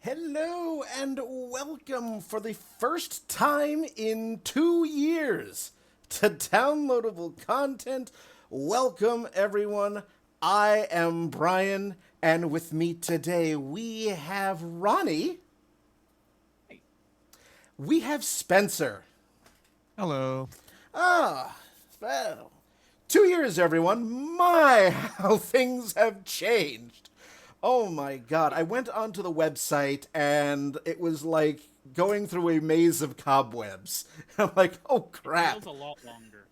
Hello and welcome for the first time in 2 years to downloadable content. Welcome everyone. I am Brian, and with me today we have Ronnie. We have Spencer. Hello. Well, 2 years everyone. My, how things have changed. Oh my god, I went onto the website and it was like going through a maze of cobwebs. I'm like, oh crap. Feels a lot longer.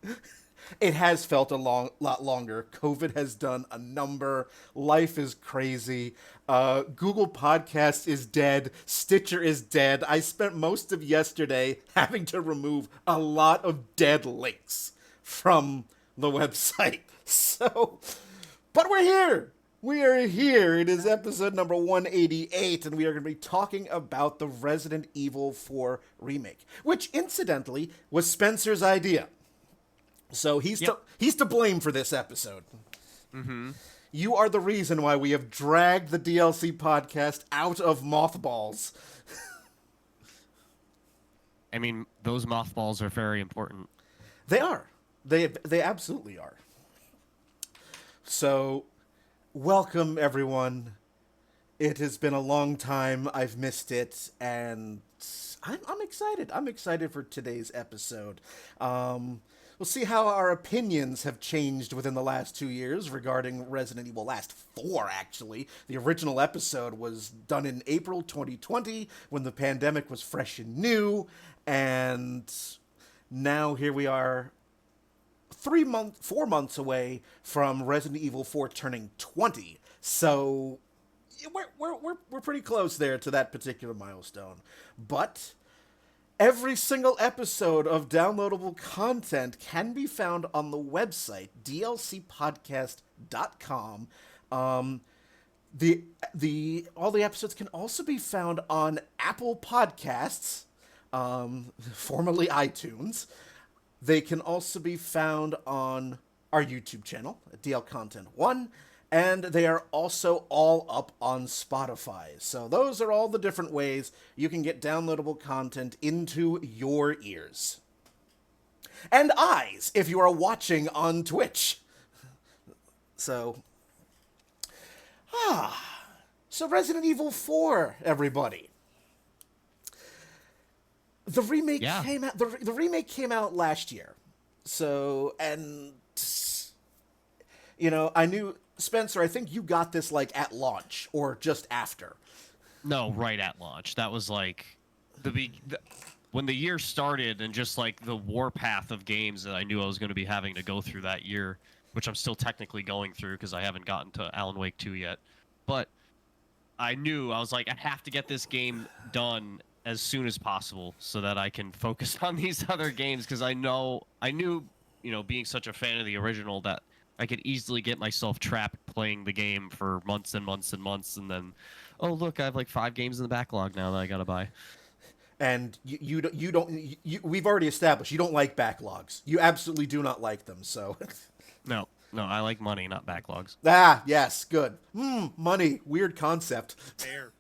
It has felt a lot longer. COVID has done a number. Life is crazy. Google Podcast is dead. Stitcher is dead. I spent most of yesterday having to remove a lot of dead links from the website. So, but we're here. We are here. It is episode number 188, and we are going to be talking about the Resident Evil 4 remake, which incidentally was Spencer's idea. So he's to blame for this episode. Mm-hmm. You are the reason why we have dragged the DLC podcast out of mothballs. I mean, those mothballs are very important. They are. They absolutely are. So, welcome everyone. It has been a long time. I've missed it, and I'm excited. I'm excited for today's episode. We'll see how our opinions have changed within the last 2 years regarding Resident Evil. Last 4, actually. The original episode was done in April 2020 when the pandemic was fresh and new. And now here we are 4 months away from Resident Evil 4 turning 20. So we're pretty close there to that particular milestone. But every single episode of downloadable content can be found on the website, dlcpodcast.com. All the episodes can also be found on Apple Podcasts, formerly iTunes. They can also be found on our YouTube channel, DL Content 1, and they are also all up on Spotify. So those are all the different ways you can get downloadable content into your ears. And eyes, if you are watching on Twitch. So Resident Evil 4, everybody. The remake came out. The remake came out last year, so and I knew Spencer. I think you got this like at launch or just after. No, right at launch. That was like when the year started, and just like the warpath of games that I knew I was going to be having to go through that year, which I'm still technically going through because I haven't gotten to Alan Wake 2 yet. But I was like, I have to get this game done as soon as possible so that I can focus on these other games, because I knew, being such a fan of the original, that I could easily get myself trapped playing the game for months and months and months, and then, oh look, I have like 5 games in the backlog now that I gotta buy. And you don't. We've already established you don't like backlogs. You absolutely do not like them. So. No, I like money, not backlogs. Ah, yes, good. Money, weird concept. Fair.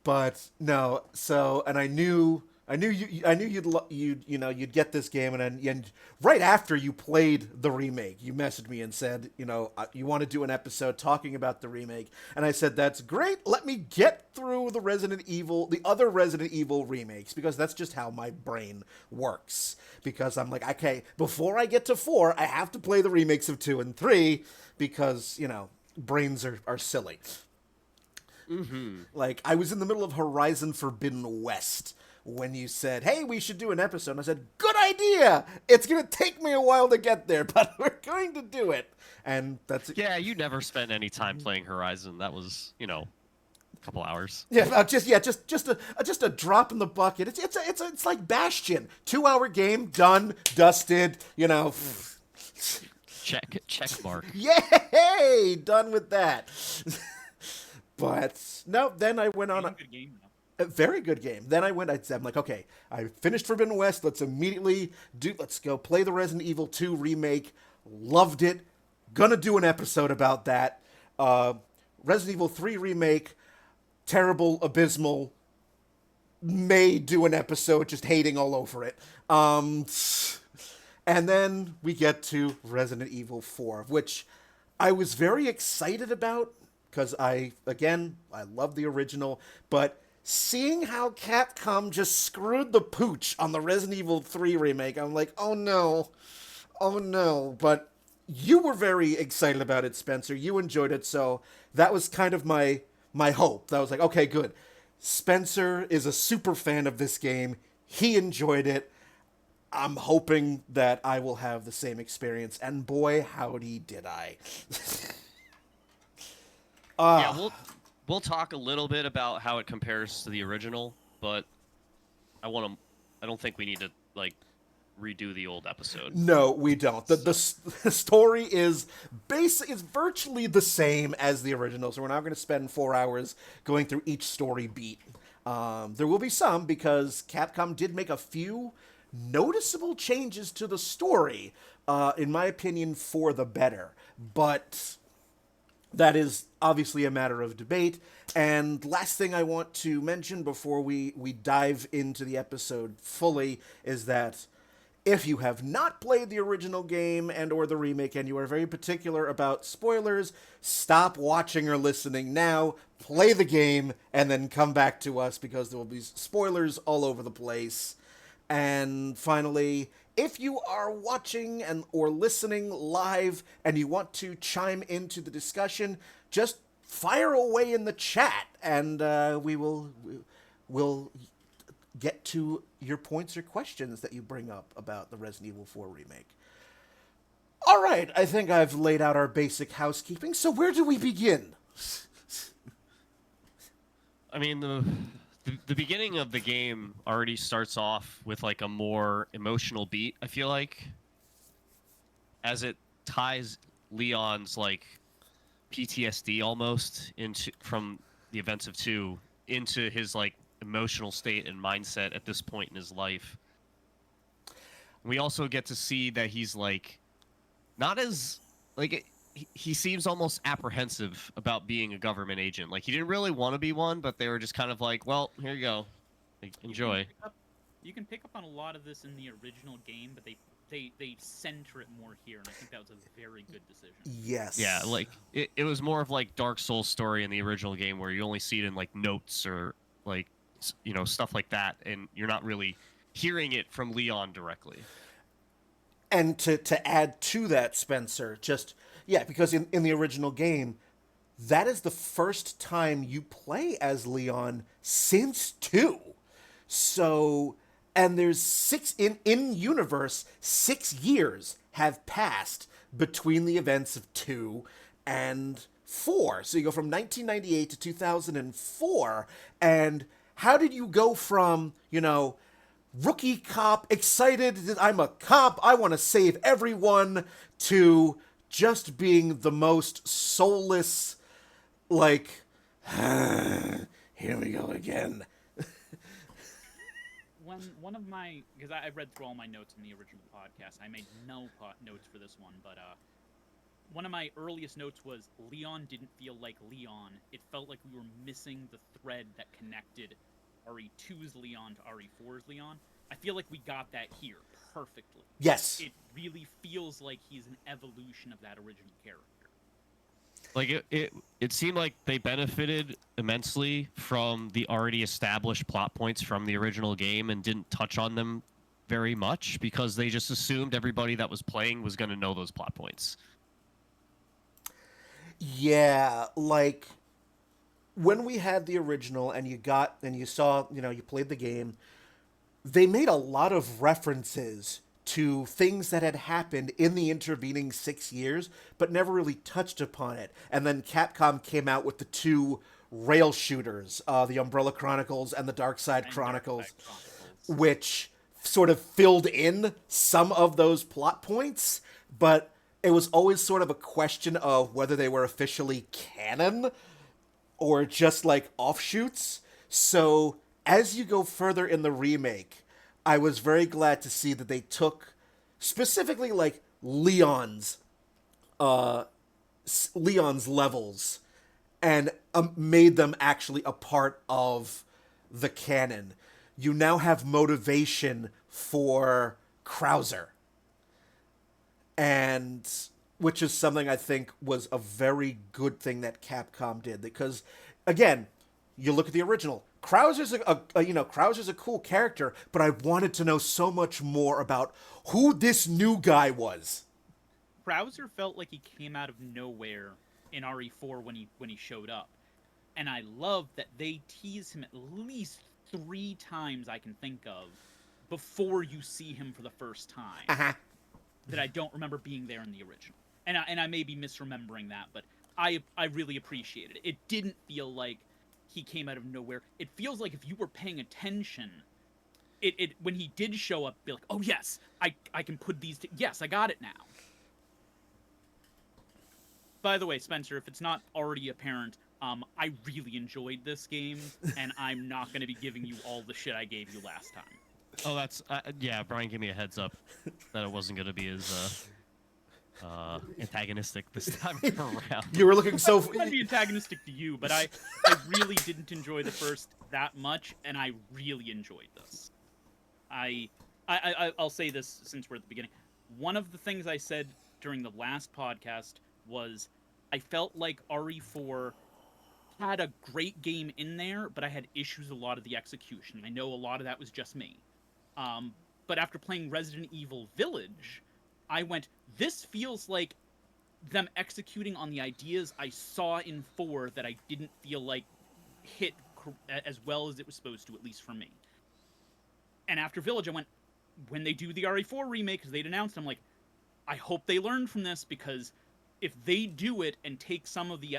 But no, so and I knew you'd get this game, and right after you played the remake, you messaged me and said, you want to do an episode talking about the remake, and I said that's great. Let me get through the other Resident Evil remakes, because that's just how my brain works. Because I'm like, okay, before I get to 4, I have to play the remakes of 2 and 3, because brains are silly. Mm-hmm. Like, I was in the middle of Horizon Forbidden West when you said, hey, we should do an episode. And I said, good idea! It's going to take me a while to get there, but we're going to do it. And that's... Yeah, you never spent any time playing Horizon. That was, a couple hours. Yeah, just a drop in the bucket. It's like Bastion. 2-hour game, done, dusted, Check mark. Yay! Done with that. But no, then I went on a very good game. Then I'm like, okay, I finished Forbidden West. Let's go play the Resident Evil 2 remake. Loved it. Gonna do an episode about that. Resident Evil 3 Remake, terrible, abysmal, may do an episode just hating all over it. And then we get to Resident Evil 4, which I was very excited about because I love the original, but seeing how Capcom just screwed the pooch on the Resident Evil 3 remake, I'm like, oh no. Oh no. But you were very excited about it, Spencer. You enjoyed it, so that was kind of my hope. I was like, okay, good. Spencer is a super fan of this game. He enjoyed it. I'm hoping that I will have the same experience, and boy, howdy did I. Yeah, we'll talk a little bit about how it compares to the original, but I don't think we need to like redo the old episode. No, we don't. The story is virtually the same as the original, so we're not going to spend 4 hours going through each story beat. There will be some, because Capcom did make a few noticeable changes to the story, in my opinion, for the better. But that is obviously a matter of debate. And last thing I want to mention before we dive into the episode fully is that if you have not played the original game and or the remake and you are very particular about spoilers, stop watching or listening now, play the game, and then come back to us, because there will be spoilers all over the place. And finally, if you are watching and or listening live and you want to chime into the discussion, just fire away in the chat, and we'll get to your points or questions that you bring up about the Resident Evil 4 remake. All right, I think I've laid out our basic housekeeping, so where do we begin? I mean, the beginning of the game already starts off with like a more emotional beat, I feel like, as it ties Leon's like PTSD almost from the events of 2 into his like emotional state and mindset at this point in his life. We also get to see that he's like not as like he seems almost apprehensive about being a government agent. Like, he didn't really want to be one, but they were just kind of like, well, here you go, like, enjoy. You can pick up on a lot of this in the original game, but they center it more here, and I think that was a very good decision. Yes. Yeah, like it was more of like Dark Souls story in the original game, where you only see it in like notes or like, you know, stuff like that, and you're not really hearing it from Leon directly. And to add to that, Spencer, because in the original game, that is the first time you play as Leon since 2. So, and there's 6 in universe, 6 years have passed between the events of 2 and 4. So you go from 1998 to 2004, and how did you go from, you know, rookie cop, excited that I'm a cop, I want to save everyone, to just being the most soulless, like, here we go again. One of my, because I read through all my notes in the original podcast, I made no notes for this one, but one of my earliest notes was Leon didn't feel like Leon. It felt like we were missing the thread that connected RE2's Leon to RE4's Leon. I feel like we got that here perfectly. Yes. It really feels like he's an evolution of that original character. Like, it seemed like they benefited immensely from the already established plot points from the original game and didn't touch on them very much, because they just assumed everybody that was playing was going to know those plot points. Yeah, like, when we had the original and you saw, you know, you played the game, they made a lot of references to things that had happened in the intervening 6 years, but never really touched upon it. And then Capcom came out with the 2 rail shooters, the Umbrella Chronicles and the Dark Side Chronicles, which sort of filled in some of those plot points, but it was always sort of a question of whether they were officially canon or just like offshoots. So as you go further in the remake, I was very glad to see that they took specifically like Leon's levels and made them actually a part of the canon. You now have motivation for Krauser, and which is something I think was a very good thing that Capcom did, because again, you look at the original. Krauser's Krauser's a cool character, but I wanted to know so much more about who this new guy was. Krauser felt like he came out of nowhere in RE4 when he showed up, and I love that they tease him at least 3 times I can think of before you see him for the first time. Uh-huh. That I don't remember being there in the original, and I may be misremembering that, but I really appreciated it. It didn't feel like he came out of nowhere. It feels like if you were paying attention, it when he did show up, be like, oh yes, I can put these. Yes, I got it now. By the way, Spencer, if it's not already apparent, I really enjoyed this game, and I'm not going to be giving you all the shit I gave you last time. Oh, that's yeah. Brian gave me a heads up that it wasn't going to be as antagonistic this time around. You were looking so. I'm gonna be antagonistic to you, but I really didn't enjoy the first that much, and I really enjoyed this. I'll say this since we're at the beginning. One of the things I said during the last podcast was I felt like RE4 had a great game in there, but I had issues with a lot of the execution. I know a lot of that was just me. But after playing Resident Evil Village, I went, this feels like them executing on the ideas I saw in 4 that I didn't feel like hit as well as it was supposed to, at least for me. And after Village, I went, when they do the RE4 remake, because they'd announced, I'm like, I hope they learn from this, because if they do it and take some of the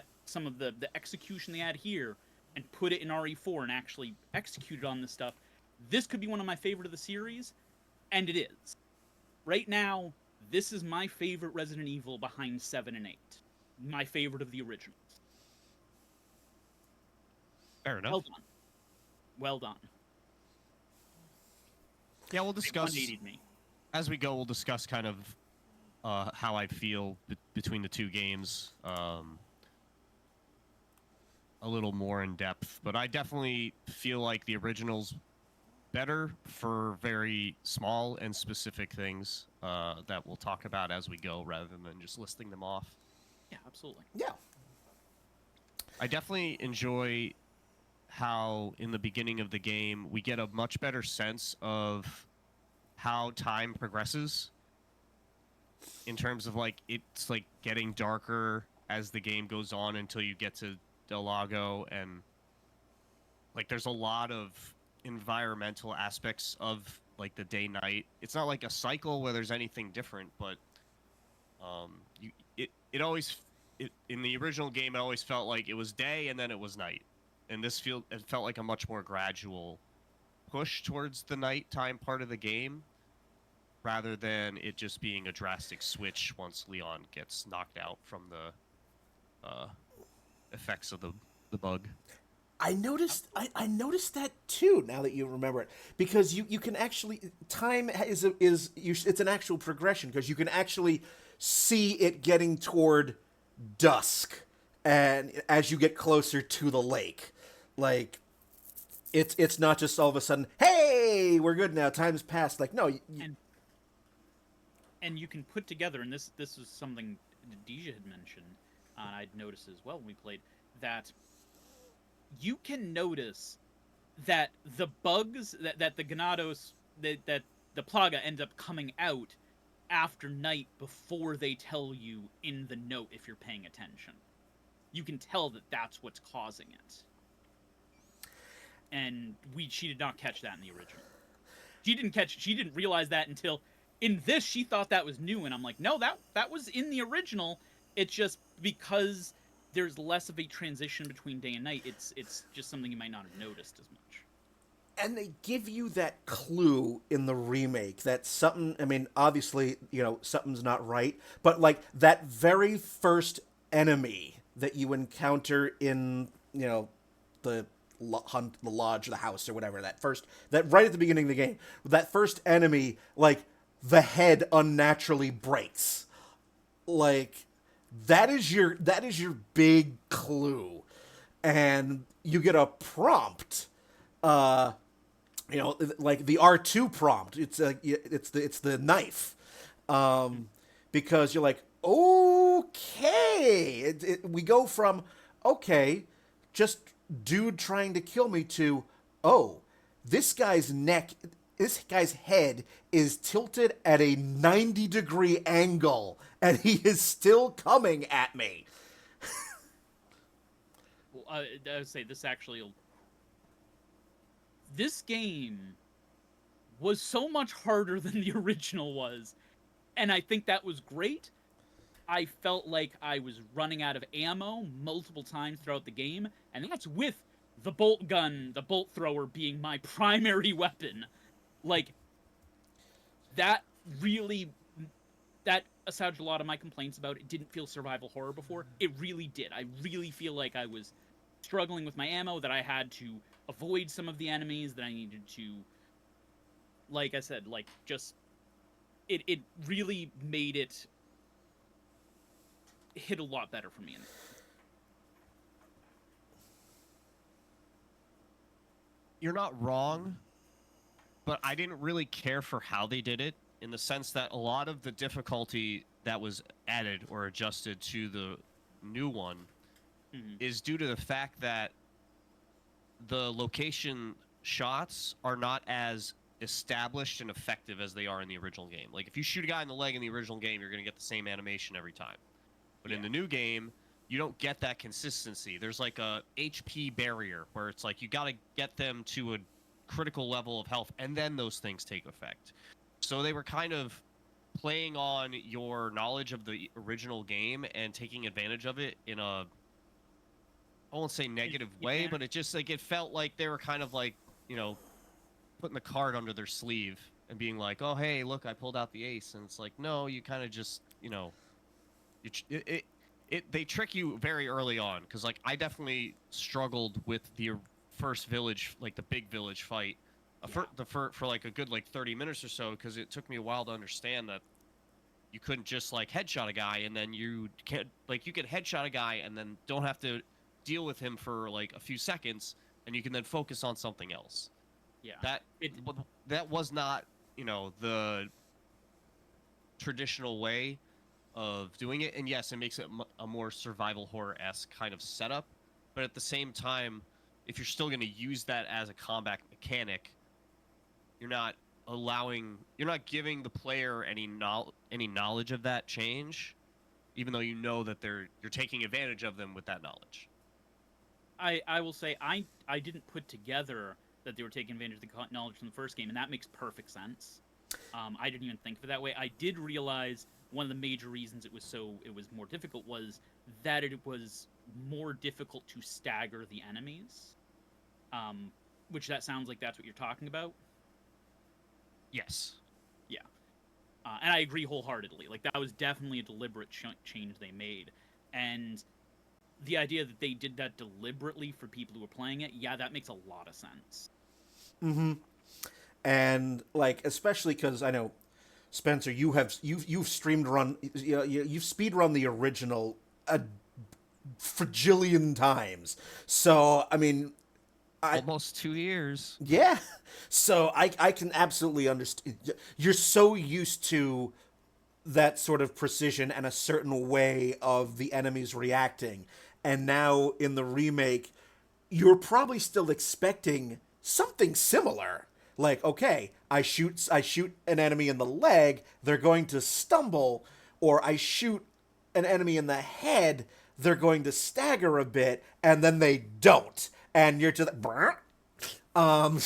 execution they had here and put it in RE4 and actually execute it on this stuff, this could be one of my favorite of the series, and it is. Right now, this is my favorite Resident Evil behind 7 and 8. My favorite of the originals. Fair enough. Well done. Well done. Yeah, we'll discuss They 180'd me. as we go. We'll discuss kind of how I feel between the two games a little more in depth. But I definitely feel like the original's better for very small and specific things that we'll talk about as we go, rather than just listing them off. Yeah, absolutely. Yeah. I definitely enjoy how in the beginning of the game we get a much better sense of how time progresses, in terms of like it's like getting darker as the game goes on until you get to Del Lago, and like there's a lot of environmental aspects of like the day night. It's not like a cycle where there's anything different, but in the original game it always felt like it was day and then it was night, and it felt like a much more gradual push towards the nighttime part of the game, rather than it just being a drastic switch once Leon gets knocked out from the effects of the bug. I noticed that too, now that you remember it, because you can actually, time it's an actual progression, because you can actually see it getting toward dusk, and as you get closer to the lake, like it's not just all of a sudden, hey, we're good now, time's passed. Like, no, and you can put together, and this is something Deja had mentioned, I'd noticed as well when we played, that you can notice that the bugs, that the Ganados, that the Plaga end up coming out after night before they tell you in the note if you're paying attention. You can tell that that's what's causing it. And she did not catch that in the original. She didn't realize that until in this. She thought that was new, and I'm like, no, that was in the original. It's just because there's less of a transition between day and night. It's just something you might not have noticed as much. And they give you that clue in the remake that something, I mean, obviously, something's not right, but like that very first enemy that you encounter in, the lodge, the house, or whatever, that right at the beginning of the game, that first enemy, like, the head unnaturally breaks. Like, that is your big clue and you get a prompt, like the R2 prompt. It's the knife, because you're like, okay, we go from okay, just dude trying to kill me to, oh, this guy's head is tilted at a 90-degree angle, and he is still coming at me. Well, I would say this game was so much harder than the original was, and I think that was great. I felt like I was running out of ammo multiple times throughout the game, and that's with the bolt gun, the bolt thrower being my primary weapon. Like, that assuaged a lot of my complaints about it didn't feel survival horror before. It really did. I really feel like I was struggling with my ammo, that I had to avoid some of the enemies, that I needed to, like I said, like, just, it really made it hit a lot better for me. You're not wrong, but I didn't really care for how they did it, in the sense that a lot of the difficulty that was added or adjusted to the new one is due to the fact that the location shots are not as established and effective as they are in the original game. Like, if you shoot a guy in the leg in the original game, you're going to get the same animation every time. But in the new game, you don't get that consistency. There's like a HP barrier where it's like you got to get them to a critical level of health, and then those things take effect. So they were kind of playing on your knowledge of the original game and taking advantage of it in a, I won't say negative way, but it just, like, it felt like they were kind of like, you know, putting the card under their sleeve and being like, oh, hey, look, I pulled out the ace. And it's like, no, you kind of just, you know, they trick you very early on. Because, like, I definitely struggled with the first village, like the big village fight, for like a good, like, 30 minutes or so, because it took me a while to understand that you couldn't just, like, headshot a guy and then you can't, like, you could headshot a guy and then don't have to deal with him for like a few seconds, and you can then focus on something else. That was not, you know, the traditional way of doing it. And yes, it makes it a more survival horror-esque kind of setup, but at the same time, if you're still going to use that as a combat mechanic, you're not giving the player any knowledge of that change, even though you know that you're taking advantage of them with that knowledge. I will say I didn't put together that they were taking advantage of the knowledge from the first game, and that makes perfect sense. I didn't even think of it that way. I did realize one of the major reasons it was more difficult was that it was more difficult to stagger the enemies. Which that sounds like that's what you're talking about. Yes. Yeah. And I agree wholeheartedly. Like, that was definitely a deliberate change they made. And the idea that they did that deliberately for people who were playing it, yeah, that makes a lot of sense. Mm-hmm. And, like, especially because I know, Spencer, you've you've speed run the original a fragillion times. So I mean, almost 2 years. Yeah. So I can absolutely understand. You're so used to that sort of precision and a certain way of the enemies reacting. And now in the remake, you're probably still expecting something similar. Like, okay, I shoot an enemy in the leg, they're going to stumble, or I shoot an enemy in the head, they're going to stagger a bit, and then they don't. And you're just and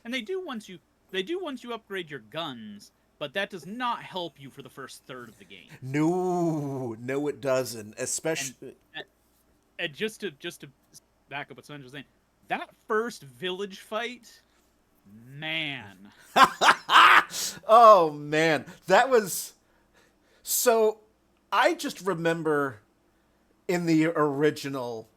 they do once you upgrade your guns, but that does not help you for the first third of the game. No, it doesn't. Especially and just to back up what Sandra was saying, that first village fight, man. Oh man, that was so. I just remember in the original,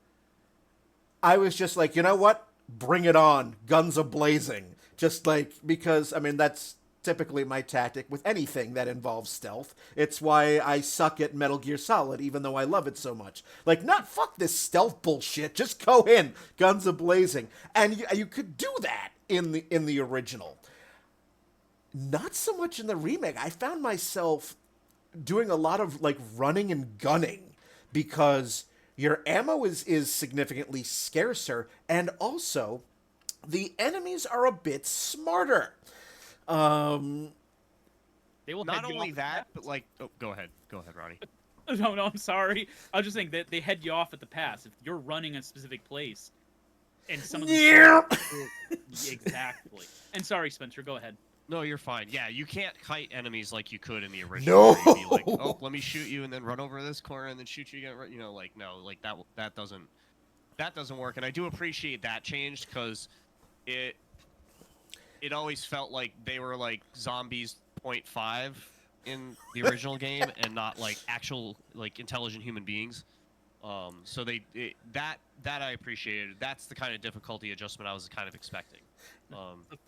I was just like, you know what? Bring it on, guns a blazing. Just like, because I mean that's typically my tactic with anything that involves stealth. It's why I suck at Metal Gear Solid, even though I love it so much. Like, not fuck this stealth bullshit. Just go in, guns a-blazing. And you could do that in the original. Not so much in the remake. I found myself doing a lot of, like, running and gunning because your ammo is significantly scarcer, and also the enemies are a bit smarter. They will Not head you only off that, but like, oh, go ahead, Ronnie. No, I'm sorry. I was just saying that they head you off at the pass. If you're running a specific place, and some of them... Exactly. And sorry, Spencer, go ahead. No, you're fine. Yeah, you can't kite enemies like you could in the original. No! Be like, oh, let me shoot you and then run over this corner and then shoot you again. You know, like, no, like that doesn't work. And I do appreciate that change because it always felt like they were like zombies 0.5 in the original game and not like actual like intelligent human beings. So that I appreciated. That's the kind of difficulty adjustment I was kind of expecting. The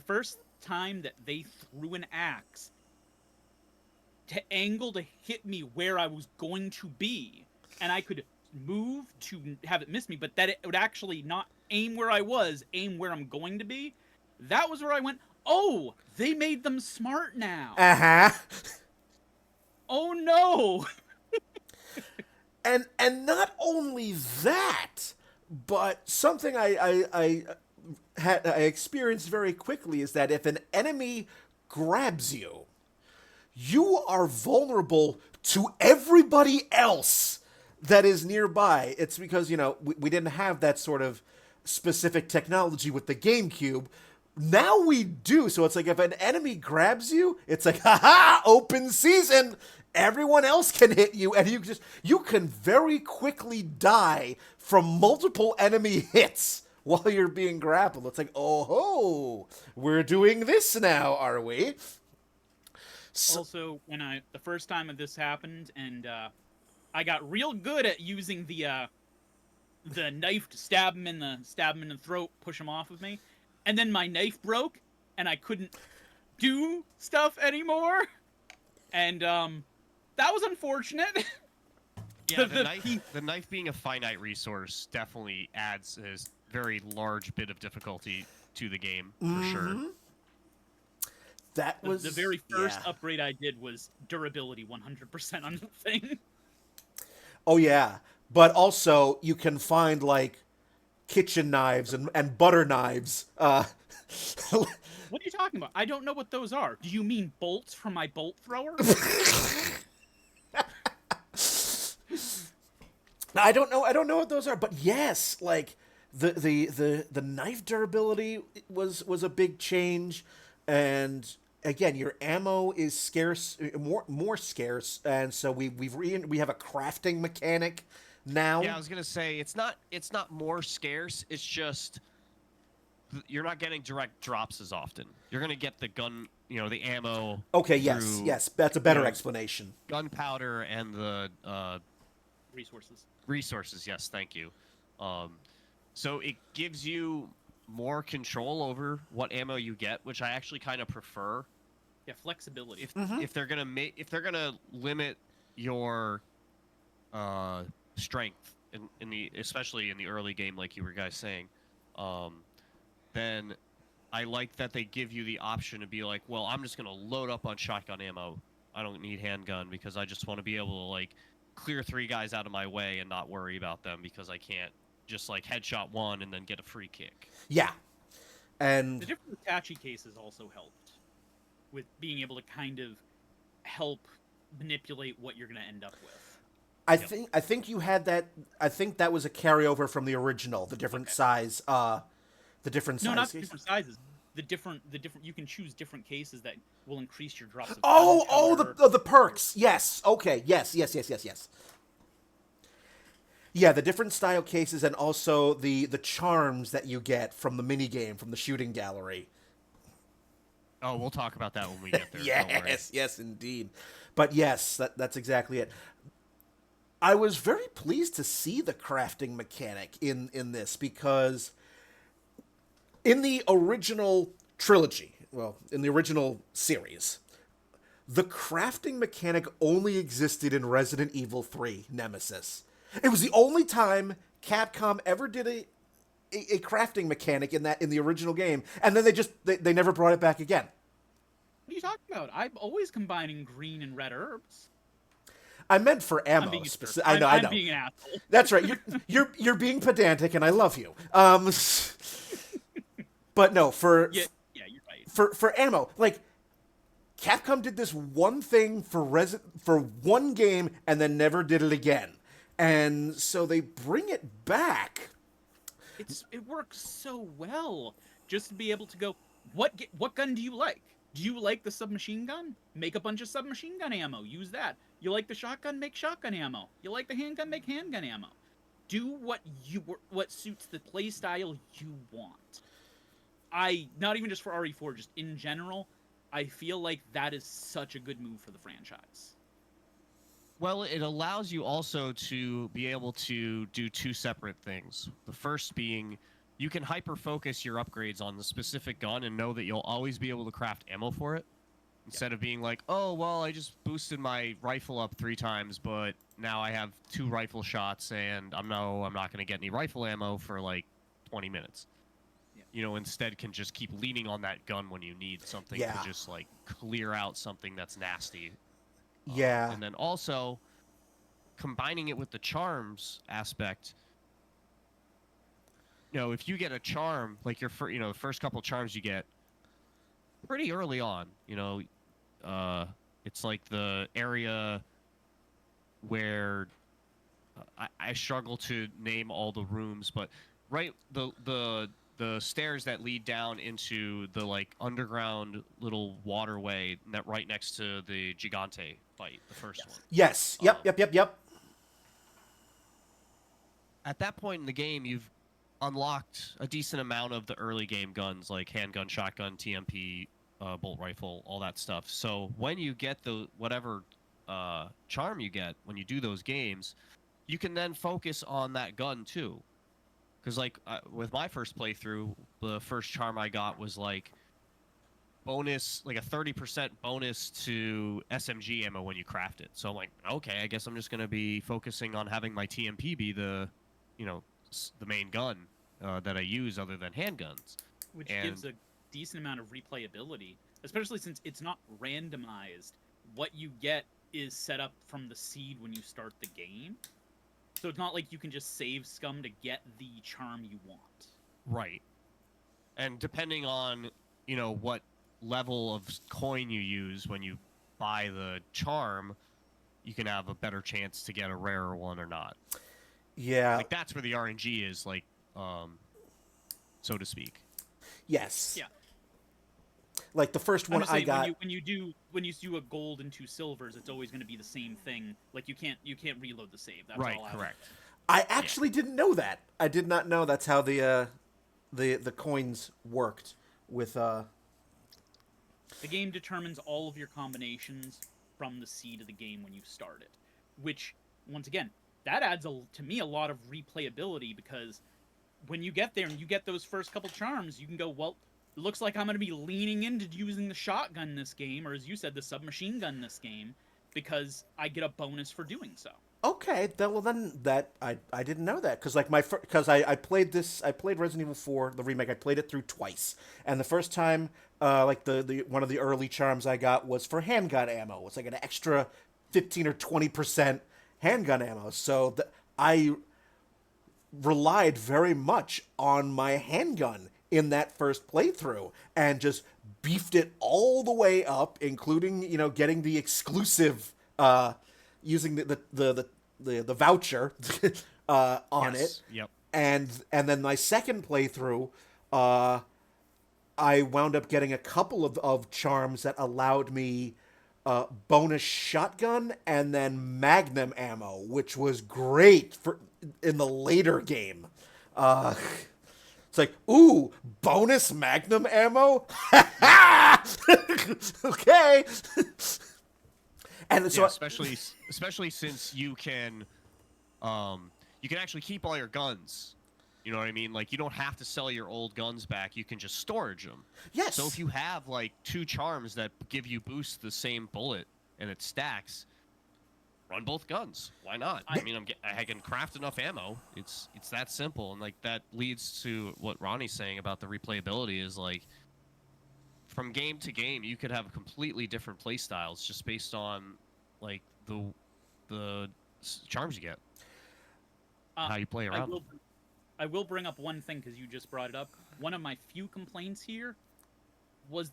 first time that they threw an axe to angle to hit me where I was going to be, and I could move to have it miss me, but that it would actually not aim where I was, aim where I'm going to be, that was where I went, oh, they made them smart now. Uh-huh. Oh, no. And not only that, but something I experienced very quickly is that if an enemy grabs you, you are vulnerable to everybody else that is nearby. It's because, you know, we didn't have that sort of specific technology with the GameCube. Now we do. So it's like if an enemy grabs you, it's like, haha, open season. Everyone else can hit you, and you can very quickly die from multiple enemy hits while you're being grappled. It's like, oh ho, we're doing this now, are we? Also, when the first time that this happened, and I got real good at using the knife to stab him in the throat, push him off of me, and then my knife broke, and I couldn't do stuff anymore, and that was unfortunate. Yeah, the knife being a finite resource definitely adds a very large bit of difficulty to the game, for sure. That was the very first upgrade I did was durability 100% on the thing. Oh yeah, but also you can find like kitchen knives and butter knives. What are you talking about? I don't know what those are. Do you mean bolts from my bolt thrower? I don't know what those are, but yes, like the knife durability was a big change, and again, your ammo is scarce, more scarce, and so we have a crafting mechanic now. Yeah, I was gonna say it's not more scarce. It's just you're not getting direct drops as often. You're gonna get the gun, the ammo. Okay, yes, that's a better explanation. Gunpowder and the Resources, yes, thank you. So it gives you more control over what ammo you get, which I actually kind of prefer. Yeah, flexibility. If they're gonna limit your strength especially in the early game, like you were guys saying, then I like that they give you the option to be like, well, I'm just gonna load up on shotgun ammo. I don't need handgun because I just want to be able to like clear 3 guys out of my way and not worry about them because I can't just like headshot one and then get a free kick. Yeah. And the different attache cases also helped with being able to kind of help manipulate what you're going to end up with. I think you had that. I think that was a carryover from the original, the different size the different size. No, not the different sizes. The different you can choose different cases that will increase your drops of the perks. Yes. Okay. Yes. Yeah, the different style cases and also the charms that you get from the mini game, from the shooting gallery. Oh, we'll talk about that when we get there. Yes, indeed. But yes, that's exactly it. I was very pleased to see the crafting mechanic in this because in the original trilogy, well, in the original series, the crafting mechanic only existed in Resident Evil 3 Nemesis. It was the only time Capcom ever did a crafting mechanic in the original game, and then they never brought it back again. What are you talking about? I'm always combining green and red herbs. I meant for ammo. I'm being I know. I'm being an asshole. That's right. You're being pedantic, and I love you. But no, for yeah, you're right. For ammo, like Capcom did this one thing for one game and then never did it again, and so they bring it back. It works so well just to be able to go. What gun do you like? Do you like the submachine gun? Make a bunch of submachine gun ammo. Use that. You like the shotgun? Make shotgun ammo. You like the handgun? Make handgun ammo. Do what suits the play style you want. Not even just for RE4, just in general, I feel like that is such a good move for the franchise. Well, it allows you also to be able to do two separate things. The first being, you can hyper-focus your upgrades on the specific gun and know that you'll always be able to craft ammo for it. Instead of being like, oh, well, I just boosted my rifle up 3 times, but now I have 2 rifle shots, and I'm not going to get any rifle ammo for, like, 20 minutes. Yeah. You know, instead can just keep leaning on that gun when you need something to just, like, clear out something that's nasty. Yeah. And then also, combining it with the charms aspect, you know, if you get a charm, like the first couple charms you get pretty early on, you know, it's like the area where I struggle to name all the rooms, but right, the stairs that lead down into the like underground little waterway that right next to the Gigante fight, the first one. Yes. Yep. At that point in the game, you've unlocked a decent amount of the early game guns like handgun, shotgun, TMP, bolt rifle, all that stuff. So when you get the whatever charm you get when you do those games, you can then focus on that gun too. Because like with my first playthrough, the first charm I got was like bonus, like a 30% bonus to SMG ammo when you craft it. So I'm like, okay, I guess I'm just gonna be focusing on having my TMP be the main gun that I use other than handguns. Which gives a decent amount of replayability, especially since it's not randomized. What you get is set up from the seed when you start the game. So it's not like you can just save scum to get the charm you want. Right. And depending on, you know, what level of coin you use when you buy the charm, you can have a better chance to get a rarer one or not. Yeah. Like that's where the RNG is, like, so to speak. Yes. Yeah. Like the first one I got. When you do a gold and 2 silvers, it's always going to be the same thing. Like you can't reload the save. That's right. All Correct. I actually didn't know that. I did not know that's how the coins worked with. The game determines all of your combinations from the seed of the game when you start it, which once again that adds to me a lot of replayability, because when you get there and you get those first couple charms, you can go, well, it looks like I'm going to be leaning into using the shotgun this game, or as you said, the submachine gun this game, because I get a bonus for doing so. Okay, I didn't know that, because like I played Resident Evil 4 the remake. I played it through twice, and the first time, like the one of the early charms I got was for handgun ammo. It's like an extra 15 or 20% handgun ammo. So I relied very much on my handgun in that first playthrough and just beefed it all the way up, including, you know, getting the exclusive, using the voucher on it. Yep. And then my second playthrough, I wound up getting a couple of charms that allowed me bonus shotgun and then magnum ammo, which was great for in the later game. It's like, ooh, bonus magnum ammo? Okay. And so yeah, especially since you can actually keep all your guns You know what I mean? Like, you don't have to sell your old guns back. You can just storage them. Yes. So if you have, like, 2 charms that give you boost the same bullet and it stacks, run both guns. Why not? I mean, I can craft enough ammo. It's that simple. And, like, that leads to what Ronnie's saying about the replayability is, like, from game to game, you could have completely different play styles just based on, like, the charms you get, how you play around them. I will bring up one thing because you just brought it up. One of my few complaints here was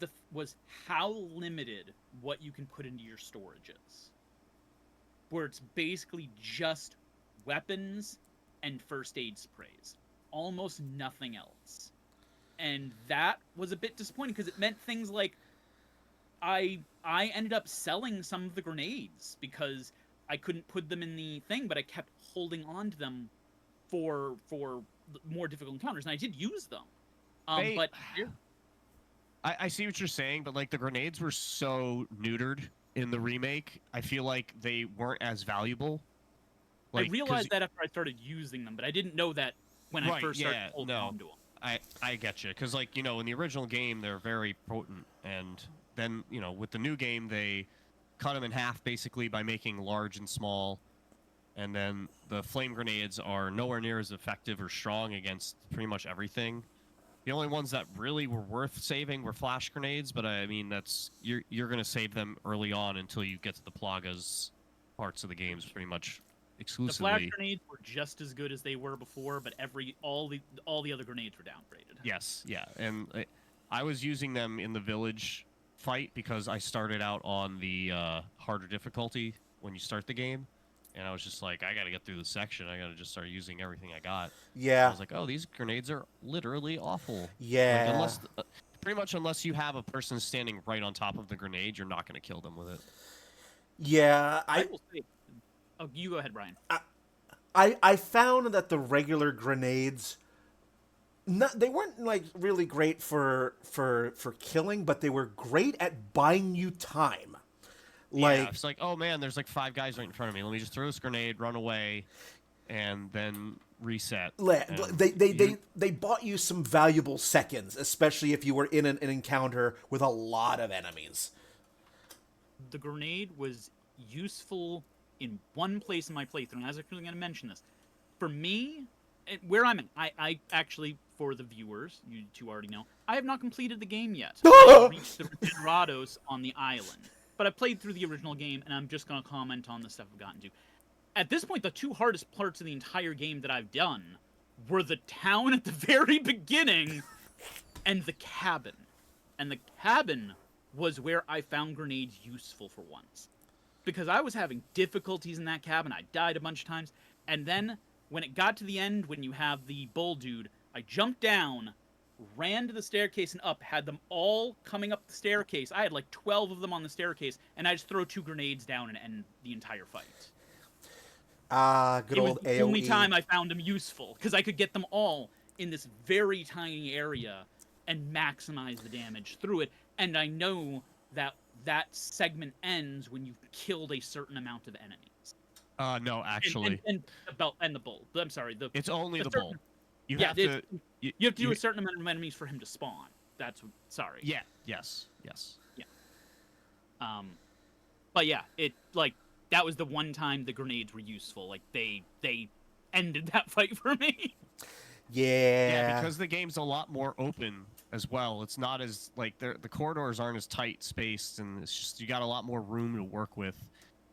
how limited what you can put into your storage is. Where it's basically just weapons and first aid sprays. Almost nothing else. And that was a bit disappointing because it meant things like I ended up selling some of the grenades because I couldn't put them in the thing, but I kept holding on to them for more difficult encounters, and I did use them. But I see what you're saying, but like the grenades were so neutered in the remake, I feel like they weren't as valuable. Like, I realized that after I started using them, but I didn't know that when I first started holding on to them. I get you, because like, you know, in the original game they're very potent, and then, you know, with the new game they cut them in half basically by making large and small. And then the flame grenades are nowhere near as effective or strong against pretty much everything. The only ones that really were worth saving were flash grenades, but I mean, that's you're going to save them early on until you get to the Plagas parts of the games pretty much exclusively. The flash grenades were just as good as they were before, but all the other grenades were downgraded. Yes, yeah. And I was using them in the village fight because I started out on the harder difficulty when you start the game. And I was just like, I gotta get through the section. I gotta just start using everything I got. Yeah. I was like, oh, these grenades are literally awful. Yeah. Like, pretty much unless you have a person standing right on top of the grenade, you're not gonna kill them with it. Yeah, I will say. Oh, you go ahead, Brian. I found that the regular grenades, they weren't like really great for killing, but they were great at buying you time. Like, yeah, it's like, oh man, there's like 5 guys right in front of me. Let me just throw this grenade, run away, and then reset. They bought you some valuable seconds, especially if you were in an encounter with a lot of enemies. The grenade was useful in one place in my playthrough, and I was actually going to mention this. For me, where I'm in, I actually, for the viewers, you two already know, I have not completed the game yet. I reached the Regenerados on the island. But I played through the original game, and I'm just going to comment on the stuff I've gotten to. At this point, the 2 hardest parts of the entire game that I've done were the town at the very beginning and the cabin. And the cabin was where I found grenades useful for once. Because I was having difficulties in that cabin. I died a bunch of times. And then, when it got to the end, when you have the bull dude, I jumped down, ran to the staircase and up, had them all coming up the staircase. I had like 12 of them on the staircase, and I just throw 2 grenades down and end the entire fight. Good old AoE. It was the only time I found them useful, because I could get them all in this very tiny area and maximize the damage through it, and I know that that segment ends when you've killed a certain amount of enemies. No, actually. And the bull. I'm sorry. It's only the bull. You have to do a certain amount of enemies for him to spawn. Sorry. Yeah. Yes. Yeah. But yeah, that was the one time the grenades were useful. Like they ended that fight for me. Yeah. Because the game's a lot more open as well. It's not as like the corridors aren't as tight spaced, and it's just you got a lot more room to work with.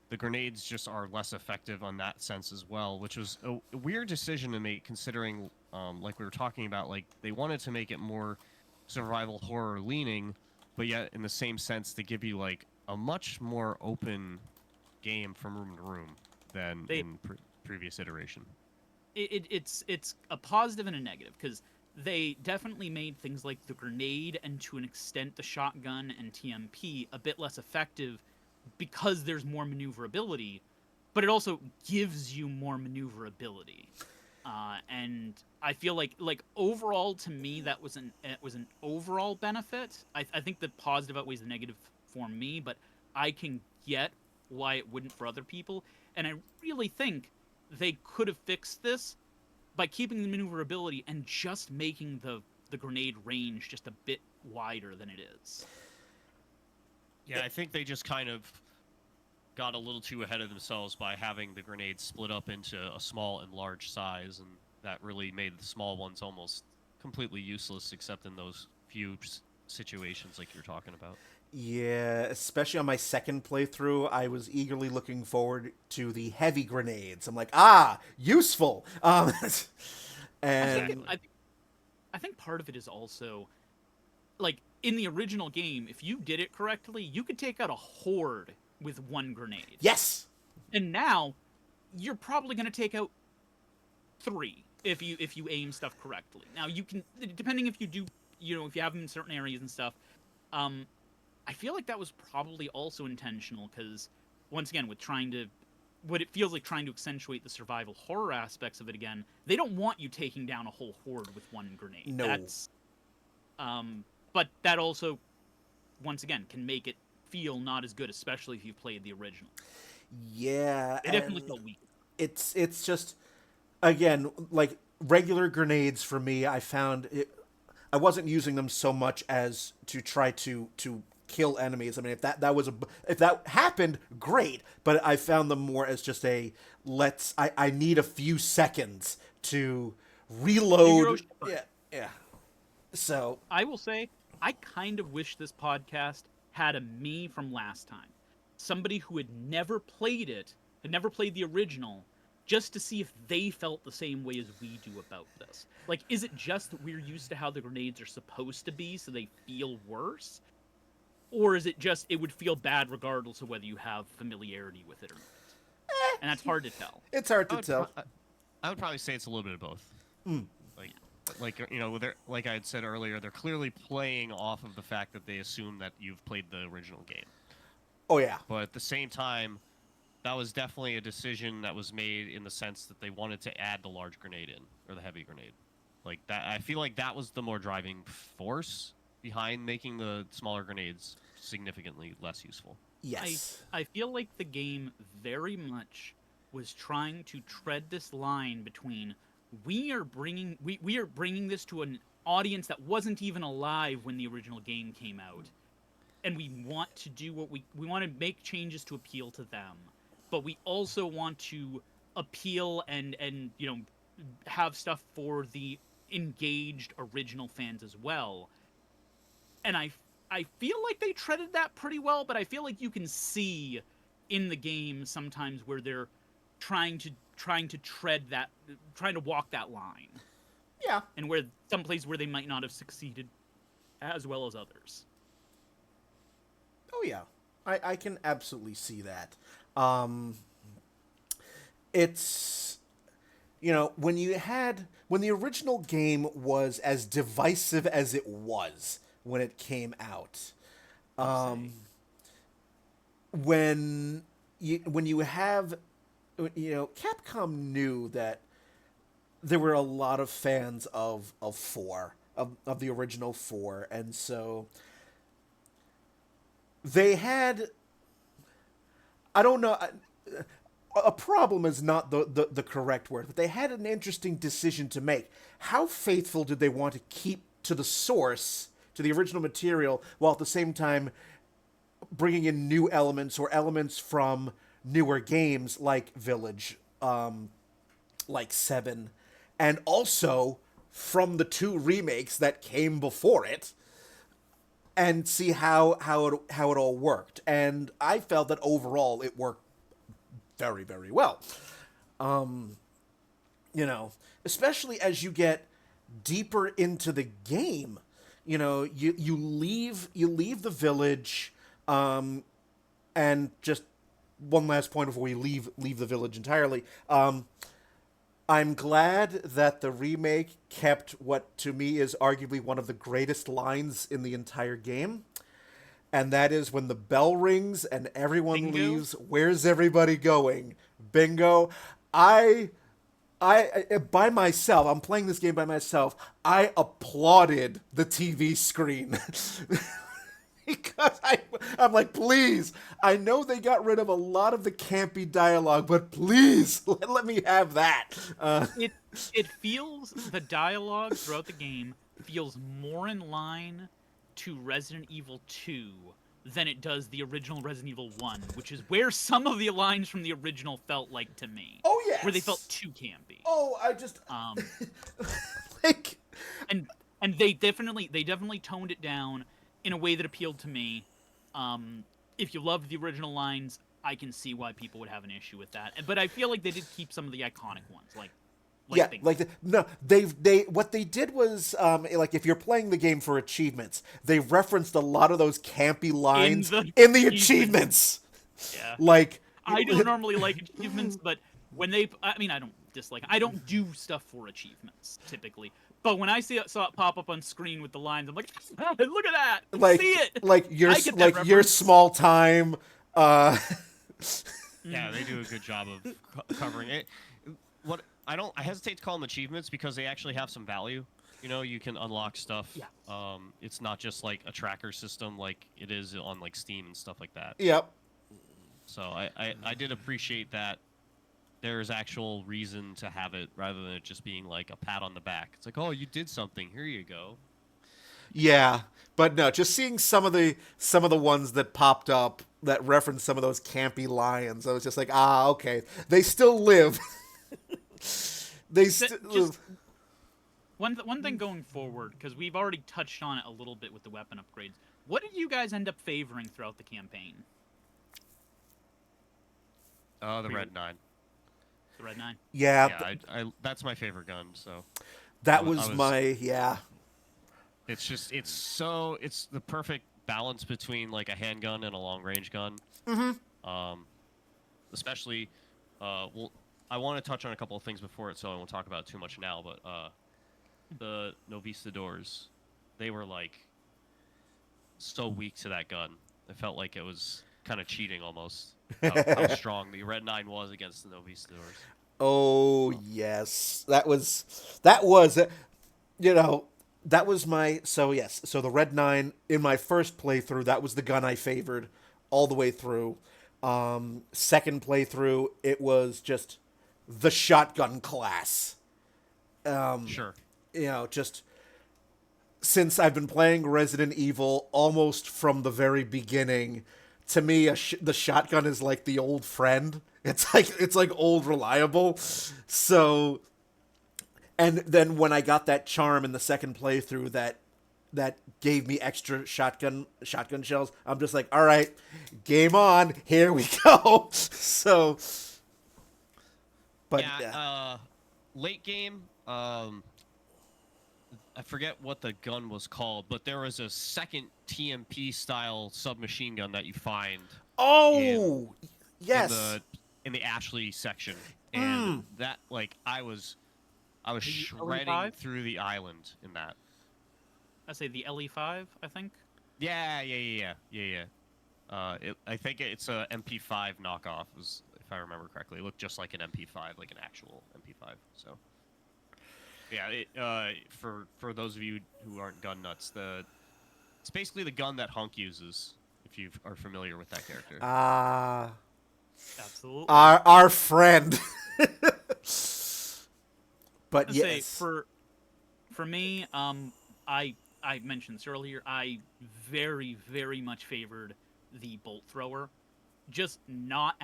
The grenades just are less effective on that sense as well, which was a weird decision to make considering, like we were talking about, like they wanted to make it more survival horror leaning, but yet in the same sense to give you like a much more open game from room to room than in previous iteration. It's a positive and a negative, because they definitely made things like the grenade and to an extent the shotgun and TMP a bit less effective because there's more maneuverability, but it also gives you more maneuverability. And I feel like overall to me that was an overall benefit. I think the positive outweighs the negative for me, but I can get why it wouldn't for other people. And I really think they could have fixed this by keeping the maneuverability and just making the grenade range just a bit wider than it is. Yeah, I think they just kind of got a little too ahead of themselves by having the grenades split up into a small and large size, and that really made the small ones almost completely useless, except in those few situations like you're talking about. Yeah, especially on my second playthrough, I was eagerly looking forward to the heavy grenades. I'm like, useful. And I think part of it is also, like, in the original game, if you did it correctly, you could take out a horde with one grenade. yes, And now, you're probably going to take out 3 if you aim stuff correctly. Now, you can, depending if you do, if you have them in certain areas and stuff, I feel like that was probably also intentional, because, once again, with what it feels like trying to accentuate the survival horror aspects of it again, they don't want you taking down a whole horde with one grenade. No. That's, but that also, once again, can make it feel not as good, especially if you've played the original. yeah. It definitely felt weak. It's just, again, like regular grenades for me. I found it. I wasn't using them so much as to try to kill enemies. I mean, if that happened, great. But I found them more as just I need a few seconds to reload. Yeah. So I will say, I kind of wish this podcast had a me from last time. Somebody who had never played the original, just to see if they felt the same way as we do about this. Like, is it just that we're used to how the grenades are supposed to be, so they feel worse? Or is it just, it would feel bad regardless of whether you have familiarity with it or not? And that's hard to tell. it's hard to tell. I would probably say it's a little bit of both. Like like I had said earlier, they're clearly playing off of the fact that they assume that you've played the original game. Oh yeah. But at the same time, that was definitely a decision that was made in the sense that they wanted to add the large grenade in, or the heavy grenade. Like that, I feel like that was the more driving force behind making the smaller grenades significantly less useful. Yes. I feel like the game very much was trying to tread this line between we are bringing this to an audience that wasn't even alive when the original game came out, and we want to do we want to make changes to appeal to them, but we also want to appeal and have stuff for the engaged original fans as well. And I feel like they treaded that pretty well, but I feel like you can see in the game sometimes where they're trying to walk that line. Yeah. And where some places where they might not have succeeded as well as others. Oh yeah. I can absolutely see that. It's, when the original game was as divisive as it was when it came out, when you have, Capcom knew that there were a lot of fans of the original 4, and so they had, I don't know, a problem is not the correct word, but they had an interesting decision to make. How faithful did they want to keep to the source, to the original material, while at the same time bringing in new elements or elements from newer games like Village, like 7, and also from the 2 remakes that came before it, and see how it all worked. And I felt that overall it worked very, very well. Especially as you get deeper into the game, you leave the village, and just one last point before we leave the village entirely. I'm glad that the remake kept what to me is arguably one of the greatest lines in the entire game. And that is when the bell rings and everyone Bingo? leaves, where's everybody going? Bingo. I by myself, I'm playing this game by myself, I applauded the TV screen. Because I'm like, please, I know they got rid of a lot of the campy dialogue, but please, let me have that. it feels the dialogue throughout the game feels more in line to Resident Evil 2 than it does the original Resident Evil 1, which is where some of the lines from the original felt like to me. Oh Where they felt yes. too campy. Oh, I just Um like and they definitely toned it down in a way that appealed to me. If you loved the original lines, I can see why people would have an issue with that. But I feel like they did keep some of the iconic ones, like yeah, things. like no, they what they did was like if you're playing the game for achievements, they referenced a lot of those campy lines in the achievements. Yeah. Like I don't normally like achievements, but when I mean, I don't dislike. I don't do stuff for achievements typically. But when I saw it pop up on screen with the lines, I'm like, look at that! like See it! like your I get that like your reference. small time. Yeah, they do a good job of covering it. What I hesitate to call them achievements because they actually have some value. You know, you can unlock stuff. Yeah. It's not just like a tracker system like it is on like Steam and stuff like that. Yep. So I did appreciate that there's actual reason to have it rather than it just being like a pat on the back. It's like, oh, you did something. Here you go. Yeah, but no, just seeing some of the ones that popped up that referenced some of those campy lions, I was just like, ah, okay, they still live. They still. Just one thing going forward, because we've already touched on it a little bit with the weapon upgrades. What did you guys end up favoring throughout the campaign? The Red 9. The Red 9? Yeah, Yeah, I that's my favorite gun, so. that I was was- my yeah. It's just, it's the perfect balance between like a handgun and a long range gun. Especially, well, I want to touch on a couple of things before it, so I won't talk about it too much now, but the Novistadors, they were like so weak to that gun. It felt like it was kind of cheating almost. How strong the Red 9 was against the Novistadors. Oh yes, that was you know, that was my so yes. So the Red 9 in my first playthrough, that was the gun I favored all the way through. Second playthrough, it was just the shotgun class. Sure. You know, just since I've been playing Resident Evil almost from the very beginning, to me, the shotgun is like the old friend. It's like old reliable. So, and then when I got that charm in the second playthrough that gave me extra shotgun shells, I'm just like, all right, game on, here we go. So, but yeah, late game, I forget what the gun was called, but there was a second TMP style submachine gun that you find oh yes, in the Ashley section, and that like I was shredding LE5? through the island in that. I say the LE5, I think. Yeah. I think it's a MP5 knockoff, if I remember correctly. It looked just like an MP5, like an actual MP5. So, yeah. For those of you who aren't gun nuts, it's basically the gun that Hunk uses. If you are familiar with that character. Absolutely. Our friend. But Say, yes, for me, I mentioned this earlier. I very, very much favored the bolt thrower. Just not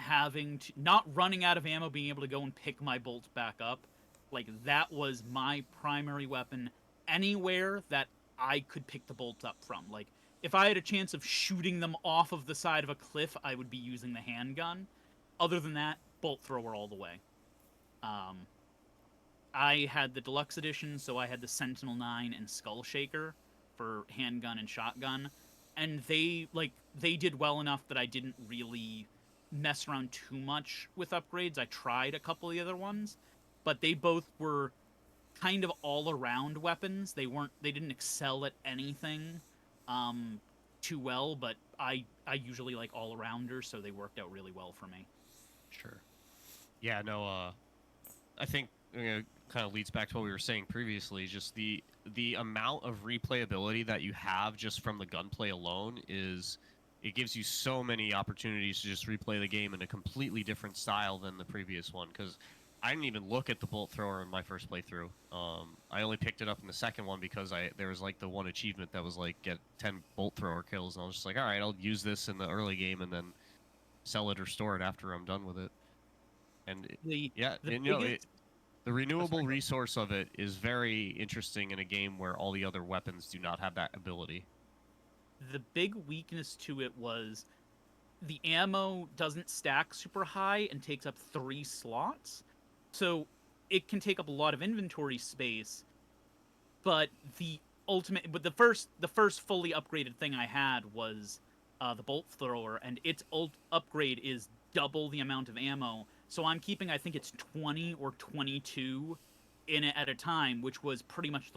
running out of ammo, being able to go and pick my bolts back up. Like, that was my primary weapon anywhere that I could pick the bolts up from. Like, if I had a chance of shooting them off of the side of a cliff, I would be using the handgun. Other than that, bolt thrower all the way. I had the deluxe edition, so I had the Sentinel 9 and Skull Shaker for handgun and shotgun, and they did well enough that I didn't really mess around too much with upgrades. I tried a couple of the other ones, but they both were kind of all-around weapons. They didn't excel at anything too well, but I usually like all-arounders, so they worked out really well for me. Sure. Yeah, no, I think kind of leads back to what we were saying previously. Just the amount of replayability that you have just from the gunplay alone it gives you so many opportunities to just replay the game in a completely different style than the previous one. Because I didn't even look at the bolt thrower in my first playthrough. I only picked it up in the second one because there was like the one achievement that was like get 10 bolt thrower kills, and I was just like, all right, I'll use this in the early game and then sell it or store it after I'm done with it. And yeah, the and biggest the renewable go. resource of it is very interesting in a game where all the other weapons do not have that ability. The big weakness to it was the ammo doesn't stack super high and takes up 3 slots. So it can take up a lot of inventory space, but the first fully upgraded thing I had was the bolt thrower, and its upgrade is double the amount of ammo. So I'm keeping, I think it's 20 or 22 in it at a time, which was pretty much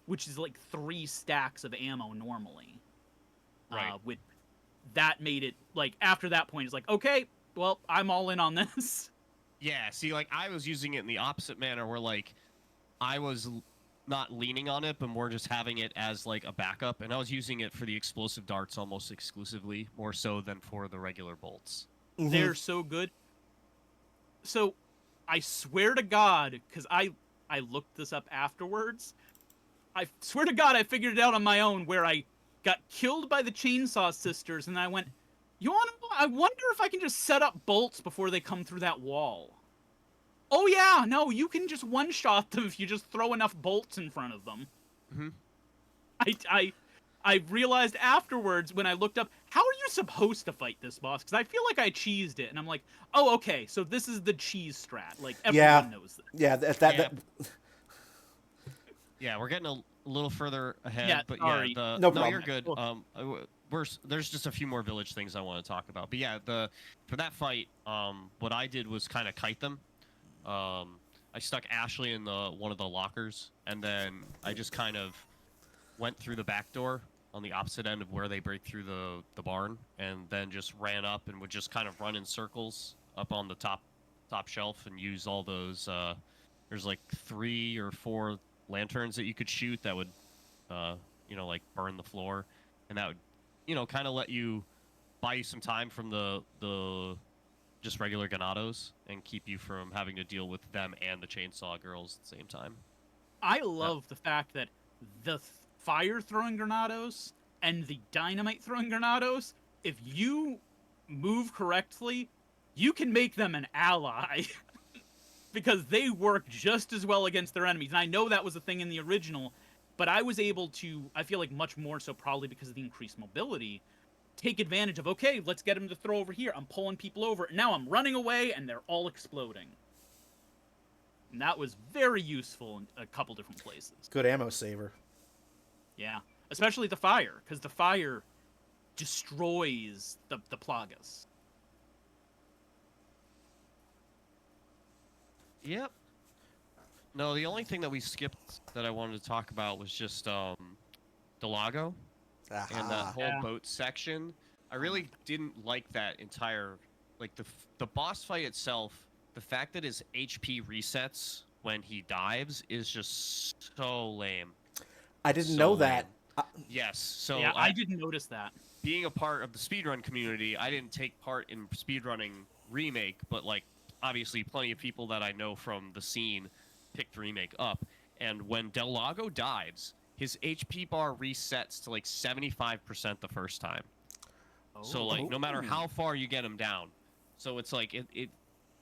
which is like 3 stacks of ammo normally. Right. With that made it like after that point, it's like, okay, well, I'm all in on this. Yeah, see, like I was using it in the opposite manner, where like I was not leaning on it, but more just having it as like a backup, and I was using it for the explosive darts almost exclusively, more so than for the regular bolts. Mm-hmm. They're so good. So, I swear to God, because I looked this up afterwards. I swear to God, I figured it out on my own, where I got killed by the Chainsaw Sisters, and I went, I wonder if I can just set up bolts before they come through that wall. Oh yeah, no, you can just one-shot them if you just throw enough bolts in front of them. Mm-hmm. I realized afterwards when I looked up, how are you supposed to fight this boss? Because I feel like I cheesed it, and I'm like, oh, okay, so this is the cheese strat. Like, everyone knows this. Yeah, that Yeah, we're getting a little further ahead, Yeah, but sorry. yeah, No no, problem. you're good. There's just a few more village things I want to talk about, but yeah, for that fight, what I did was kind of kite them. I stuck Ashley in one of the lockers, and then I just kind of went through the back door on the opposite end of where they break through the barn, and then just ran up and would just kind of run in circles up on the top shelf and use all those. There's like 3 or 4 lanterns that you could shoot that would, like burn the floor, and that would, kind of let you buy you some time from the just regular Ganados and keep you from having to deal with them and the chainsaw girls at the same time. I love the fact that the fire-throwing Granados and the dynamite-throwing Granados, if you move correctly, you can make them an ally. Because they work just as well against their enemies. And I know that was a thing in the original, but I was able to, I feel like much more so probably because of the increased mobility, take advantage of, okay, let's get him to throw over here. I'm pulling people over. And now I'm running away, and they're all exploding. And that was very useful in a couple different places. good ammo saver. Yeah. Especially the fire, because the fire destroys the Plagas. Yep. No, the only thing that we skipped that I wanted to talk about was just Delago and that whole boat section. I really didn't like that entire, like the boss fight itself. The fact that his HP resets when he dives is just so lame. I didn't know that. Yes. So yeah, I didn't notice that. Being a part of the speedrun community, I didn't take part in speedrunning Remake, but like obviously plenty of people that I know from the scene picked Remake up. And when Del Lago dives, his HP bar resets to like 75% the first time. Oh. So like no matter how far you get him down. So it's like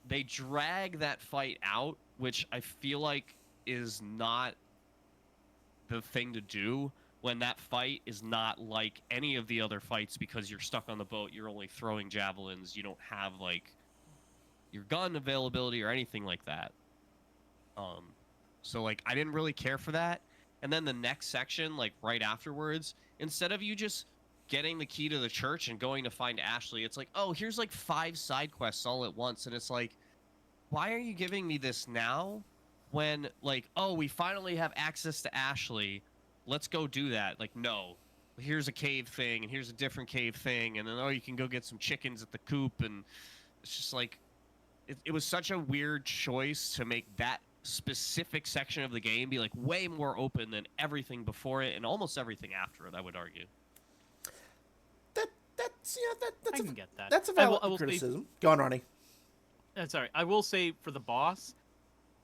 they drag that fight out, which I feel like is not the thing to do when that fight is not like any of the other fights, because you're stuck on the boat, you're only throwing javelins, you don't have like your gun availability or anything like that. So like I didn't really care for that. And then the next section, like right afterwards, instead of you just getting the key to the church and going to find Ashley, it's like, oh, here's like 5 side quests all at once. And it's like, why are you giving me this now when like, oh, we finally have access to Ashley, let's go do that. Like, no, here's a cave thing and here's a different cave thing, and then oh, you can go get some chickens at the coop. And it's just like it was such a weird choice to make that specific section of the game be like way more open than everything before it and almost everything after it, I would argue. That's I can get that. That's a valid criticism. Go on, Ronnie. sorry. I will say for the boss,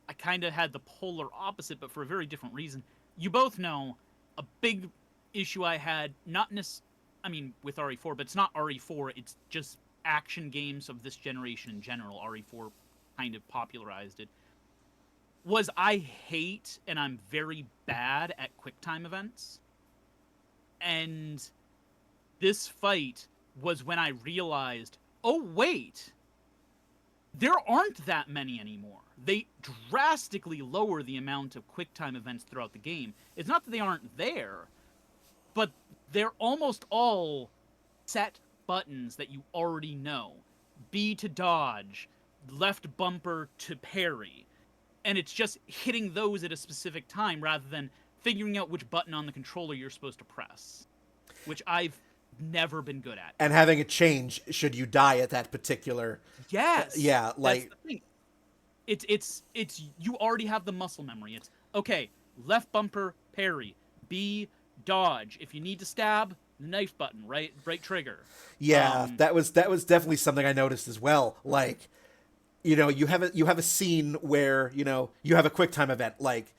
I kind of had the polar opposite, but for a very different reason. You both know a big issue I had, I mean, with RE4, but it's not RE4, it's just action games of this generation in general. RE4 kind of popularized it. Was I hate and I'm very bad at QuickTime events. And this fight was when I realized, oh, wait, there aren't that many anymore. They drastically lower the amount of QuickTime events throughout the game. It's not that they aren't there, but they're almost all set buttons that you already know. B to dodge, left bumper to parry. And it's just hitting those at a specific time rather than figuring out which button on the controller you're supposed to press, which I've never been good at. And having it change should you die at that particular. Yes. Yeah, like that's the thing. It's you already have the muscle memory. It's okay, left bumper parry, B dodge. If you need to stab, knife button, right trigger. yeah, that was definitely something I noticed as well. Like, you know, you have a scene where, you know, you have a QuickTime event, like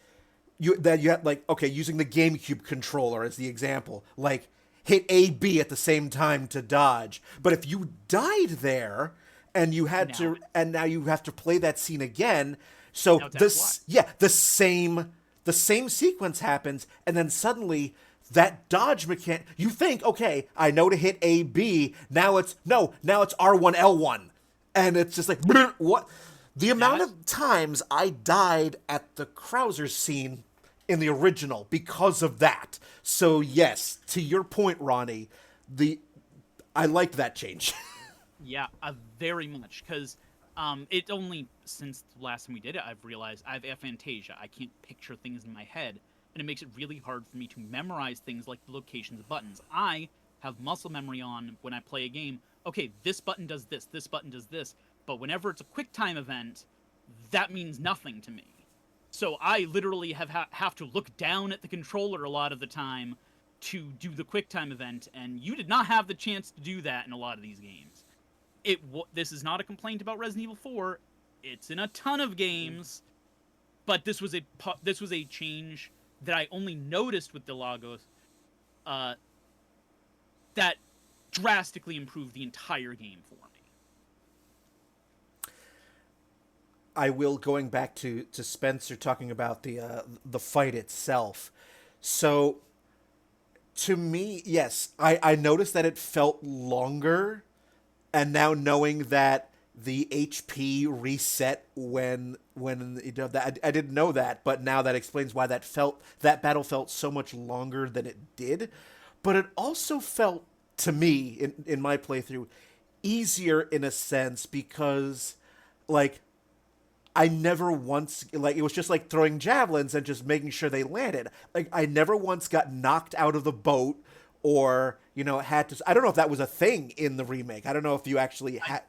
you have, like, okay, using the GameCube controller as the example, like hit A B at the same time to dodge. But if you died there and you had to, and now you have to play that scene again, so the same sequence happens, and then suddenly that dodge mechanic, you think, okay, I know to hit A B, now it's R1 L1. And it's just like, what? The amount of times I died at the Krauser scene in the original because of that. So yes, to your point, Ronnie, I liked that change. Yeah, very much, because it only, since the last time we did it, I've realized I have aphantasia. I can't picture things in my head, and it makes it really hard for me to memorize things like the locations of buttons. I have muscle memory on when I play a game. Okay, this button does this button does this, but whenever it's a QuickTime event, that means nothing to me. So I literally have to look down at the controller a lot of the time to do the QuickTime event, and you did not have the chance to do that in a lot of these games. This is not a complaint about Resident Evil 4. It's in a ton of games, but this was a change that I only noticed with the Lagos, that drastically improved the entire game for me. I will, going back to Spencer talking about the fight itself. So to me, yes, I noticed that it felt longer, and now knowing that the HP reset when you know, that I didn't know that, but now that explains why that battle felt so much longer than it did. But it also felt, to me, in my playthrough, easier in a sense, because like I never once, like, it was just like throwing javelins and just making sure they landed. Like, I never once got knocked out of the boat, or, you know, had to, I don't know if that was a thing in the remake. I don't know if you actually had.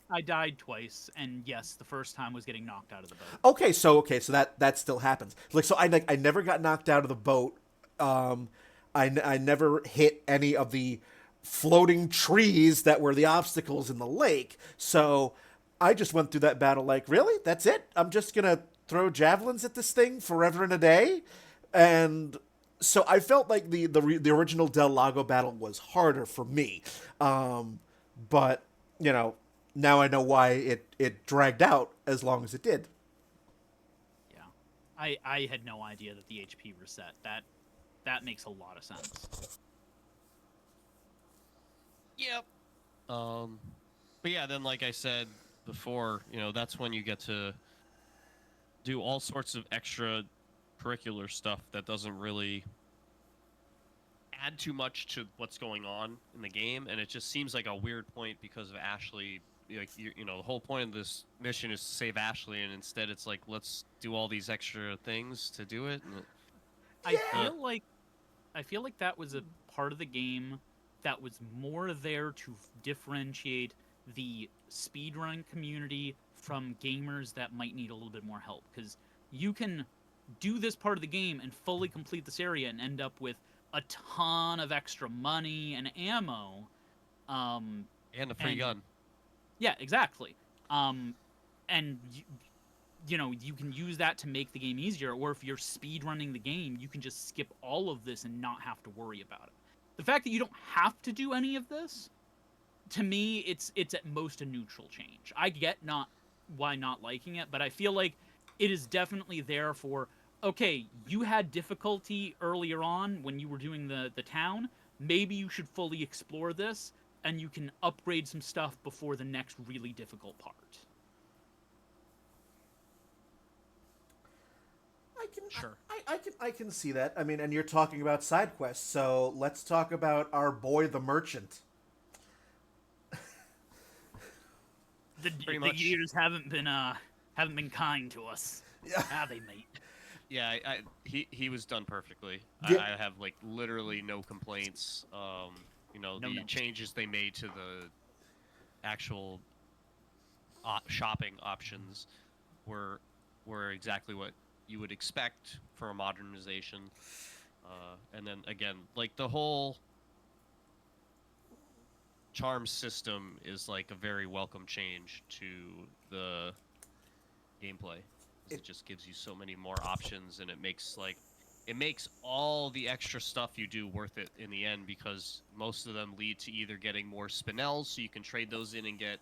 I died twice, and yes, the first time was getting knocked out of the boat. Okay, so that still happens. Like, so I never got knocked out of the boat. I never hit any of the floating trees that were the obstacles in the lake. So I just went through that battle like, really? That's it? I'm just going to throw javelins at this thing forever and a day? And so I felt like the original Del Lago battle was harder for me. But, you know, now I know why it dragged out as long as it did. Yeah. I had no idea that the HP reset. That makes a lot of sense. Yep. But yeah, then like I said before, you know, that's when you get to do all sorts of extra curricular stuff that doesn't really add too much to what's going on in the game, and it just seems like a weird point because of Ashley. Like, you know, the whole point of this mission is to save Ashley, and instead it's like, let's do all these extra things to do it. And I feel like that was a part of the game that was more there to differentiate the speedrun community from gamers that might need a little bit more help, because you can do this part of the game and fully complete this area and end up with a ton of extra money and ammo, and a free gun. Yeah, exactly. and you know, you can use that to make the game easier, or if you're speed running the game, you can just skip all of this and not have to worry about it. The fact that you don't have to do any of this, to me, it's at most a neutral change. I get not why not liking it, but I feel like it is definitely there for, okay, you had difficulty earlier on when you were doing the town, maybe you should fully explore this, and you can upgrade some stuff before the next really difficult part. Sure. I can see that. I mean, and you're talking about side quests, so let's talk about our boy the merchant. The years haven't been kind to us. Yeah. Have they, mate? Yeah, he was done perfectly. Yeah. I have like literally no complaints. You know, No the notes. changes they made to the actual shopping options were exactly what you would expect for a modernization. And then again, like the whole charm system is like a very welcome change to the gameplay. It just gives you so many more options, and it makes all the extra stuff you do worth it in the end, because most of them lead to either getting more spinels so you can trade those in and get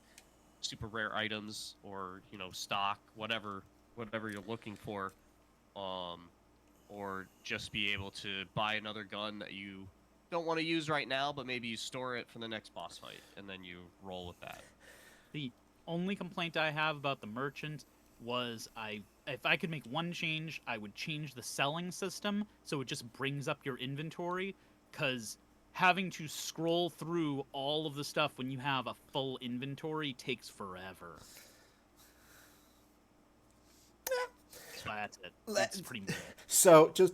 super rare items, or, you know, stock, whatever you're looking for, or just be able to buy another gun that you don't want to use right now, but maybe you store it for the next boss fight, and then you roll with that. The only complaint I have about the merchant was if I could make one change, I would change the selling system so it just brings up your inventory, because having to scroll through all of the stuff when you have a full inventory takes forever. So that's it. That's pretty much it. So just,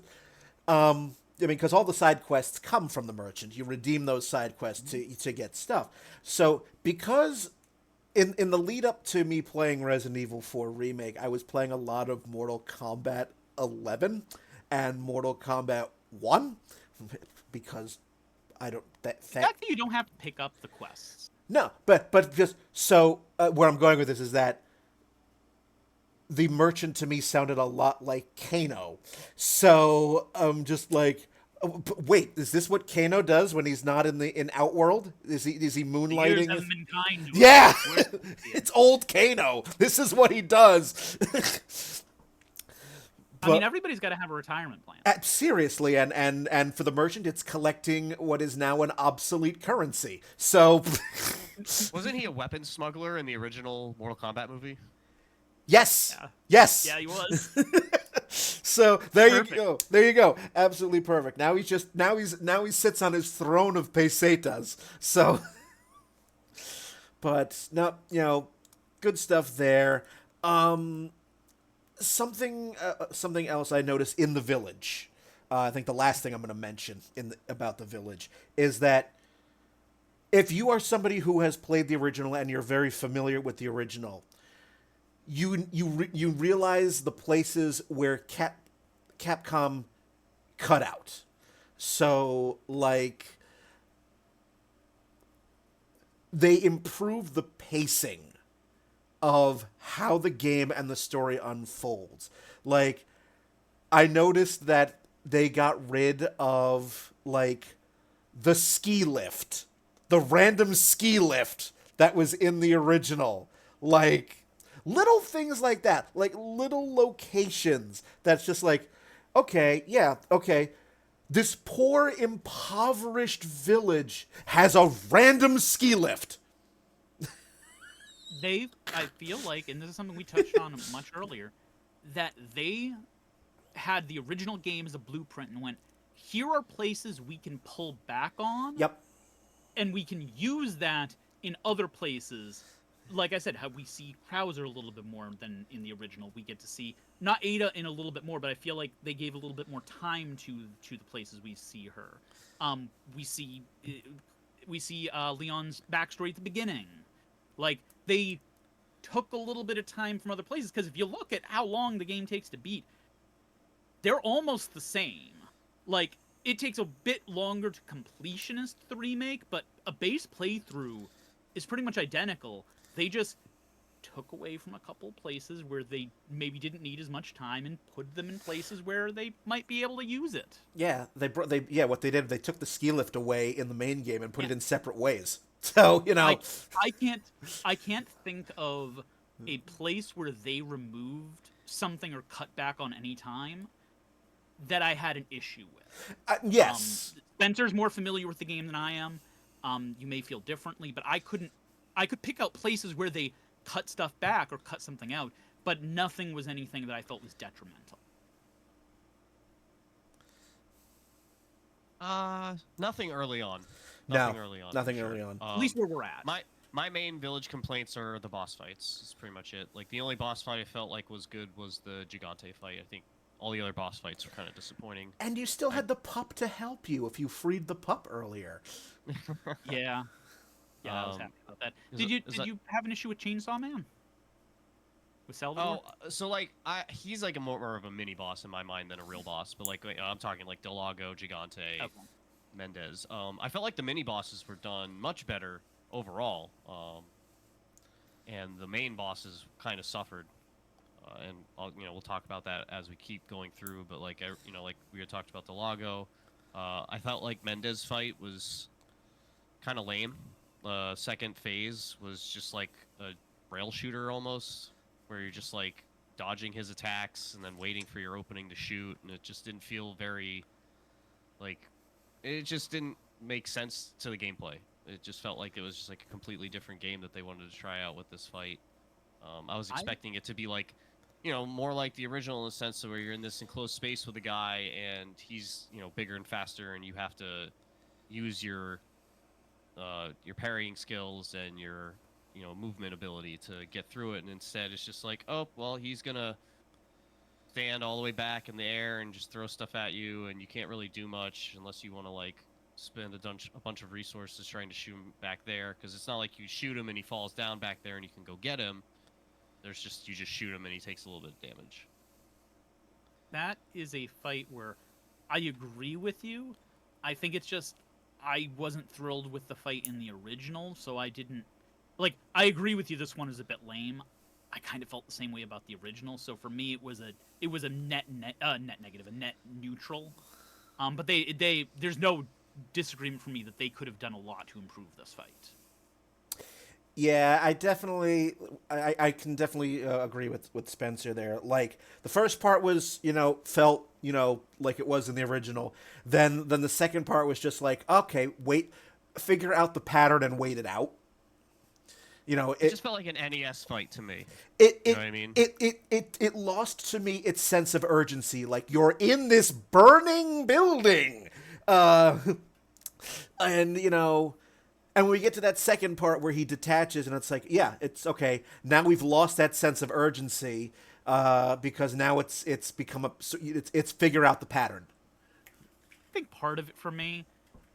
I mean, because all the side quests come from the merchant. You redeem those side quests to get stuff. So because in the lead up to me playing Resident Evil 4 Remake, I was playing a lot of Mortal Kombat 11 and Mortal Kombat 1 because I don't. The fact that you don't have to pick up the quests. No, but just so where I'm going with this is that the merchant to me sounded a lot like Kano. So I'm just like, oh, wait, is this what Kano does when he's not in Outworld? Is he moonlighting? The years haven't been kind to us. Yeah, it's old Kano. This is what he does. I mean, everybody's got to have a retirement plan. Seriously, and for the merchant, it's collecting what is now an obsolete currency. So, wasn't he a weapons smuggler in the original Mortal Kombat movie? Yes. Yeah. Yes. Yeah, he was. So there you go. There you go. Absolutely perfect. Now he sits on his throne of pesetas. So, but no, you know, good stuff there. Something else I noticed in the village. I think the last thing I'm going to mention about the village is that if you are somebody who has played the original and you're very familiar with the original, you realize the places where Capcom cut out. So, like, they improved the pacing of how the game and the story unfolds. Like, I noticed that they got rid of, like, the ski lift. The random ski lift that was in the original. Like, little things like that. Like, little locations that's just like, okay, yeah, okay. This poor, impoverished village has a random ski lift. I feel like, and this is something we touched on much earlier, that they had the original game as a blueprint and went, here are places we can pull back on. Yep. And we can use that in other places. Like I said, how we see Krauser a little bit more than in the original. We get to see, not Ada in a little bit more, but I feel like they gave a little bit more time to the places we see her. We see Leon's backstory at the beginning. Like, they took a little bit of time from other places, because if you look at how long the game takes to beat, they're almost the same. Like, it takes a bit longer to completionist the remake, but a base playthrough is pretty much identical. They just took away from a couple places where they maybe didn't need as much time and put them in places where they might be able to use it. Yeah, what they did, they took the ski lift away in the main game and put Yeah. it in separate ways. So, I can't think of a place where they removed something or cut back on any time that I had an issue with. yes. Spencer's more familiar with the game than I am. You may feel differently, but I could pick out places where they cut stuff back or cut something out, but nothing was anything that I felt was detrimental. Nothing early on. No, Nothing early on. nothing for sure. early on. At least where we're at. My main village complaints are the boss fights. That's pretty much it. Like the only boss fight I felt like was good was the Gigante fight. I think all the other boss fights were kind of disappointing. And you still had the pup to help you if you freed the pup earlier. Yeah. Yeah, I was happy about that. Did you have an issue with Chainsaw Man? With Salvador? Oh, so like he's like a more of a mini boss in my mind than a real boss. But like I'm talking like Delago, Gigante, Okay. Mendez. I felt like the mini bosses were done much better overall, and the main bosses kind of suffered. And we'll talk about that as we keep going through. But like like we had talked about Delago, I felt like Mendez fight was kind of lame. Second phase was just like a rail shooter almost, where you're just like dodging his attacks and then waiting for your opening to shoot, and it just didn't feel very like it just didn't make sense to the gameplay. It just felt like it was just like a completely different game that they wanted to try out with this fight. I was expecting it to be like, more like the original in the sense of where you're in this enclosed space with a guy and he's, bigger and faster, and you have to use your parrying skills and your, movement ability to get through it. And instead, it's just like, oh, well, he's gonna stand all the way back in the air and just throw stuff at you, and you can't really do much unless you want to like spend a bunch of resources trying to shoot him back there, because it's not like you shoot him and he falls down back there and you can go get him. You just shoot him and he takes a little bit of damage. That is a fight where I agree with you. I think it's just I wasn't thrilled with the fight in the original, so I didn't I agree with you. This one is a bit lame. I kind of felt the same way about the original, so for me it was a net negative, a net neutral. But there's no disagreement for me that they could have done a lot to improve this fight. Yeah, I can definitely agree with Spencer there. Like, the first part was, felt, like it was in the original. Then the second part was just like, okay, figure out the pattern and wait it out. It just felt like an NES fight to me. You know what I mean? It lost to me its sense of urgency. Like, you're in this burning building. And when we get to that second part where he detaches, and it's like, yeah, it's okay. Now we've lost that sense of urgency because now it's become it's figure out the pattern. I think part of it for me,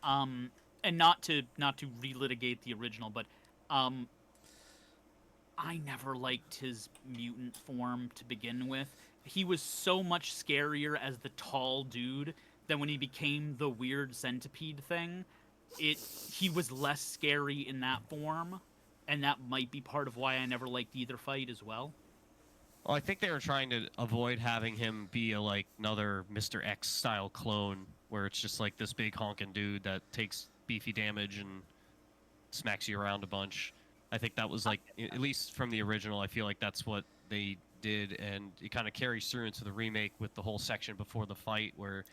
and not to relitigate the original, but I never liked his mutant form to begin with. He was so much scarier as the tall dude than when he became the weird centipede thing. He was less scary in that form, and that might be part of why I never liked either fight as well. Well, I think they were trying to avoid having him be another Mr. X style clone, where it's just like this big honking dude that takes beefy damage and smacks you around a bunch. I think that was at least from the original, I feel like that's what they did, and it kind of carries through into the remake with the whole section before the fight where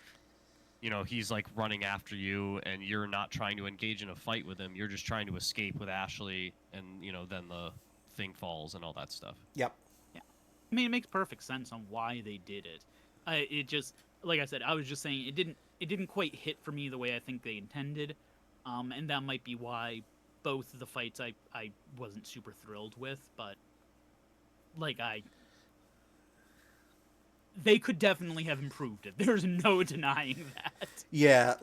he's like running after you and you're not trying to engage in a fight with him. You're just trying to escape with Ashley, and then the thing falls and all that stuff. Yep. Yeah. I mean, it makes perfect sense on why they did it. It just, like I said, I was just saying it didn't quite hit for me the way I think they intended. And that might be why both of the fights I wasn't super thrilled with, but they could definitely have improved it. There's no denying that. Yeah,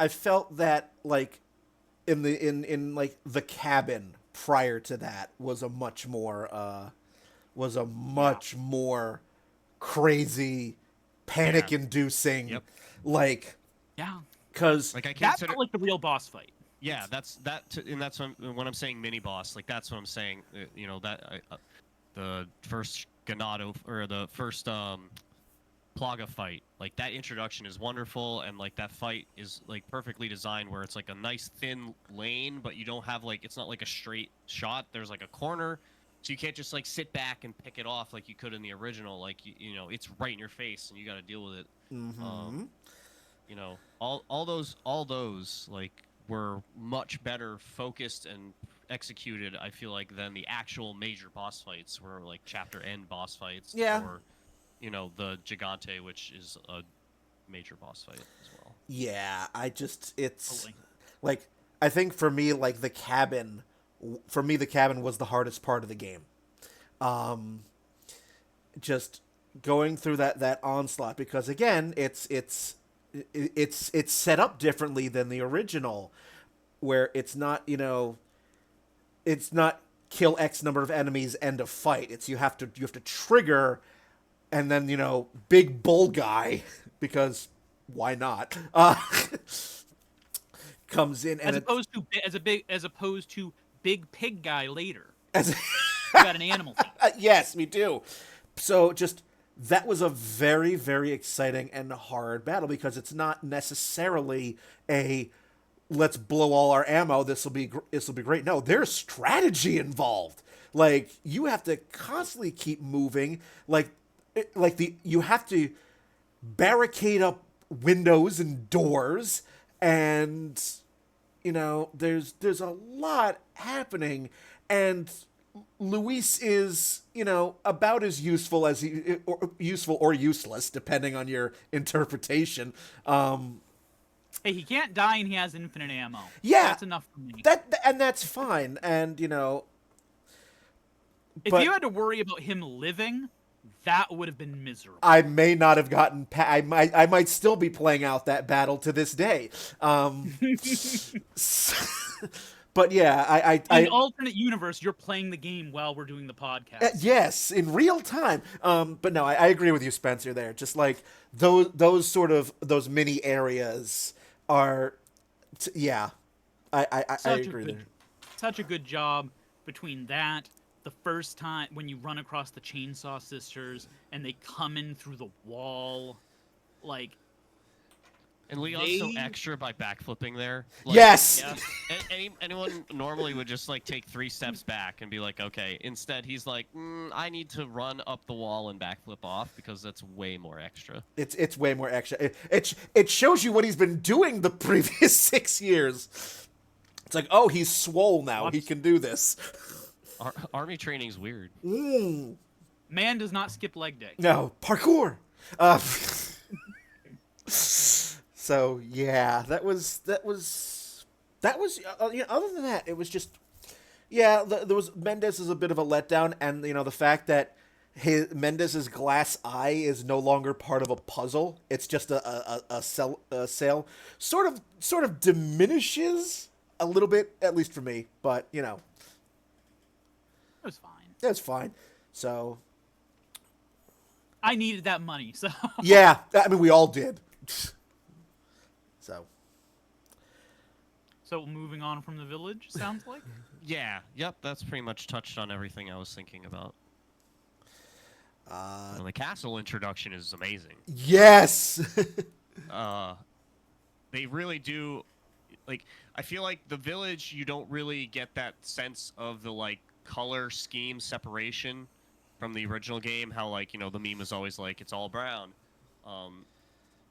I felt that in the cabin prior to that was a much more more crazy, panic-inducing, Yeah. Because I That consider felt like the real boss fight. and that's when I'm saying mini boss. Like that's what I'm saying. the first Ganado or the first Plaga fight. Like that introduction is wonderful, and like that fight is like perfectly designed where it's like a nice thin lane, but you don't have like it's not like a straight shot. There's like a corner, so you can't just like sit back and pick it off like you could in the original. Like you know, it's right in your face, and you got to deal with it. Mm-hmm. You know, all those like were much better focused and executed. I feel like than the actual major boss fights were like chapter end boss fights. Yeah. Or you know, the Gigante, which is a major boss fight as well. Yeah, it's Totally. like, I think for me, like, the cabin was the hardest part of the game. Just going through that onslaught, because again, it's set up differently than the original, where it's not, it's not kill X number of enemies, end of fight. It's you have to trigger, and then big bull guy, because why not, comes in, and as opposed to big pig guy later. as You got an animal thing. yes, we do. So just that was a very, very exciting and hard battle, because it's not necessarily a let's blow all our ammo. This will be great. No, there's strategy involved. Like, you have to constantly keep moving. You have to barricade up windows and doors, and there's a lot happening, and Luis is, about as useful as useful or useless, depending on your interpretation. Hey, he can't die and he has infinite ammo. Yeah, That's enough for me. And that's fine. And If but you had to worry about him living, that would have been miserable. I may not have gotten. I might still be playing out that battle to this day. But yeah, In alternate universe, you're playing the game while we're doing the podcast. Yes, in real time. But no, I agree with you, Spencer. There, just like those mini areas are, yeah. I agree there. Such a good job between that, the first time when you run across the Chainsaw Sisters and they come in through the wall, like. And Leon's so extra by backflipping there. Like, yes. Yeah. Anyone normally would just like take 3 steps back and be like, okay. Instead, he's like, I need to run up the wall and backflip off because that's way more extra. It's way more extra. It shows you what he's been doing the previous 6 years. It's like, oh, he's swole now. He can do this. Army training's weird. Man does not skip leg day. No, parkour. So yeah, that was. Other than that, it was just. Yeah, there was Mendez is a bit of a letdown, and the fact that Mendez's glass eye is no longer part of a puzzle. It's just a sail. Sort of diminishes a little bit, at least for me. But It was fine. that's fine. So I needed that money, so. yeah, I mean, we all did. So moving on from the village, sounds like? Yeah, yep, that's pretty much touched on everything I was thinking about. The castle introduction is amazing. Yes. They really do, like, I feel like the village, you don't really get that sense of the, like, color scheme separation from the original game, how, like, the meme is always like, it's all brown.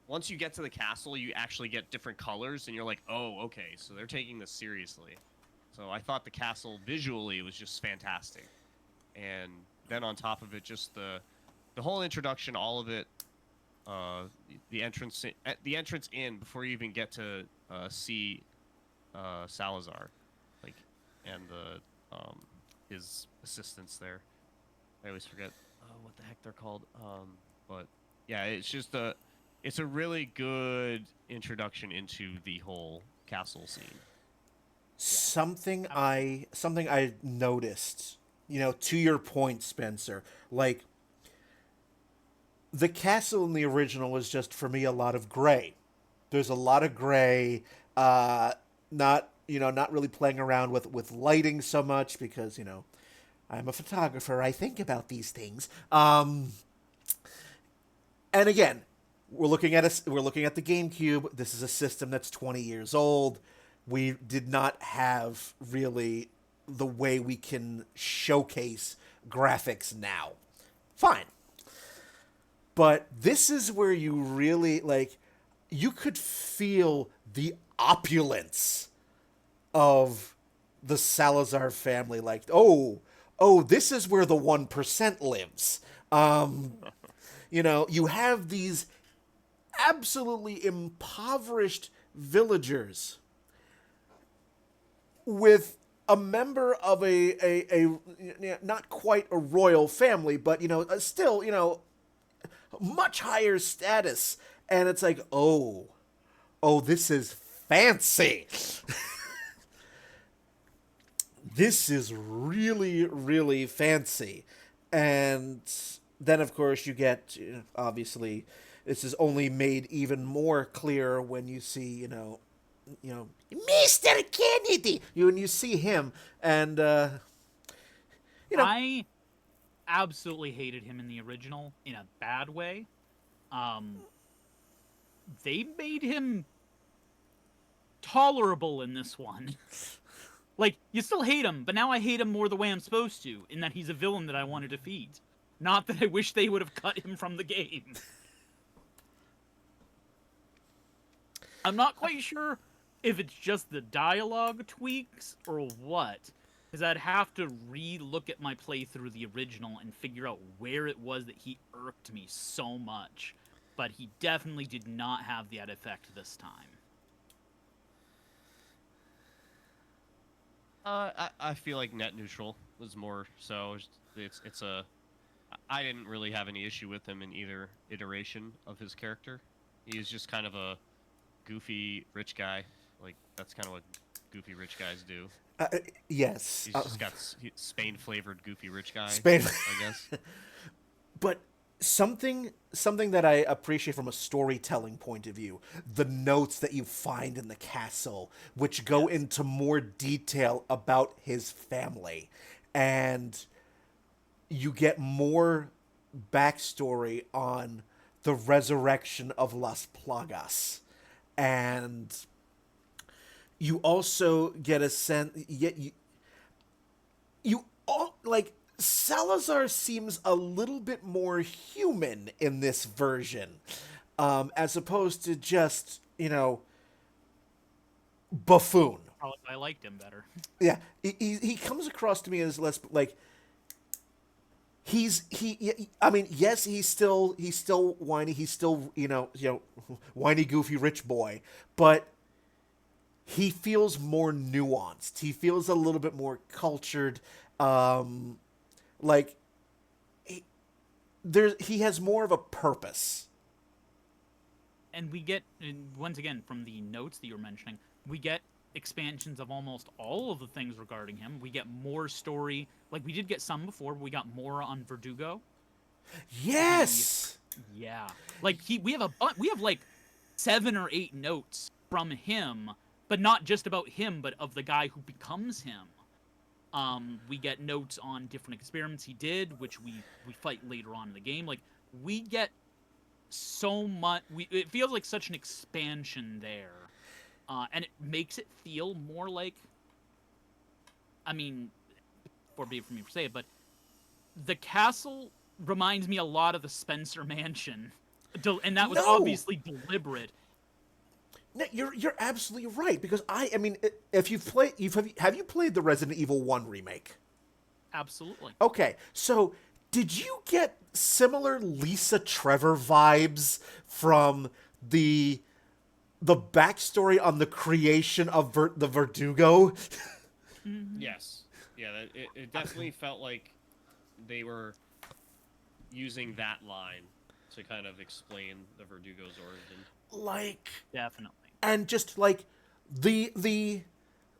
Once you get to the castle, you actually get different colors, and you're like, oh, okay, so they're taking this seriously. So I thought the castle visually was just fantastic. And then on top of it, just the whole introduction, all of it, the entrance in before you even get to see Salazar, like, and his assistants there. I always forget what the heck they're called. But yeah, it's just it's a really good introduction into the whole castle scene. Something I noticed, to your point, Spencer, like, the castle in the original was just, for me, a lot of gray. There's a lot of gray, not really playing around with lighting so much, because, I'm a photographer. I think about these things. And again, we're looking at the GameCube. This is a system that's 20 years old. We did not have really the way we can showcase graphics now. Fine. But this is where you really, like, you could feel the opulence of the Salazar family. Like, oh, this is where the 1% lives. You have these absolutely impoverished villagers with a member of a not quite a royal family, but still much higher status, and it's like, oh, this is fancy. This is really, really fancy. And then, of course, you get, obviously, this is only made even more clear when you see, Mr. Kennedy. When you see him, and I absolutely hated him in the original in a bad way. They made him tolerable in this one. Like, you still hate him, but now I hate him more the way I'm supposed to, in that he's a villain that I want to defeat. Not that I wish they would have cut him from the game. I'm not quite sure if it's just the dialogue tweaks or what, because I'd have to re-look at my playthrough of the original and figure out where it was that he irked me so much. But he definitely did not have that effect this time. I feel like net neutral was more so. It's a. I didn't really have any issue with him in either iteration of his character. He's just kind of a goofy rich guy. Like, that's kind of what goofy rich guys do. Yes. He's just got Spain-flavored goofy rich guy. Spain, I guess. But something that I appreciate from a storytelling point of view, the notes that you find in the castle, which go into more detail about his family, and you get more backstory on the resurrection of Las Plagas, and you also get a sense. You all like. Salazar seems a little bit more human in this version, as opposed to just, buffoon. I liked him better. Yeah, he comes across to me as less like I mean, yes, he's still whiny. He's still whiny, goofy, rich boy, but he feels more nuanced. He feels a little bit more cultured. Like, he has more of a purpose. And we get, once again, from the notes that you were mentioning, we get expansions of almost all of the things regarding him. We get more story. Like, we did get some before, but we got more on Verdugo. Yes! Yeah. Like, we have like 7 or 8 notes from him, but not just about him, but of the guy who becomes him. We get notes on different experiments he did, which we fight later on in the game. Like, we get so much. It feels like such an expansion there, and it makes it feel more like. I mean, forbid for me to say it, but the castle reminds me a lot of the Spencer Mansion, and that was obviously deliberate. No, you're absolutely right, because I mean, if have you played the Resident Evil 1 remake? Absolutely. Okay, so did you get similar Lisa Trevor vibes from the backstory on the creation of the Verdugo? Mm-hmm. Yes. Yeah, it definitely felt like they were using that line to kind of explain the Verdugo's origin. Like, definitely. And just like the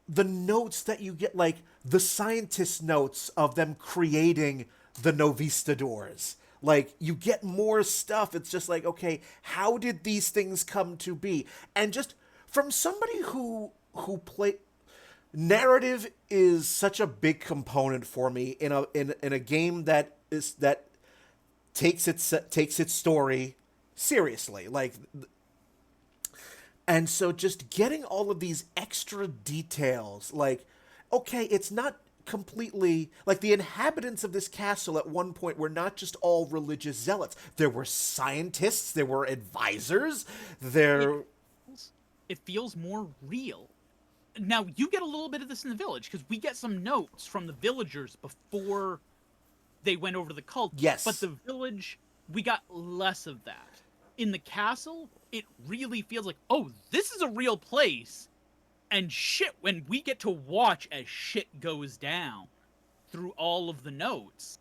notes that you get, like the scientist notes of them creating the Novistadors. Like, you get more stuff. It's just like, okay, how did these things come to be? And just from somebody who narrative is such a big component for me in a game that takes its story seriously. Like, and so just getting all of these extra details, like, okay, it's not completely like the inhabitants of this castle at one point were not just all religious zealots. There were scientists, there were advisors, there. It feels more real. Now, you get a little bit of this in the village, because we get some notes from the villagers before they went over to the cult. Yes. But the village, we got less of that. In the castle, it really feels like, oh, this is a real place. And shit, when we get to watch as shit goes down through all of the notes.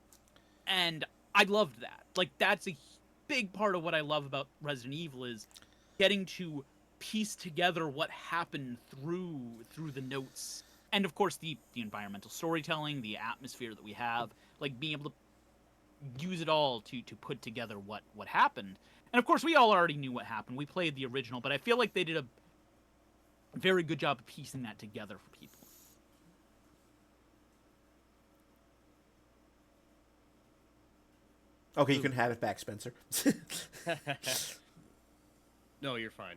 And I loved that. Like, that's a big part of what I love about Resident Evil is getting to piece together what happened through the notes. And of course the environmental storytelling, the atmosphere that we have, like being able to use it all to put together what happened. And of course we all already knew what happened. We played the original, but I feel like they did a very good job of piecing that together for people. Okay, you can have it back, Spencer. No, you're fine.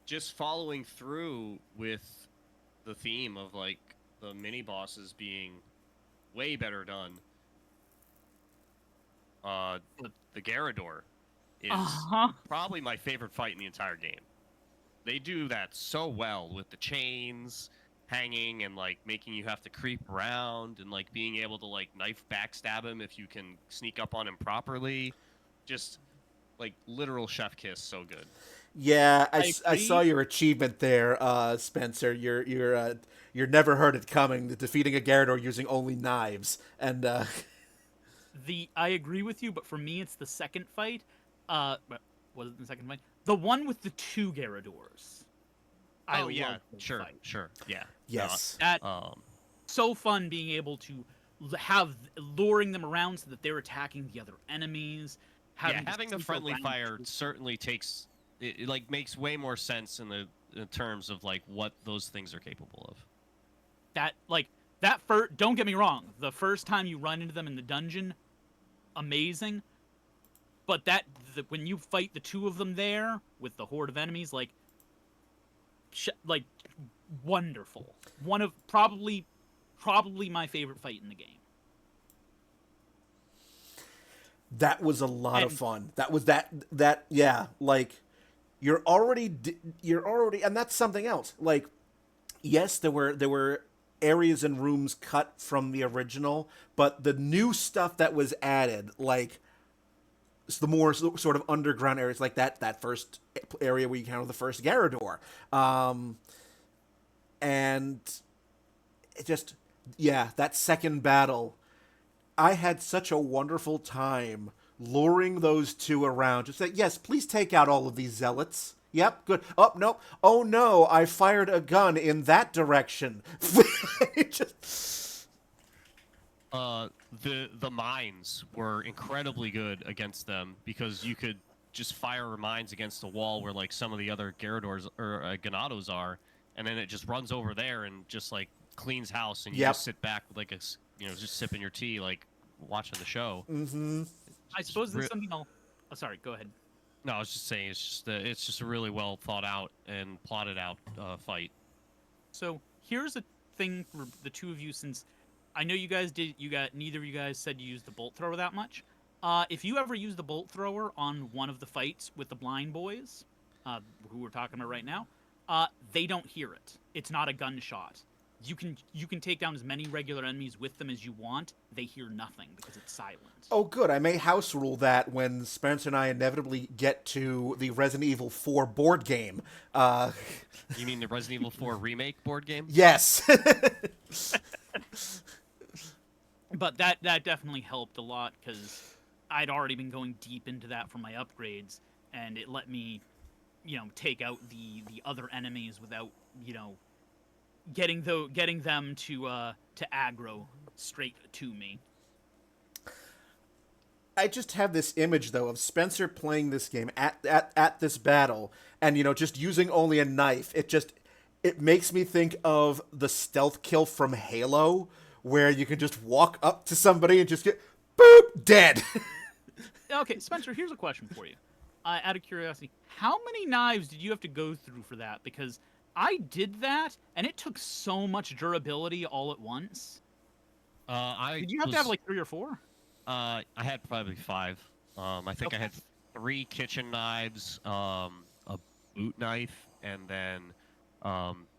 Just following through with the theme of like the mini bosses being way better done. The Garrador is probably my favorite fight in the entire game. They do that so well with the chains hanging and like making you have to creep around and like being able to like knife backstab him if you can sneak up on him properly. Just like literal chef kiss, so good. Yeah, I saw your achievement there, Spencer. You're never heard it coming. Defeating a Garrador using only knives, and I agree with you, but for me it's the second fight. Was it the second fight? The one with the two Garradors. Oh yeah, sure, yeah. Yes. So fun being able to have luring them around so that they're attacking the other enemies. Having the friendly fire certainly takes it like makes way more sense in terms of like what those things are capable of. Don't get me wrong, the first time you run into them in the dungeon, amazing. But when you fight the two of them there with the horde of enemies, like wonderful. One of probably my favorite fight in the game. That was a lot of fun. That was yeah, like you're already, and that's something else. Like, yes, there were areas and rooms cut from the original, but the new stuff that was added, like the more sort of underground areas, like that first area where you encounter the first Garrador, and it just, yeah, that second battle. I had such a wonderful time luring those two around. Just say, yes, please take out all of these zealots. Yep, good. Oh, no. Oh, no, I fired a gun in that direction. The mines were incredibly good against them because you could just fire mines against the wall where, like, some of the other Garradors or Ganados are, and then it just runs over there and just, like, cleans house, and you just sit back with, like, just sipping your tea, like watching the show. Mm-hmm. I suppose there's something else. Oh, sorry, go ahead. No, I was just saying it's just a really well thought out and plotted out fight. So here's a thing for the two of you, since I know neither of you guys said you used the bolt thrower that much. If you ever use the bolt thrower on one of the fights with the blind boys, who we're talking about right now, they don't hear it. It's not a gunshot. You can take down as many regular enemies with them as you want. They hear nothing because it's silent. Oh, good. I may house rule that when Spencer and I inevitably get to the Resident Evil 4 board game. You mean the Resident Evil 4 remake board game? Yes. But that definitely helped a lot because I'd already been going deep into that for my upgrades, and it let me, take out the other enemies without, getting them to aggro straight to me. I just have this image, though, of Spencer playing this game at this battle, and, just using only a knife. it makes me think of the stealth kill from Halo, where you can just walk up to somebody and just get boop dead. Okay, Spencer, here's a question for you. Out of curiosity, how many knives did you have to go through for that? Because I did that, and it took so much durability all at once. Did you have to have like 3 or 4? I had probably 5. I think I Okay. had 3 kitchen knives, a boot knife, and then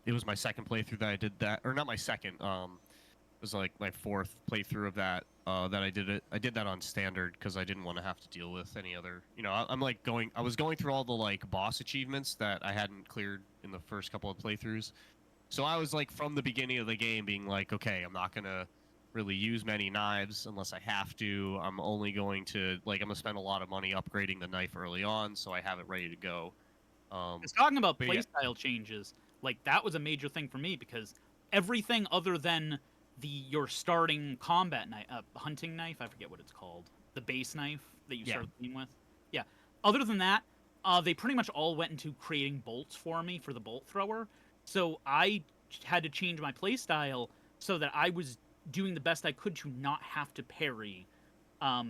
it was my second playthrough that I did that, or not my second. It was like my 4th playthrough of that. That I did it. I did that on standard because I didn't want to have to deal with any other. I'm like going. I was going through all the like boss achievements that I hadn't cleared in the first couple of playthroughs. So I was like from the beginning of the game being like, okay, I'm not gonna really use many knives unless I have to. I'm only going to I'm gonna spend a lot of money upgrading the knife early on so I have it ready to go. It's talking about but yeah. playstyle changes. Like that was a major thing for me because everything other than your starting combat knife, hunting knife, I forget what it's called, the base knife that you start playing with. Yeah. Other than that, they pretty much all went into creating bolts for me for the bolt thrower. So I had to change my playstyle so that I was doing the best I could to not have to parry,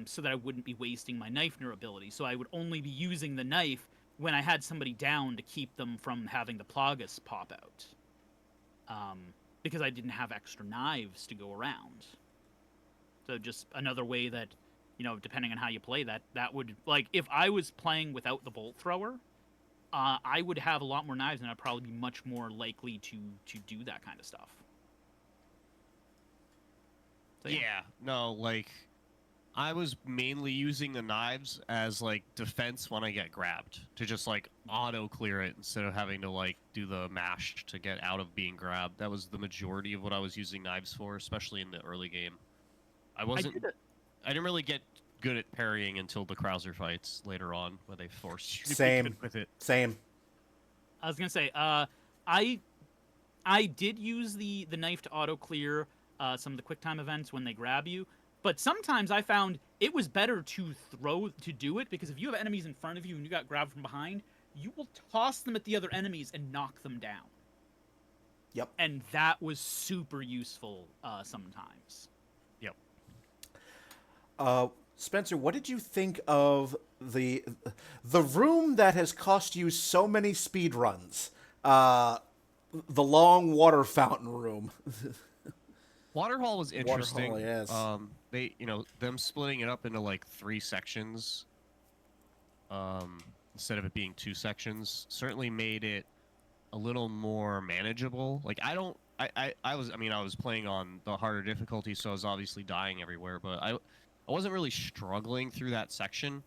so that I wouldn't be wasting my knife durability. So I would only be using the knife when I had somebody down to keep them from having the Plagas pop out. Because I didn't have extra knives to go around. So just another way that, depending on how you play that would, like, if I was playing without the bolt thrower, I would have a lot more knives and I'd probably be much more likely to do that kind of stuff. So, yeah. No, like I was mainly using the knives as like defense when I get grabbed to just like auto clear it instead of having to like do the mash to get out of being grabbed. That was the majority of what I was using knives for, especially in the early game. I didn't really get good at parrying until the Krauser fights later on, where they forced you to be good with it. Same. I was gonna say, I did use the knife to auto clear some of the quick time events when they grab you. But sometimes I found it was better to do it because if you have enemies in front of you and you got grabbed from behind, you will toss them at the other enemies and knock them down. Yep. And that was super useful sometimes. Yep. Spencer, what did you think of the room that has cost you so many speed runs? The long water fountain room. Waterhall was interesting. Waterhall, yes. They, them splitting it up into like 3 sections, instead of it being 2 sections, certainly made it a little more manageable. Like I was playing on the harder difficulty, so I was obviously dying everywhere, but I wasn't really struggling through that section.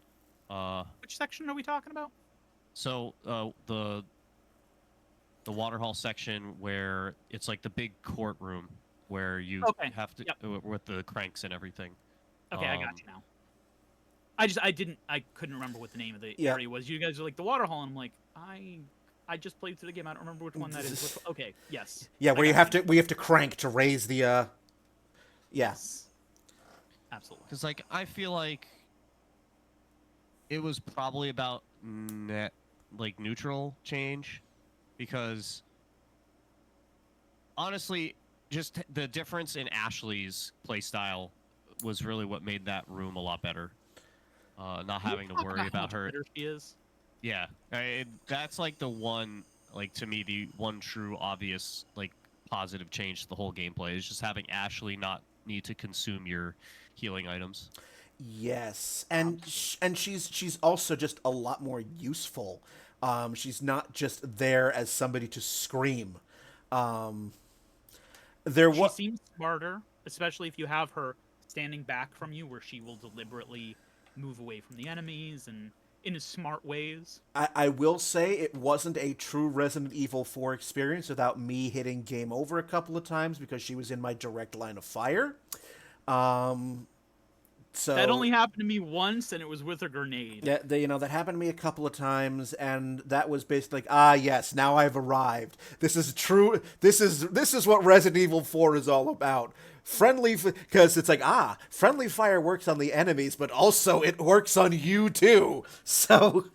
Which section are we talking about? So the Waterhall section where it's like the big courtroom where you have to with the cranks and everything. Okay, I got you now. I couldn't remember what the name of the area was. You guys are like the Waterhall, and I'm like, I just played through the game. I don't remember which one that is. Okay, yes. Yeah, where we have to crank to raise the. Yes. Absolutely. Because like I feel like it was probably about neutral change, because honestly, just the difference in Ashley's playstyle was really what made that room a lot better. Not having to worry about her. Better she is. Yeah, that's like the one, like to me, the one true obvious like positive change to the whole gameplay is just having Ashley not need to consume your healing items. Yes, and she's also just a lot more useful. She's not just there as somebody to scream. She seems smarter, especially if you have her standing back from you, where she will deliberately move away from the enemies and in smart ways. I will say it wasn't a true Resident Evil 4 experience without me hitting game over a couple of times because she was in my direct line of fire. So that only happened to me once, and it was with a grenade. Yeah, that happened to me a couple of times, and that was basically like, yes, now I've arrived. This is true. This is what Resident Evil 4 is all about. Because it's like, friendly fire works on the enemies, but also it works on you too. So,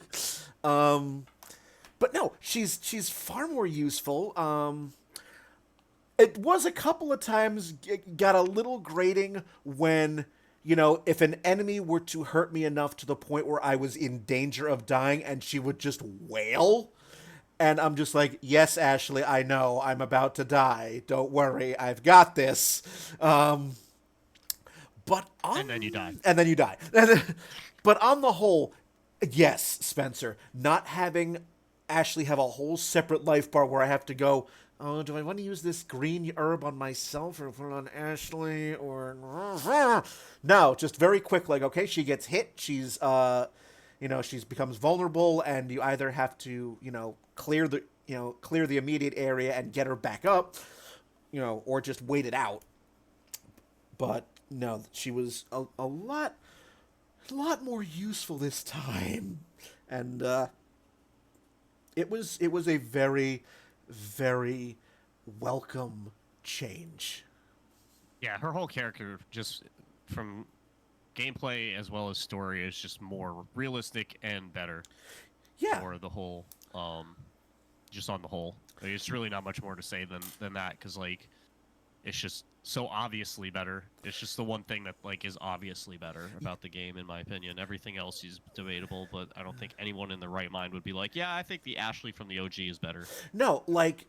But no, she's far more useful. It was a couple of times got a little grating when, if an enemy were to hurt me enough to the point where I was in danger of dying and she would just wail. And I'm just like, yes, Ashley, I know I'm about to die. Don't worry, I've got this. But And then you die. And then you die. But on the whole, yes, Spencer, not having Ashley have a whole separate life bar where I have to go, oh, do I want to use this green herb on myself or put it on Ashley or no, just very quick, like, okay, she gets hit, she's she's becomes vulnerable, and you either have to, clear the immediate area and get her back up, or just wait it out. But no, she was a lot more useful this time, and it was a very, very welcome change. Yeah, her whole character, just from gameplay as well as story, is just more realistic and better. Yeah. For the whole, just on the whole, like, it's really not much more to say than that, because like, it's just so obviously better. It's just the one thing that like is obviously better about the game, in my opinion. Everything else is debatable, but I don't think anyone in their right mind would be like, yeah, I think the Ashley from the OG is better. No, like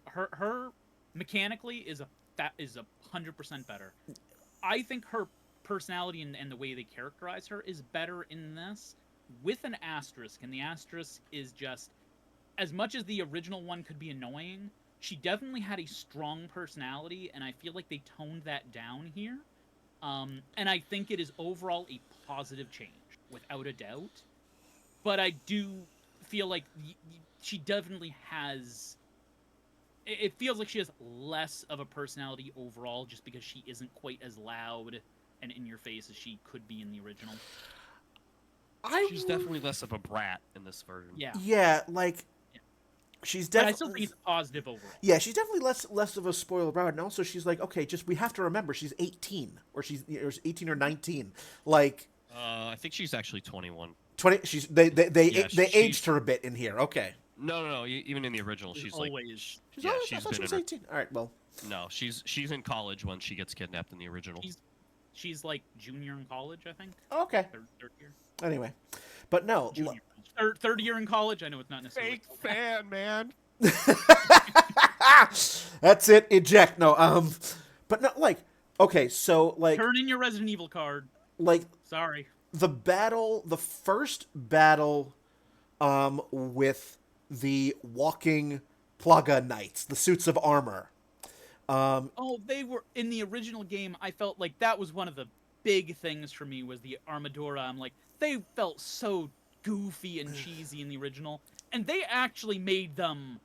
her mechanically is 100% better. I think her personality and the way they characterize her is better in this, with an asterisk, and the asterisk is just, as much as the original one could be annoying, she definitely had a strong personality, and I feel like they toned that down here. And I think it is overall a positive change, without a doubt. But I do feel like she definitely has... It feels like she has less of a personality overall, just because she isn't quite as loud and in your face as she could be in the original. She's definitely less of a brat in this version. Yeah, like... She's definitely. But I still think it's a positive overall. Yeah, she's definitely less of a spoiled brat, and also she's like, okay, just we have to remember she's 18, or she's 18 or 19. Like, I think she's actually 21. 20. She's they aged her a bit in here. Okay. No. Even in the original, she's always. Like, she's yeah, always, she's I thought been she was in 18. All right, well. No, she's in college when she gets kidnapped in the original. She's like junior in college, I think. Okay. Third year. Anyway, but no. Junior. Third year in college. I know it's not necessarily. Fake fan, man. That's it. Eject. No. But no. Like. Okay. So like. Turn in your Resident Evil card. Like. Sorry. The first battle, with the walking Plaga Knights, the suits of armor. They were in the original game. I felt like that was one of the big things for me, was the Armadura. I'm like, they felt so goofy and cheesy in the original, and they actually made them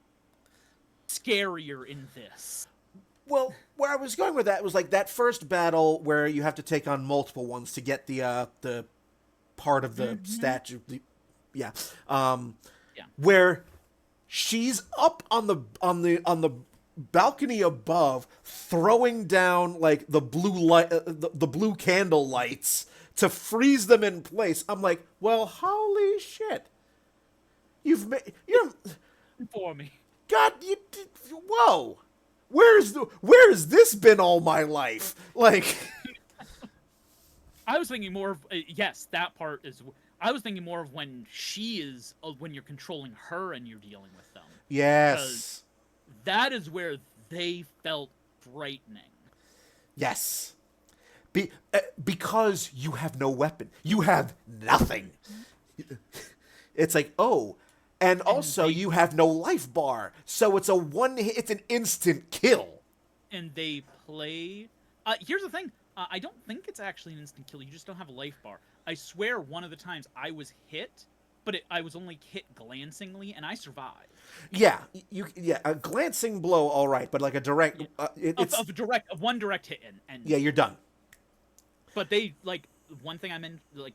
scarier in this. Well, where I was going with that was like that first battle where you have to take on multiple ones to get the part of the statue. Yeah. Where she's up on the balcony above, throwing down like the blue light, the blue candle lights to freeze them in place. I'm like, well, holy shit! You're For me. God, whoa! Where's this been all my life? Like, I was thinking more of yes, that part is. I was thinking more of when she is when you're controlling her and you're dealing with them. yes, that is where they felt frightening. Yes. Because you have no weapon. You have nothing. It's like, oh, and also you have no life bar. So it's it's an instant kill. And they play... here's the thing. I don't think it's actually an instant kill. You just don't have a life bar. I swear one of the times I was hit, but I was only hit glancingly, and I survived. Yeah, a glancing blow, all right, but like a direct... it's one direct hit, and yeah, you're done. But they, like, one thing I meant, like,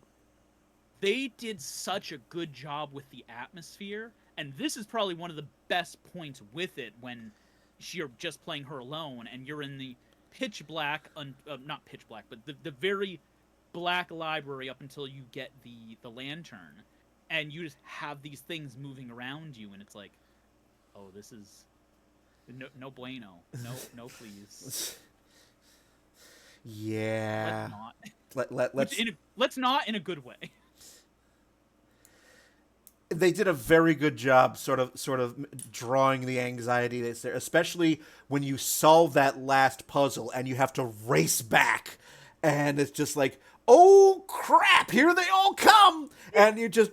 they did such a good job with the atmosphere, and this is probably one of the best points with it, when you're just playing her alone, and you're in the pitch black, not pitch black, but the very black library up until you get the lantern. and you just have these things moving around you, and it's like, oh, this is no bueno. No, please. Yeah. Let's not. Let's. Let's not in a good way. They did a very good job, sort of drawing the anxiety that's there, especially when you solve that last puzzle and you have to race back, and it's just like, oh crap, here they all come, and you just.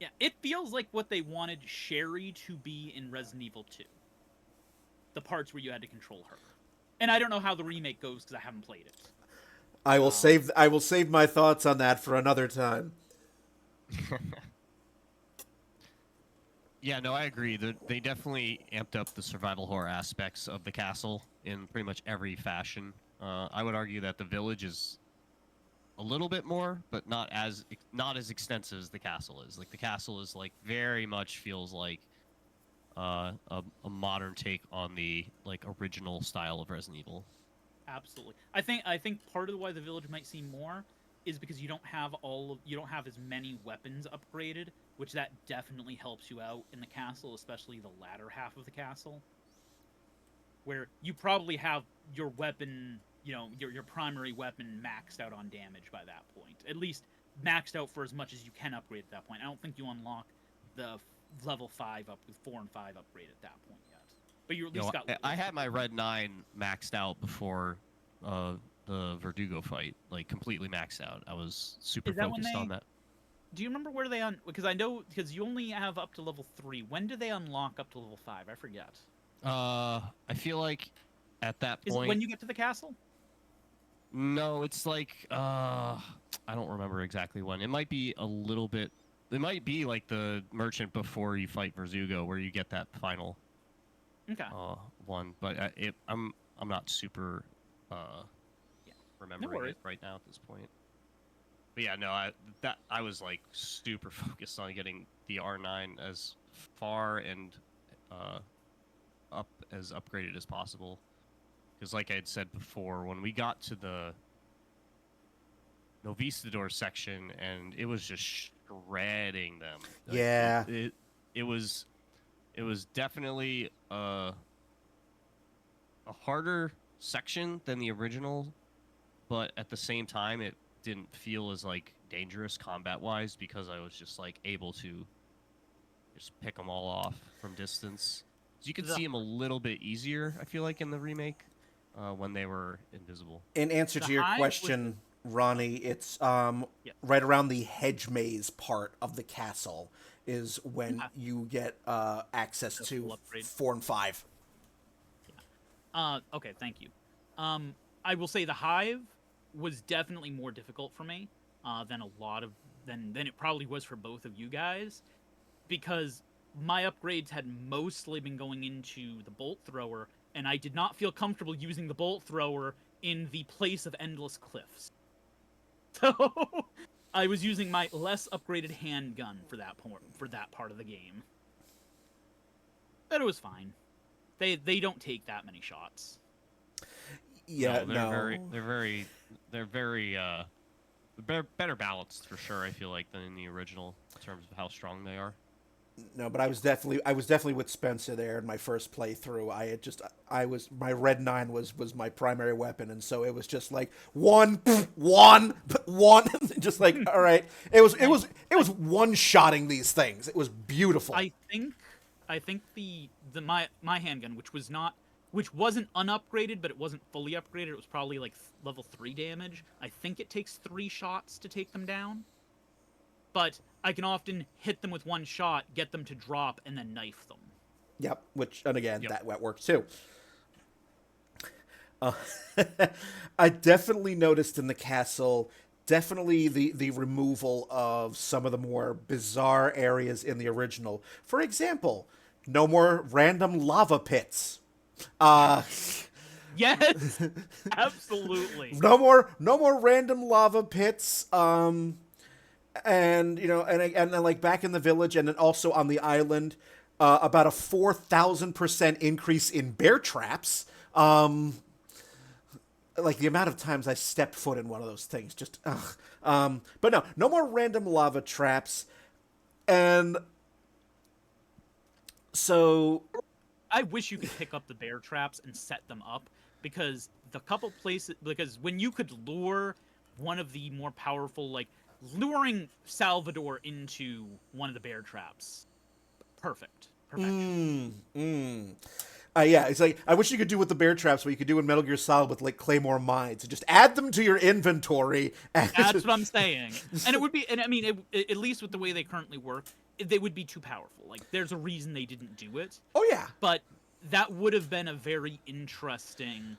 Yeah, it feels like what they wanted Sherry to be in Resident Evil 2. The parts where you had to control her. And I don't know how the remake goes because I haven't played it. I will save my thoughts on that for another time. Yeah, no, I agree. They definitely amped up the survival horror aspects of the castle in pretty much every fashion. I would argue that the village is a little bit more, but not as extensive as the castle is. Like the castle is like very much feels like a modern take on the like original style of Resident Evil. Absolutely. I think part of why the village might seem more is because you don't have as many weapons upgraded, which that definitely helps you out in the castle, especially the latter half of the castle, where you probably have your weapon, your primary weapon maxed out on damage by that point. At least maxed out for as much as you can upgrade at that point. I don't think you unlock the level 5 up with 4 and 5 upgrade at that point yet. But you at least got. I had my Red 9 maxed out before the Verdugo fight, like completely maxed out. I was super focused on that. Do you remember where they because I know because you only have up to level 3. When do they unlock up to level 5? I forget. I feel like at that point. Is it when you get to the castle? No, it's like I don't remember exactly when. It might be a little bit. It might be like the merchant before you fight Verdugo, where you get that final one. But I'm not super remembering it right now at this point. But yeah, no, I was like super focused on getting the R9 as far and up as upgraded as possible. Because like I had said before, when we got to the Novistador section, and it was just shredding them. Yeah. It was definitely a harder section than the original, but at the same time, it didn't feel as like dangerous combat-wise because I was just like able to just pick them all off from distance. So you could see them a little bit easier, I feel like, in the remake when they were invisible. In answer to your question, Ronnie, it's right around the hedge maze part of the castle is when you get access to 4 and 5. Yeah. Okay, thank you. I will say the Hive was definitely more difficult for me than it probably was for both of you guys, because my upgrades had mostly been going into the bolt thrower, and I did not feel comfortable using the bolt thrower in the place of endless cliffs. So I was using my less upgraded handgun for that part of the game. But it was fine. They don't take that many shots. Yeah, they're very better balanced for sure. I feel like than in the original in terms of how strong they are. No, but I was definitely with Spencer there in my first playthrough. My Red 9 was my primary weapon, and so it was just like one, just like all right. It was one-shotting these things. It was beautiful. I think my handgun, which wasn't unupgraded, but it wasn't fully upgraded. It was probably like level 3 damage. I think it takes 3 shots to take them down. But I can often hit them with one shot, get them to drop, and then knife them. Yep, that works too. I definitely noticed in the castle, definitely the removal of some of the more bizarre areas in the original. For example, no more random lava pits. Yes, absolutely. No more random lava pits. And and then like back in the village, and then also on the island, about a 4,000% increase in bear traps. like the amount of times I stepped foot in one of those things, just ugh. But no, no more random lava traps, and so I wish you could pick up the bear traps and set them up, because the couple places, because when you could lure one of the more powerful, like luring Salvador into one of the bear traps, perfection. Yeah, it's like I wish you could do with the bear traps what you could do in Metal Gear Solid with like Claymore mines. Just add them to your inventory. And That's what I'm saying. And it would be, and I mean, at least with the way they currently work, they would be too powerful. Like, there's a reason they didn't do it. Oh yeah. But that would have been a very interesting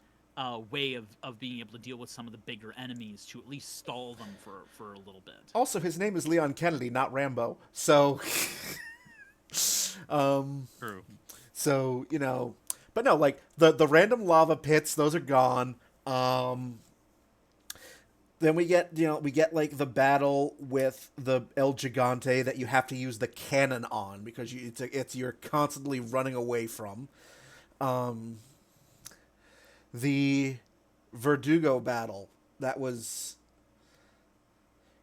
way of being able to deal with some of the bigger enemies, to at least stall them for a little bit. Also, his name is Leon Kennedy, not Rambo. So, True. so but no, like the random lava pits, those are gone. Then we get like the battle with the El Gigante that you have to use the cannon on because you're constantly running away from. The Verdugo battle, that was,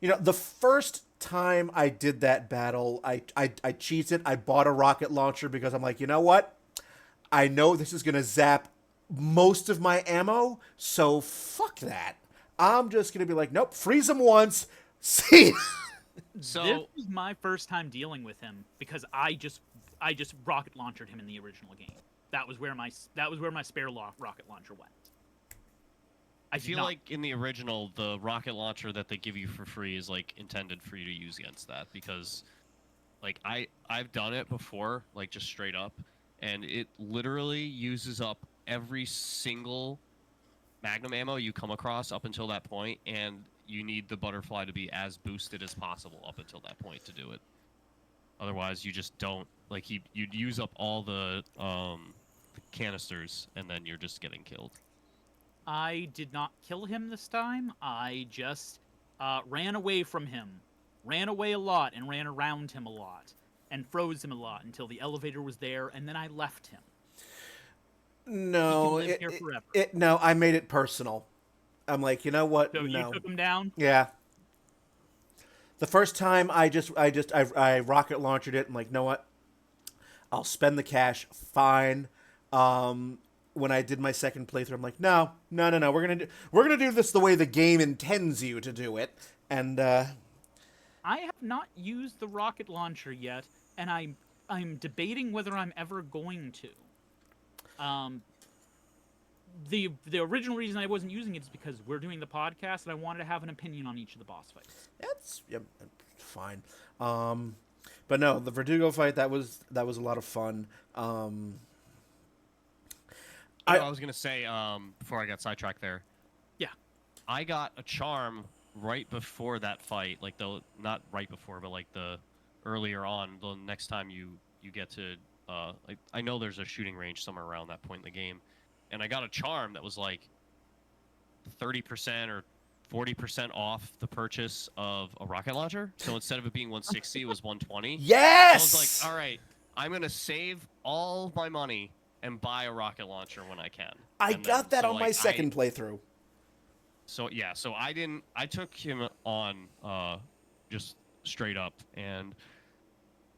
the first time I did that battle, I cheated. I bought a rocket launcher because I'm like, you know what? I know this is gonna zap most of my ammo, so fuck that. I'm just gonna be like, nope, freeze him once. See. So this was my first time dealing with him, because I just rocket launched him in the original game. That was where my spare rocket launcher went. I feel like in the original, the rocket launcher that they give you for free is like intended for you to use against that, because like I've done it before, like just straight up, and it literally uses up every single magnum ammo you come across up until that point, and you need the butterfly to be as boosted as possible up until that point to do it. Otherwise, you just don't, like, you'd use up all the canisters, and then you're just getting killed. I did not kill him this time. I just ran away from him. Ran away a lot and ran around him a lot. And froze him a lot until the elevator was there, and then I left him. No, he can live here forever. No, I made it personal. I'm like, you know what? So no. You took him down? Yeah. The first time I rocket launched it. I'm like, you know what? I'll spend the cash. Fine. When I did my second playthrough, I'm like, no. We're gonna do this the way the game intends you to do it. And I have not used the rocket launcher yet, and I'm debating whether I'm ever going to. The original reason I wasn't using it is because we're doing the podcast, and I wanted to have an opinion on each of the boss fights. That's fine. But no, the Verdugo fight, that was a lot of fun. I was gonna say before I got sidetracked there. Yeah, I got a charm right before that fight, like not right before, but like the earlier on. The next time you get to, like, I know there's a shooting range somewhere around that point in the game, and I got a charm that was like 30% or 40% off the purchase of a rocket launcher. So instead of it being 160, it was 120. Yes. So I was like, all right, I'm gonna save all my money and buy a rocket launcher when I can. I got that on my second playthrough. So yeah, so I took him on just straight up and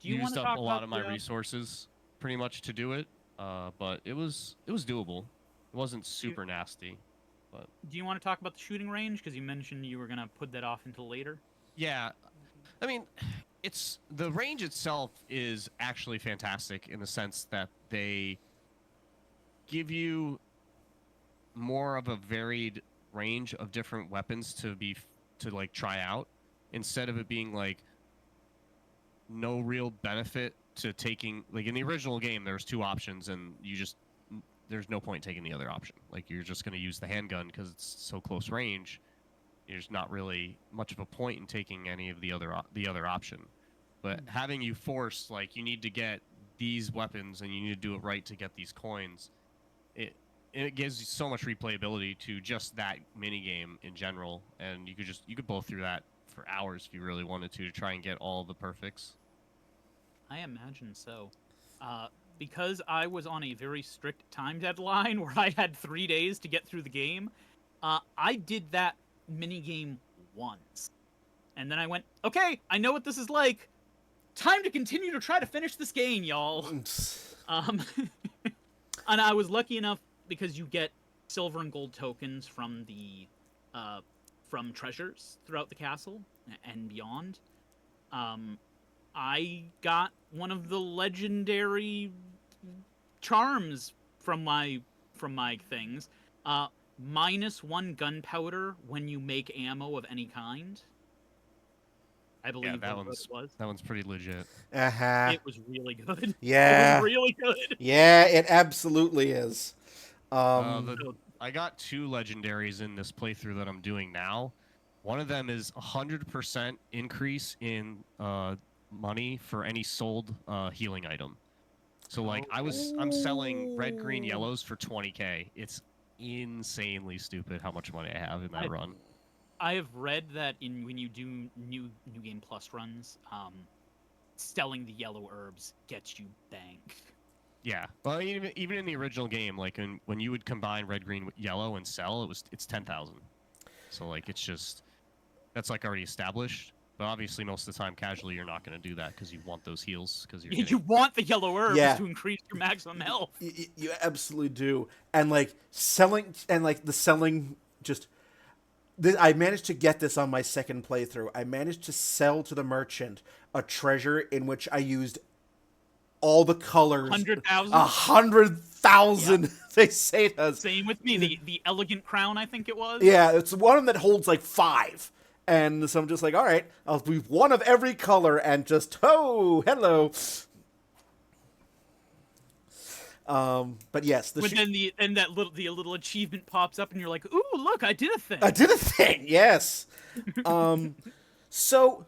used up a lot of my resources pretty much to do it. But it was doable. It wasn't super nasty. But do you want to talk about the shooting range? Because you mentioned you were gonna put that off until later. Yeah, I mean, the range itself is actually fantastic in the sense that they give you more of a varied range of different weapons to like try out, instead of it being like no real benefit to taking, like in the original game there's two options and there's no point taking the other option. Like you're just going to use the handgun because it's so close range. There's not really much of a point in taking any of the other option. But having you forced, like, you need to get these weapons and you need to do it right to get these coins, it gives you so much replayability to just that mini game in general, and you could blow through that for hours if you really wanted to try and get all the perfects. I imagine so. Because I was on a very strict time deadline where I had 3 days to get through the game, I did that minigame once. And then I went, okay, I know what this is like. Time to continue to try to finish this game, y'all. Um, and I was lucky enough because you get silver and gold tokens from the from treasures throughout the castle and beyond. I got one of the legendary charms from my things. -1 gunpowder when you make ammo of any kind. I believe that was what it was. that one's pretty legit. Uh-huh. It was really good. Yeah. It was really good. Yeah, it absolutely is. I got 2 legendaries in this playthrough that I'm doing now. One of them is 100% increase in money for any sold healing item. So like I'm selling red, green, yellows for 20k. It's insanely stupid how much money I have in that run. I have read that when you do new game plus runs, selling the yellow herbs gets you bank. Yeah, well, even in the original game, like when you would combine red, green, yellow and sell, it's 10,000. So like that's like already established. But obviously, most of the time, casually, you're not going to do that because you want those heals. Because you want the yellow herbs to increase your maximum health. You absolutely do, and like selling just. I managed to get this on my second playthrough. I managed to sell to the merchant a treasure in which I used all the colors. 100,000? 100,000, yep. They say it does. Same with me. The elegant crown, I think it was. Yeah, it's one that holds like 5. And so I'm just like, all right, I'll be one of every color and just, oh, hello. But yes, the little achievement pops up, and you're like, "Ooh, look! I did a thing." I did a thing. Yes. So,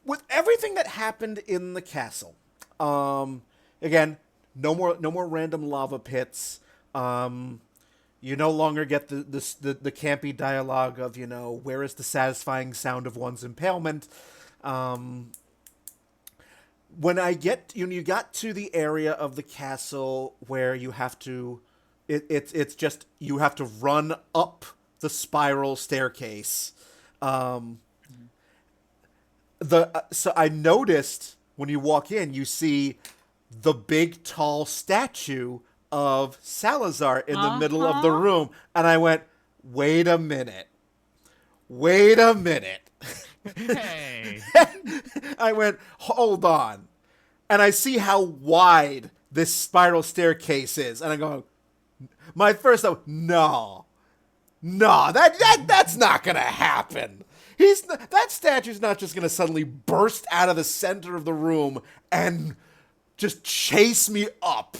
with everything that happened in the castle, again, no more random lava pits. You no longer get the campy dialogue of where is the satisfying sound of one's impalement. When you got to the area of the castle where you have to, it's just you have to run up the spiral staircase. So I noticed when you walk in, you see the big tall statue of Salazar in the middle of the room, and I went, wait a minute. Hey. I went, hold on. And I see how wide this spiral staircase is. And I go, my first thought, no, that's not going to happen. That statue's not just going to suddenly burst out of the center of the room and just chase me up.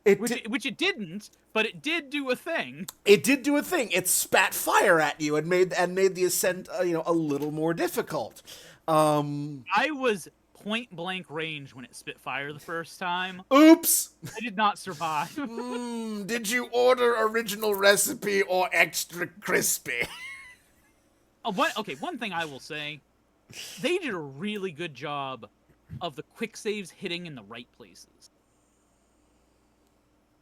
Which it didn't, but it did do a thing. It did do a thing. It spat fire at you and made the ascent, a little more difficult. I was point blank range when it spit fire the first time. Oops! I did not survive. Did you order original recipe or extra crispy? One thing I will say, they did a really good job of the quick saves hitting in the right places.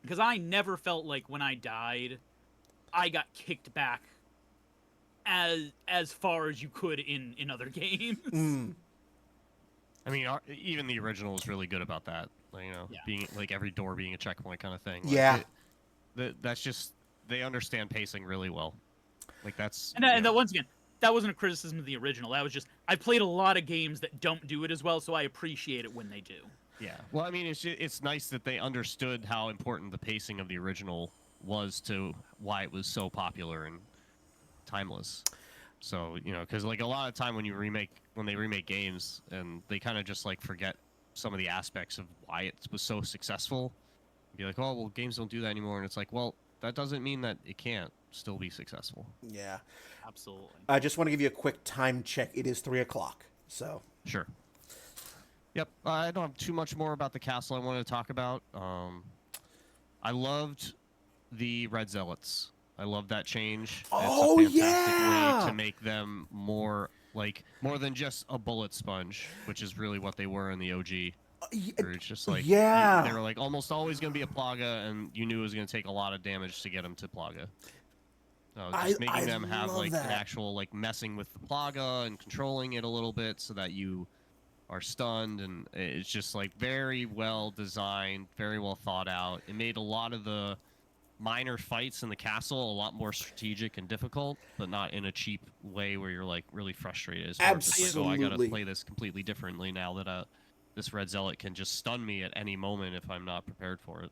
Because I never felt like when I died, I got kicked back as far as you could in other games. I mean, even the original is really good about that. Being like every door being a checkpoint kind of thing. That's just, they understand pacing really well. Like that's. And once again, that wasn't a criticism of the original. That was just, I played a lot of games that don't do it as well, so I appreciate it when they do. Yeah. Well, I mean, it's nice that they understood how important the pacing of the original was to why it was so popular and timeless. So, because like a lot of time when they remake games, and they kind of just like forget some of the aspects of why it was so successful. Be like, oh, well, games don't do that anymore. And it's like, well, that doesn't mean that it can't still be successful. Yeah. Absolutely. I just want to give you a quick time check. It is 3:00. So. Sure. Yep, I don't have too much more about the castle I wanted to talk about. I loved the Red Zealots. I love that change. Oh, it's a fantastic way to make them more than just a bullet sponge, which is really what they were in the OG. Where it's just like they were like almost always going to be a Plaga, and you knew it was going to take a lot of damage to get them to Plaga. Just making them have like an actual like messing with the Plaga and controlling it a little bit so that you are stunned, and it's just like very well designed, very well thought out. It made a lot of the minor fights in the castle a lot more strategic and difficult, but not in a cheap way where you're like really frustrated. It's Absolutely. Like, oh, I gotta play this completely differently now that this red zealot can just stun me at any moment if I'm not prepared for it.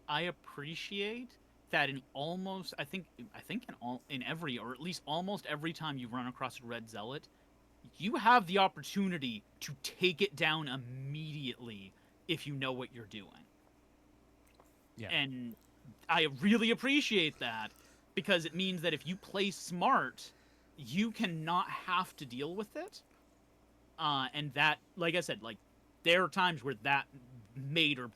I appreciate that in almost in every, or at least almost every time you run across a red zealot, you have the opportunity to take it down immediately if you know what you're doing. Yeah. And I really appreciate that, because it means that if you play smart, you cannot have to deal with it. And that, like I said, like there are times where that made the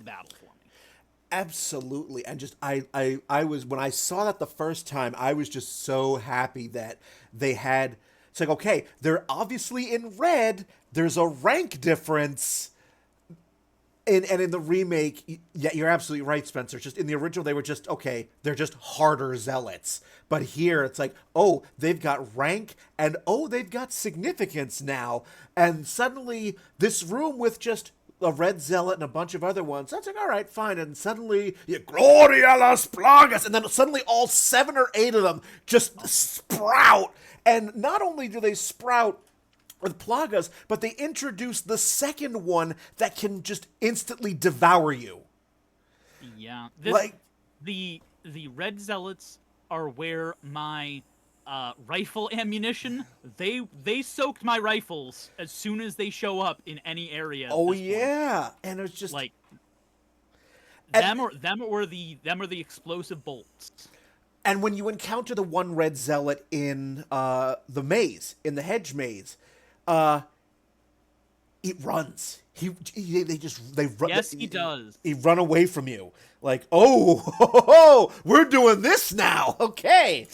battle for me. Absolutely. And just I was, when I saw that the first time, I was just so happy that they had, it's like, okay, they're obviously in red, there's a rank difference. And in the remake, yeah, you're absolutely right, Spencer. Just in the original, they were just, okay, they're just harder zealots. But here, it's like, oh, they've got rank, and oh, they've got significance now. And suddenly, this room with just a red zealot and a bunch of other ones, that's like, all right, fine. And suddenly, Gloria las Plagas! And then suddenly all 7 or 8 of them just sprout. And not only do they sprout with Plagas, but they introduce the second one that can just instantly devour you. Yeah. The red zealots are where my rifle ammunition, they soaked my rifles as soon as they show up in any area. Oh yeah. And it's just like them are the explosive bolts. And when you encounter the one red zealot in the maze, in the hedge maze, it runs. They run. Yes, he does. He run away from you, like, oh, we're doing this now. Okay.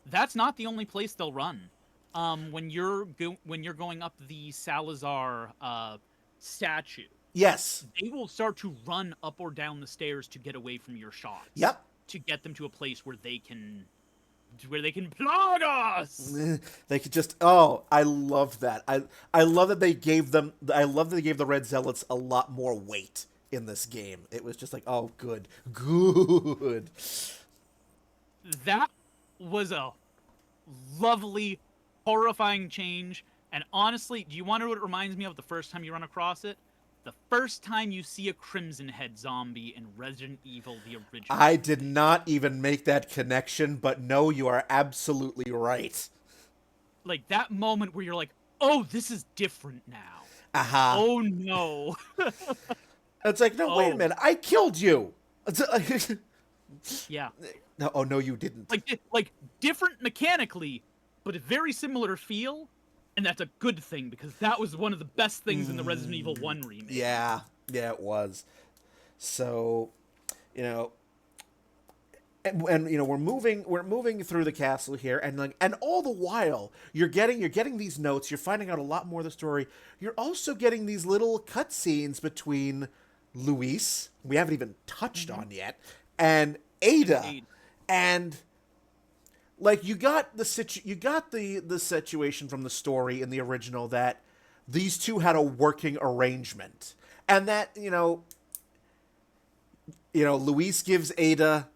That's not the only place they'll run. When you're going up the Salazar statue. Yes. They will start to run up or down the stairs to get away from your shots. Yep. To get them to a place where they can plug us. They could just, oh, I love that. I love that they gave the Red Zealots a lot more weight in this game. It was just like, oh, good. That was a lovely, horrifying change. And honestly, do you want to know what it reminds me of the first time you run across it? The first time you see a Crimson Head zombie in Resident Evil, the original. I did not even make that connection, but no, you are absolutely right. Like, that moment where you're like, oh, this is different now. Aha. Oh, no. It's like, no, wait a minute. I killed you. Yeah. No, oh, no, you didn't. Like different mechanically, but a very similar feel. And that's a good thing, because that was one of the best things in the Resident Evil 1 remake. Yeah, it was. So, and we're moving through the castle here, and all the while you're getting these notes, you're finding out a lot more of the story. You're also getting these little cutscenes between Luis, we haven't even touched on yet, and Ada. And like, you got the situation from the story in the original that these two had a working arrangement, and that Luis gives Ada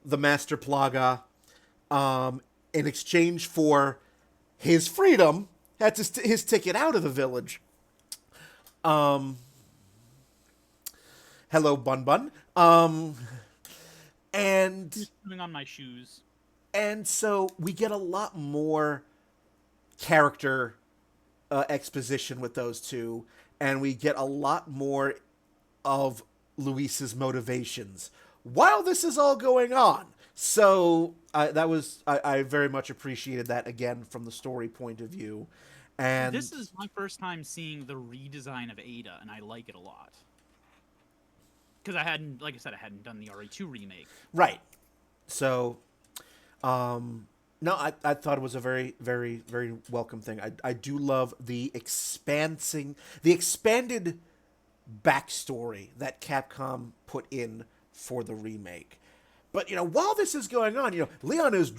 the Master Plaga in exchange for his freedom. That's his ticket out of the village. Hello, Bun Bun. And Just putting on my shoes. And so we get a lot more character exposition with those two, and we get a lot more of Luis's motivations while this is all going on. So I very much appreciated that, again, from the story point of view. And this is my first time seeing the redesign of Ada, and I like it a lot. Because I hadn't done the RE2 remake. Right. So, No, I thought it was a very, very, very welcome thing. I do love the expanded backstory that Capcom put in for the remake. But while this is going on, Leon is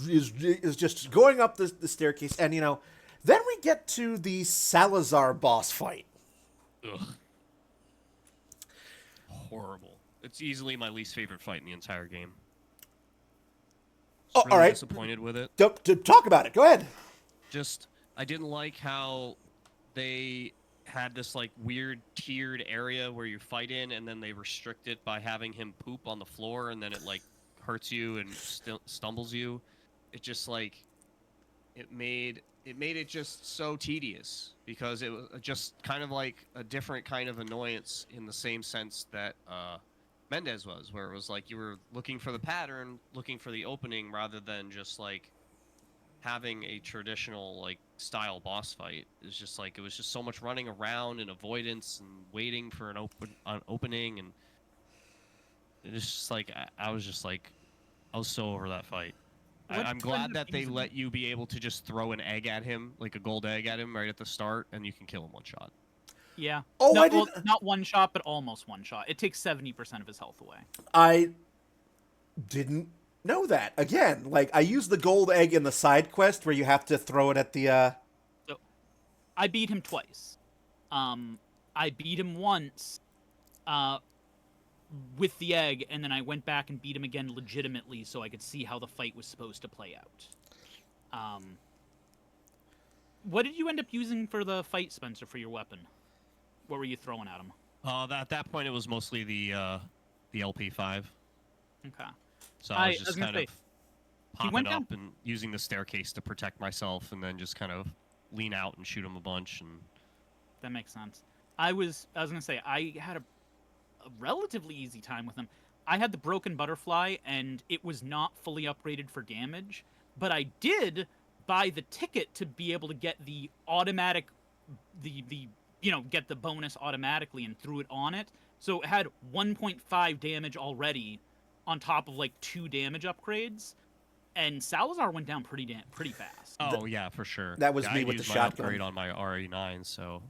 just going up the staircase, and then we get to the Salazar boss fight. Ugh. Horrible. It's easily my least favorite fight in the entire game. Oh, Really all right. disappointed with it. Talk about it. Go ahead. Just, I didn't like how they had this like weird tiered area where you fight in, and then they restrict it by having him poop on the floor, and then it like hurts you and stumbles you. It just like it made it just so tedious, because it was just kind of like a different kind of annoyance in the same sense that Mendez was, where it was like you were looking for the pattern, looking for the opening, rather than just like having a traditional like style boss fight. It's just like it was just so much running around and avoidance and waiting for an opening, and it's just like I was so over that fight. I'm glad that they let you be able to just throw an egg at him, like a gold egg at him right at the start, and you can kill him one shot. Yeah. Oh, no, I didn't. well, not one shot, but almost one shot. It takes 70% of his health away. I didn't know that. Again, like I used the gold egg in the side quest where you have to throw it at the. So, I beat him twice. I beat him once, with the egg, and then I went back and beat him again legitimately, so I could see how the fight was supposed to play out. What did you end up using for the fight, Spencer, for your weapon? What were you throwing at him? At that point, it was mostly the LP5. Okay. So I was just gonna kind say, of popping down- up and using the staircase to protect myself, and then just kind of lean out and shoot him a bunch. And That makes sense. I was gonna say, I had a relatively easy time with him. I had the broken butterfly, and it was not fully upgraded for damage, but I did buy the ticket to be able to get the automatic, get the bonus automatically, and threw it on it. So it had 1.5 damage already on top of like 2 damage upgrades, and Salazar went down pretty fast. oh yeah, for sure. That was yeah, me I with the used my shotgun. upgrade on my RE9, so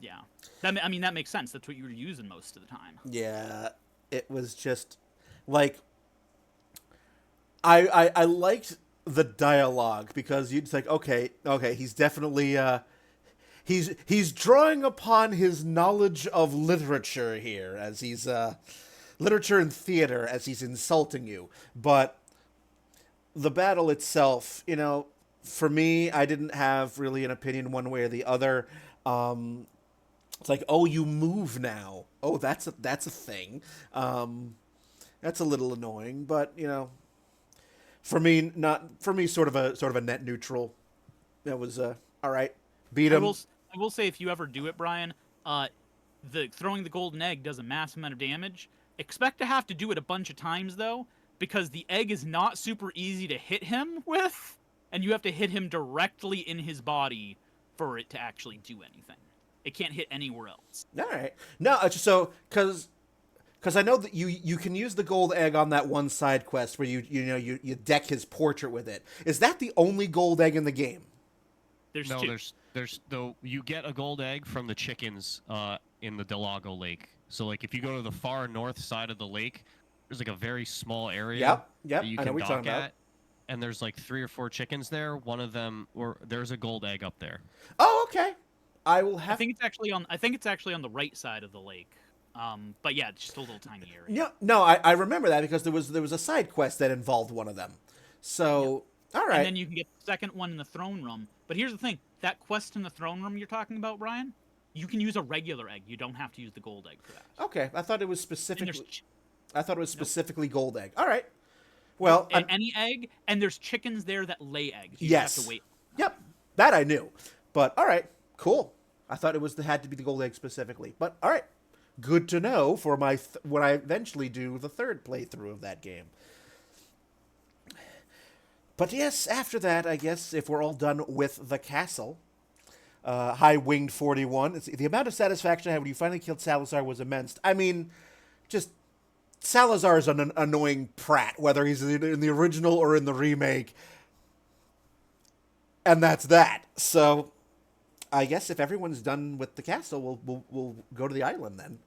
Yeah. That makes sense. That's what you were using most of the time. Yeah, it was just like I liked the dialogue, because you'd like, okay, he's definitely he's drawing upon his knowledge of literature here, as he's literature and theater, as he's insulting you. But the battle itself, for me, I didn't have really an opinion one way or the other. It's like, oh, you move now. Oh, that's a thing. That's a little annoying, but for me, sort of a net neutral. That was all right. Beat him. I will say, if you ever do it, Brian, the throwing the golden egg does a massive amount of damage. Expect to have to do it a bunch of times though, because the egg is not super easy to hit him with, and you have to hit him directly in his body for it to actually do anything. It can't hit anywhere else. All right. No, it's just so because I know that you can use the gold egg on that one side quest where you deck his portrait with it. Is that the only gold egg in the game? There's you get a gold egg from the chickens in the Delago Lake. So like if you go to the far north side of the lake, there's like a very small area Yep. that you I know can what you're talking dock about. at, and there's like 3 or 4 chickens there. One of them, or there's a gold egg up there. Oh, okay. I will have. I think it's actually on the right side of the lake. But yeah, it's just a little tiny area. No, I remember that because there was a side quest that involved one of them. So, all right. And then you can get the second one in the throne room. But here's the thing: that quest in the throne room you're talking about, Brian, you can use a regular egg. You don't have to use the gold egg for that. Okay, I thought it was And specifically gold egg. All right. Well, any egg, and there's chickens there that lay eggs. You yes. just have to wait. Yep, that I knew. But all right, cool. I thought it had to be the gold egg specifically. But all right, good to know for my when I eventually do the third playthrough of that game. But yes, after that, I guess if we're all done with the castle, High Winged 41, the amount of satisfaction I had when you finally killed Salazar was immense. I mean, just Salazar is an annoying prat, whether he's in the original or in the remake. And that's that. So I guess if everyone's done with the castle, we'll go to the island then.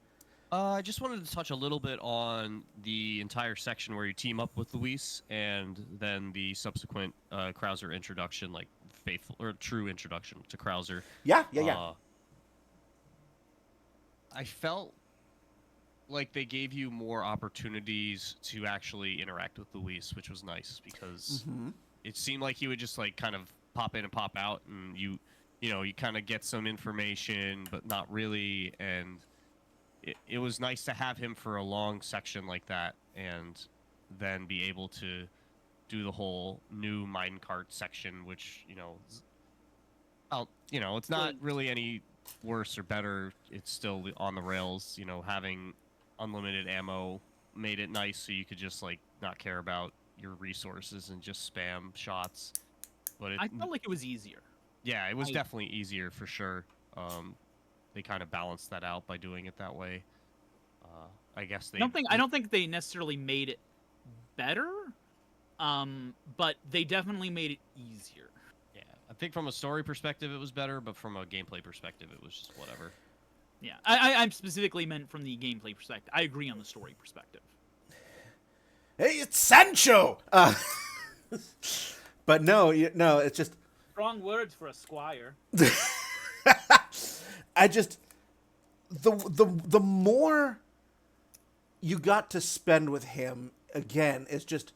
I just wanted to touch a little bit on the entire section where you team up with Luis, and then the subsequent Krauser introduction, like faithful or true introduction to Krauser. Yeah. I felt like they gave you more opportunities to actually interact with Luis, which was nice because it seemed like he would just like kind of pop in and pop out, and you kind of get some information, but not really, and it was nice to have him for a long section like that, and then be able to do the whole new minecart section, which it's not really any worse or better. It's still on the rails. Having unlimited ammo made it nice, so you could just like not care about your resources and just spam shots. But I felt like it was easier. Yeah, it was definitely easier for sure. They kind of balanced that out by doing it that way. I guess they. I don't think they necessarily made it better, but they definitely made it easier. Yeah, I think from a story perspective it was better, but from a gameplay perspective it was just whatever. Yeah, I specifically meant from the gameplay perspective. I agree on the story perspective. Hey, it's Sancho. But no, it's just Strong words for a squire. I just the more you got to spend with him, again, it's just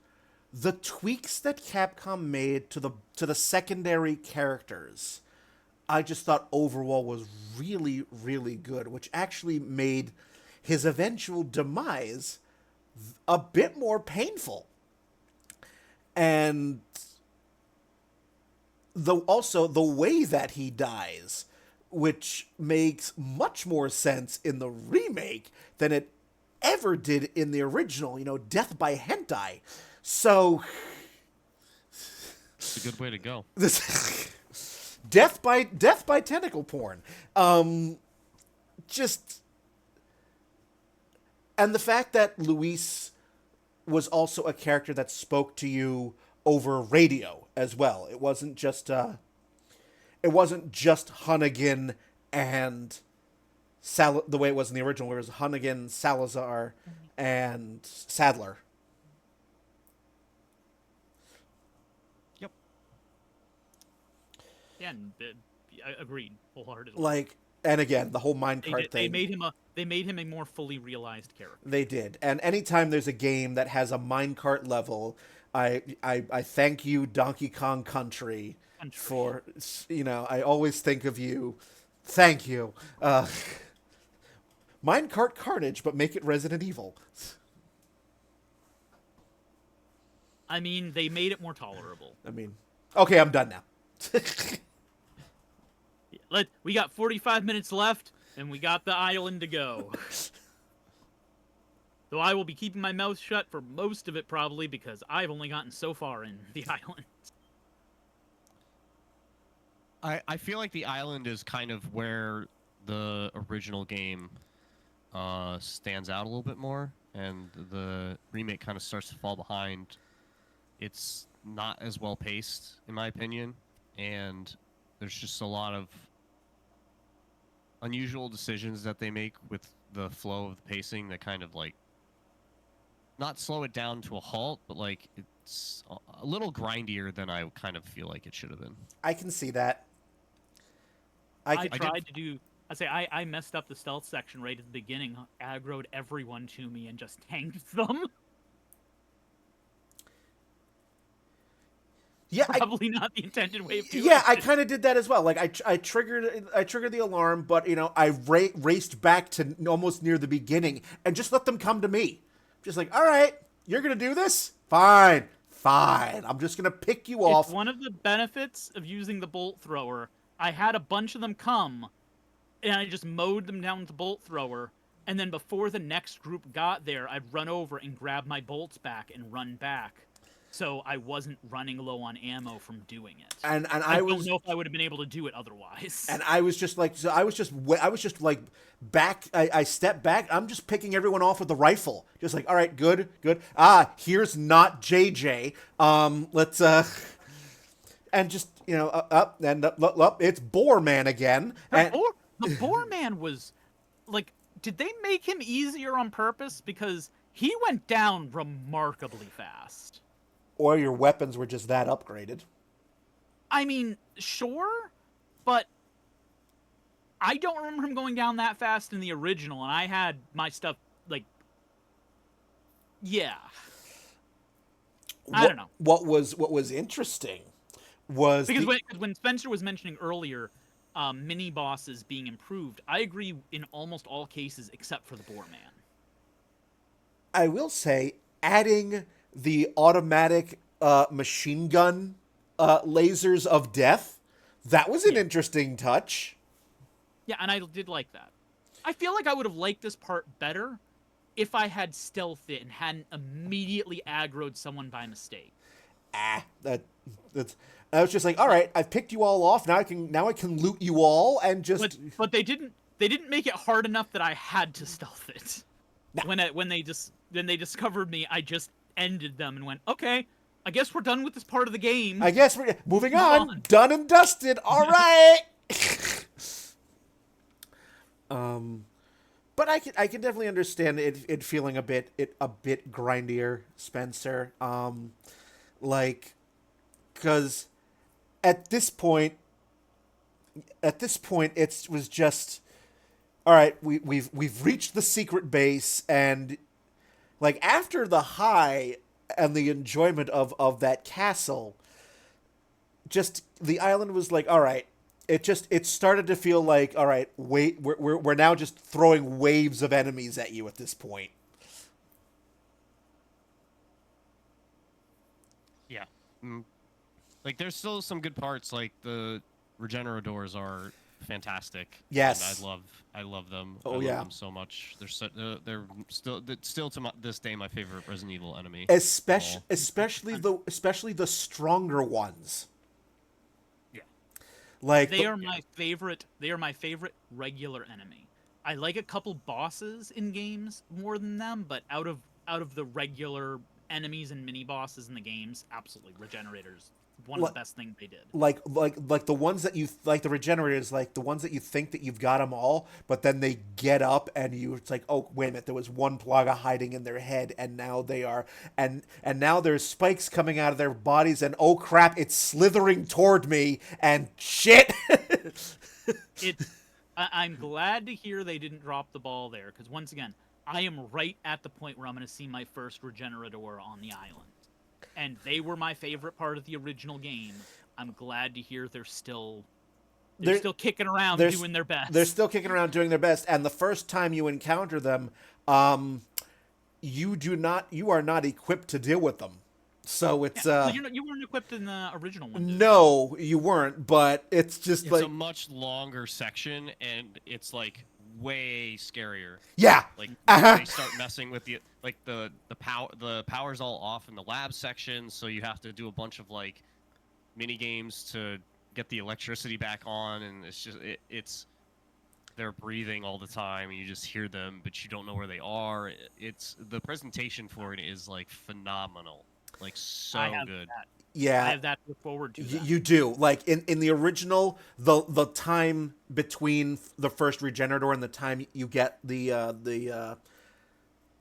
the tweaks that Capcom made to the secondary characters. I just thought overall was really, really good, which actually made his eventual demise a bit more painful. And also the way that he dies, which makes much more sense in the remake than it ever did in the original, death by hentai. So it's a good way to go. Death by tentacle porn. Just, and the fact that Luis was also a character that spoke to you over radio as well. It wasn't just Hunnigan and the way it was in the original, where it was Hunnigan, Salazar, and Sadler. Yep. Yeah, I agreed wholeheartedly. Like, and again, the whole minecart thing. They made him a more fully realized character. They did. And anytime there's a game that has a minecart level, I thank you, Donkey Kong Country, for, I always think of you. Thank you. Minecart Carnage, but make it Resident Evil. I mean, they made it more tolerable. Okay, I'm done now. We got 45 minutes left, and we got the island to go. Though I will be keeping my mouth shut for most of it, probably, because I've only gotten so far in the island. I feel like the island is kind of where the original game stands out a little bit more, and the remake kind of starts to fall behind. It's not as well paced, in my opinion, and there's just a lot of unusual decisions that they make with the flow of the pacing that kind of like not slow it down to a halt, but like it's a little grindier than I kind of feel like it should have been. I can see that. I messed up the stealth section right at the beginning, aggroed everyone to me, and just tanked them. Yeah, probably not the intended way of doing it. Yeah, I kind of did that as well. Like I triggered the alarm, but I raced back to almost near the beginning and just let them come to me. Just like, all right, you're gonna do this? Fine. I'm just gonna pick you off. It's one of the benefits of using the bolt thrower. I had a bunch of them come, and I just mowed them down with the bolt thrower. And then before the next group got there, I'd run over and grab my bolts back and run back. So I wasn't running low on ammo from doing it. And I don't know if I would have been able to do it otherwise. And I was just like, back. I stepped back. I'm just picking everyone off with the rifle. Just like, all right, good. Here's not JJ. Let's and just up and up. It's Boar Man again. And The Boar Man was like, did they make him easier on purpose? Because he went down remarkably fast. or your weapons were just that upgraded. I mean, sure, but I don't remember him going down that fast in the original, and I had my stuff, like, yeah. I don't know. What was interesting was because when Spencer was mentioning earlier mini bosses being improved, I agree in almost all cases except for the Boar Man. I will say adding the automatic machine gun lasers of death, that was an interesting touch. Yeah, and I did like that. I feel like I would have liked this part better if I had stealthed it and hadn't immediately aggroed someone by mistake. That's I was just like, all right, I've picked you all off. Now I can loot you all and just. But they didn't make it hard enough that I had to stealth it. Nah. When they discovered me, I just ended them and went, okay, I guess we're done with this part of the game. I guess we're moving on. Done and dusted. All right. But I can definitely understand it feeling a bit grindier, Spencer. Because at this point it was just, all right. We've reached the secret base, and like after the high and the enjoyment of that castle, just the island was like, all right. It started to feel like, all right, wait, we're now just throwing waves of enemies at you at this point. Yeah. Like, there's still some good parts. Like, the Regenerators are fantastic. Yes. And I love them. Oh, I love yeah. them so much. They're still to this day my favorite Resident Evil enemy. Especially the stronger ones. Like they are my favorite regular enemy. I like a couple bosses in games more than them, but out of the regular enemies and mini bosses in the games, absolutely Regenerators, one of the best things they did. Like the ones that you like, the Regenerators, like the ones that you think that you've got them all, but then they get up and it's like, oh wait a minute, there was one Plaga hiding in their head, and now they are and now there's spikes coming out of their bodies, and oh crap, it's slithering toward me, and shit. I'm glad to hear they didn't drop the ball there, because once again, I am right at the point where I'm going to see my first Regenerator on the island. And they were my favorite part of the original game. I'm glad to hear they're still kicking around doing their best. They're still kicking around doing their best, and the first time you encounter them, you are not equipped to deal with them. So it's you weren't equipped in the original one. No, you weren't, but it's a much longer section, and it's like way scarier. Yeah. Like they start messing with the power's all off in the lab section, so you have to do a bunch of like mini games to get the electricity back on, and it's just they're breathing all the time, and you just hear them, but you don't know where they are. It's the presentation for it is like phenomenal, like so good. Yeah, I have that to look forward to. You do. Like in the original, the time between the first Regenerator and the time you get the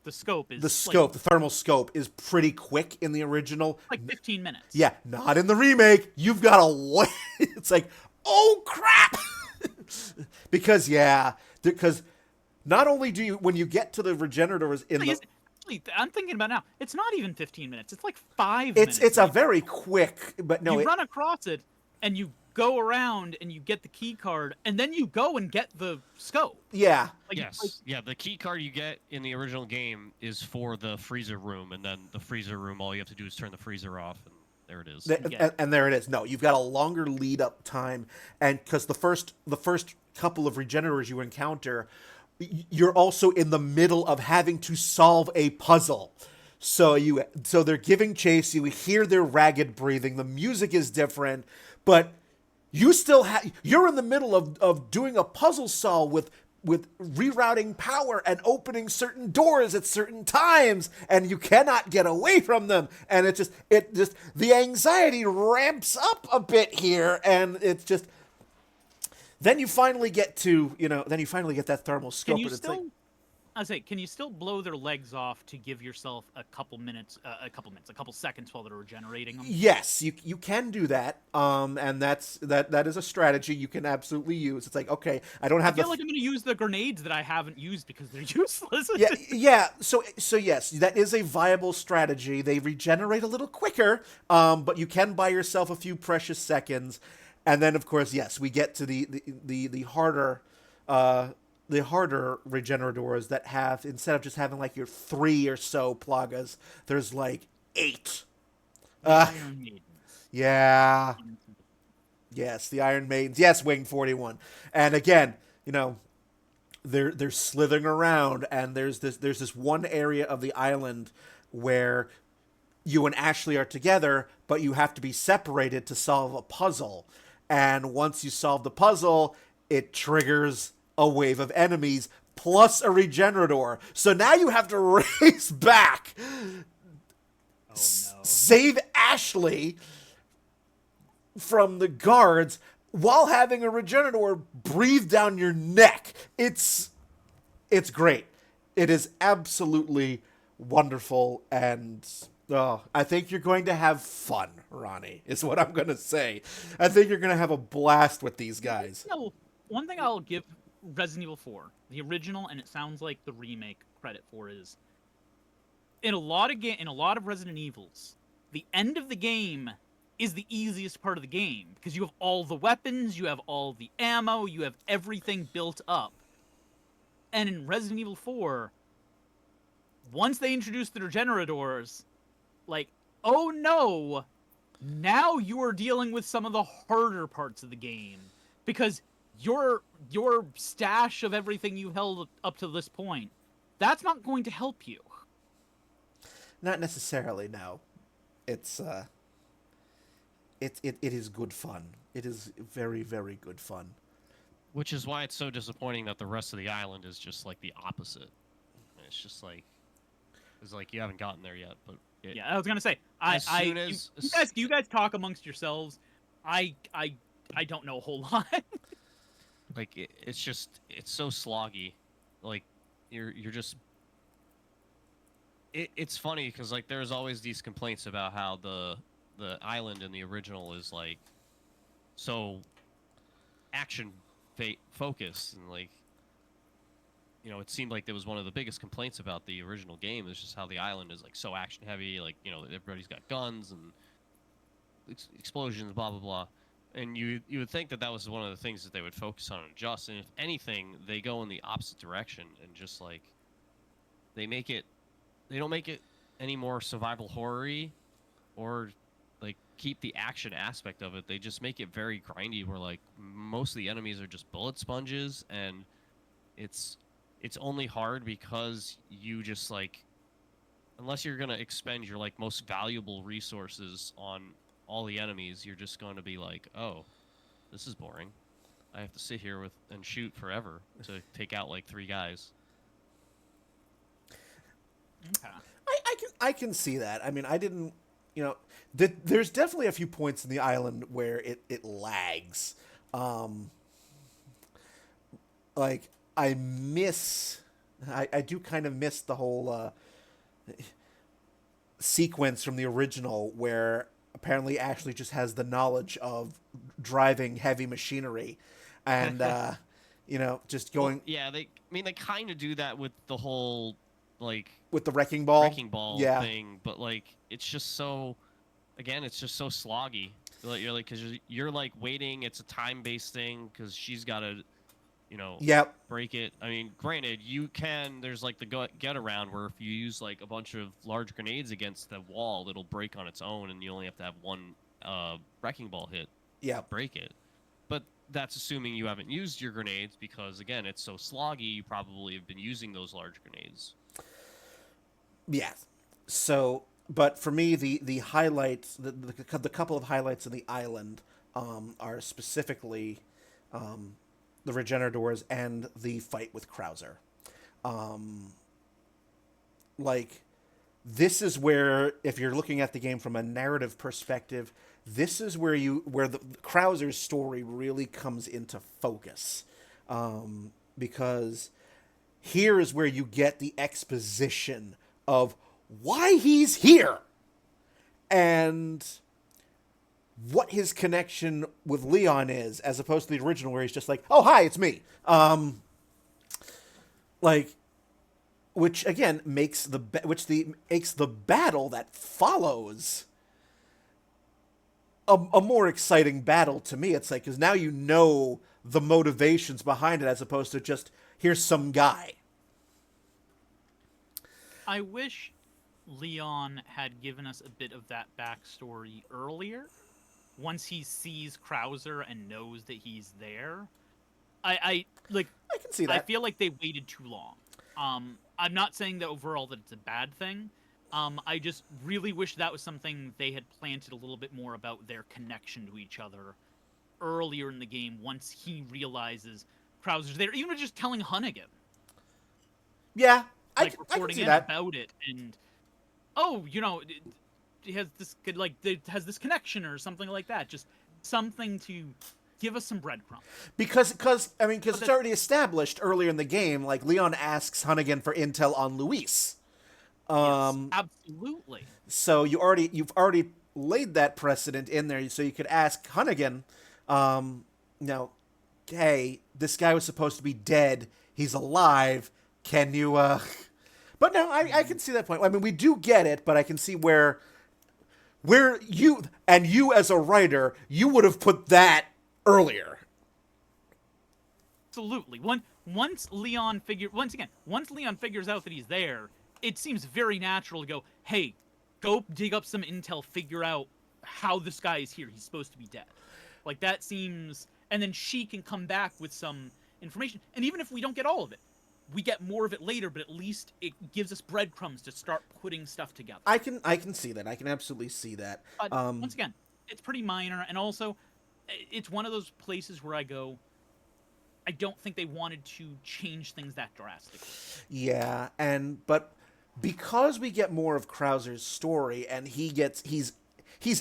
scope is the thermal scope is pretty quick in the original. Like 15 minutes. Yeah, not in the remake. You've got to wait. It's like, oh crap. because not only do you, when you get to the Regenerators I'm thinking about now. It's not even 15 minutes. It's like 5 minutes. It's a very quick, but no. You run across it, and you go around, and you get the key card, and then you go and get the scope. Yeah. The key card you get in the original game is for the freezer room, and then the freezer room, all you have to do is turn the freezer off, and there it is. And there it is. No, you've got a longer lead up time, and because the first couple of Regenerators you encounter, you're also in the middle of having to solve a puzzle. So they're giving chase, you hear their ragged breathing, the music is different, but you still you're in the middle of doing a puzzle solve with with rerouting power and opening certain doors at certain times, and you cannot get away from them. And it just the anxiety ramps up a bit here, and it's just then you finally get to that thermal scope, Can you and it's like, still? I say, can you still blow their legs off to give yourself a couple seconds while they're regenerating them? yes, you can do that, and that is a strategy you can absolutely use. It's like, okay, I don't I have feel like I'm going to use the grenades that I haven't used because they're useless. yeah. So yes, that is a viable strategy. They regenerate a little quicker, but you can buy yourself a few precious seconds, and then of course, yes, we get to the harder. The harder regenerators that have, instead of just having like your 3 or so plagas, there's like 8. Iron Maidens. Yeah. Yes, the Iron Maidens. Yes, Wing 41. And again, they're slithering around, and there's this one area of the island where you and Ashley are together, but you have to be separated to solve a puzzle. And once you solve the puzzle, it triggers a wave of enemies plus a regenerator. So now you have to race back, Oh no. save Ashley from the guards while having a regenerator breathe down your neck. It's great. It is absolutely wonderful, and I think you're going to have fun, Ronnie, is what I'm going to say. I think you're going to have a blast with these guys. No, one thing I'll give Resident Evil 4, the original, and it sounds like the remake, credit for is in a lot of Resident Evils, the end of the game is the easiest part of the game because you have all the weapons, you have all the ammo, you have everything built up. And in Resident Evil 4, once they introduced the regenerators, like, oh no, now you are dealing with some of the harder parts of the game because your stash of everything you held up to this point, that's not going to help you. Not necessarily, no. It's it is good fun. It is very, very good fun. Which is why it's so disappointing that the rest of the island is just like the opposite. It's just like it's like you haven't gotten there yet, but Yeah, I was gonna say, you guys talk amongst yourselves. I don't know a whole lot. like it's so sloggy. Like you're just. It's funny because like there's always these complaints about how the island in the original is like so action focused, and like it seemed like there was one of the biggest complaints about the original game is just how the island is like so action heavy, like everybody's got guns and explosions, blah blah blah, and you would think that was one of the things that they would focus on and adjust, and if anything they go in the opposite direction and just like they don't make it any more survival horror-y or like keep the action aspect of it. They just make it very grindy where like most of the enemies are just bullet sponges, and it's only hard because you just like unless you're going to expend your like most valuable resources on all the enemies, you're just going to be like, "Oh, this is boring. I have to sit here and shoot forever to take out like 3 guys." Okay. I can see that. I mean, I didn't, there's definitely a few points in the island where it lags. Like I do kind of miss the whole sequence from the original where apparently Ashley just has the knowledge of driving heavy machinery, and just going. Well, yeah, they kind of do that with the whole like with the wrecking ball yeah. thing, but like it's just so sloggy. You're like because you're like waiting. It's a time-based thing because she's got to yep. break it. I mean, granted, there's like the get around where if you use like a bunch of large grenades against the wall, it'll break on its own, and you only have to have one wrecking ball hit to break it. But that's assuming you haven't used your grenades because again, it's so sloggy. You probably have been using those large grenades. Yeah. So, but for me, the highlights, the couple of highlights in the island are specifically the Regenerators and the fight with Krauser. Like, this is where, if you're looking at the game from a narrative perspective, this is where the Krauser's story really comes into focus, because here is where you get the exposition of why he's here and what his connection with Leon is, as opposed to the original where he's just like, oh, hi, it's me. Like, which again makes the battle that follows a more exciting battle to me. It's like, because now you know the motivations behind it, as opposed to just, here's some guy. I wish Leon had given us a bit of that backstory earlier. Once he sees Krauser and knows that he's there, I can see that. I feel like they waited too long. I'm not saying that overall that it's a bad thing. I just really wish that was something they had planted a little bit more about their connection to each other earlier in the game. Once he realizes Krauser's there, even just telling Hunnigan. Yeah, I can reporting see in that. about it, and oh, it has this it has this connection or something like that. Just something to give us some breadcrumbs. Because it's already established earlier in the game. Like, Leon asks Hunnigan for intel on Luis. Yes, absolutely. So you've already laid that precedent in there, so you could ask Hunnigan, hey, this guy was supposed to be dead. He's alive. Can you? But no, I can see that point. I mean, we do get it, but I can see where you as a writer, you would have put that earlier. Absolutely. Once Leon figures out that he's there, it seems very natural to go, hey, go dig up some intel, figure out how this guy is here. He's supposed to be dead. Like, that seems... And then she can come back with some information. And even if we don't get all of it, we get more of it later, but at least it gives us breadcrumbs to start putting stuff together. I can see that. I can absolutely see that. But once again, it's pretty minor, and also, it's one of those places where I go, I don't think they wanted to change things that drastically. Yeah, but because we get more of Krauser's story, and he's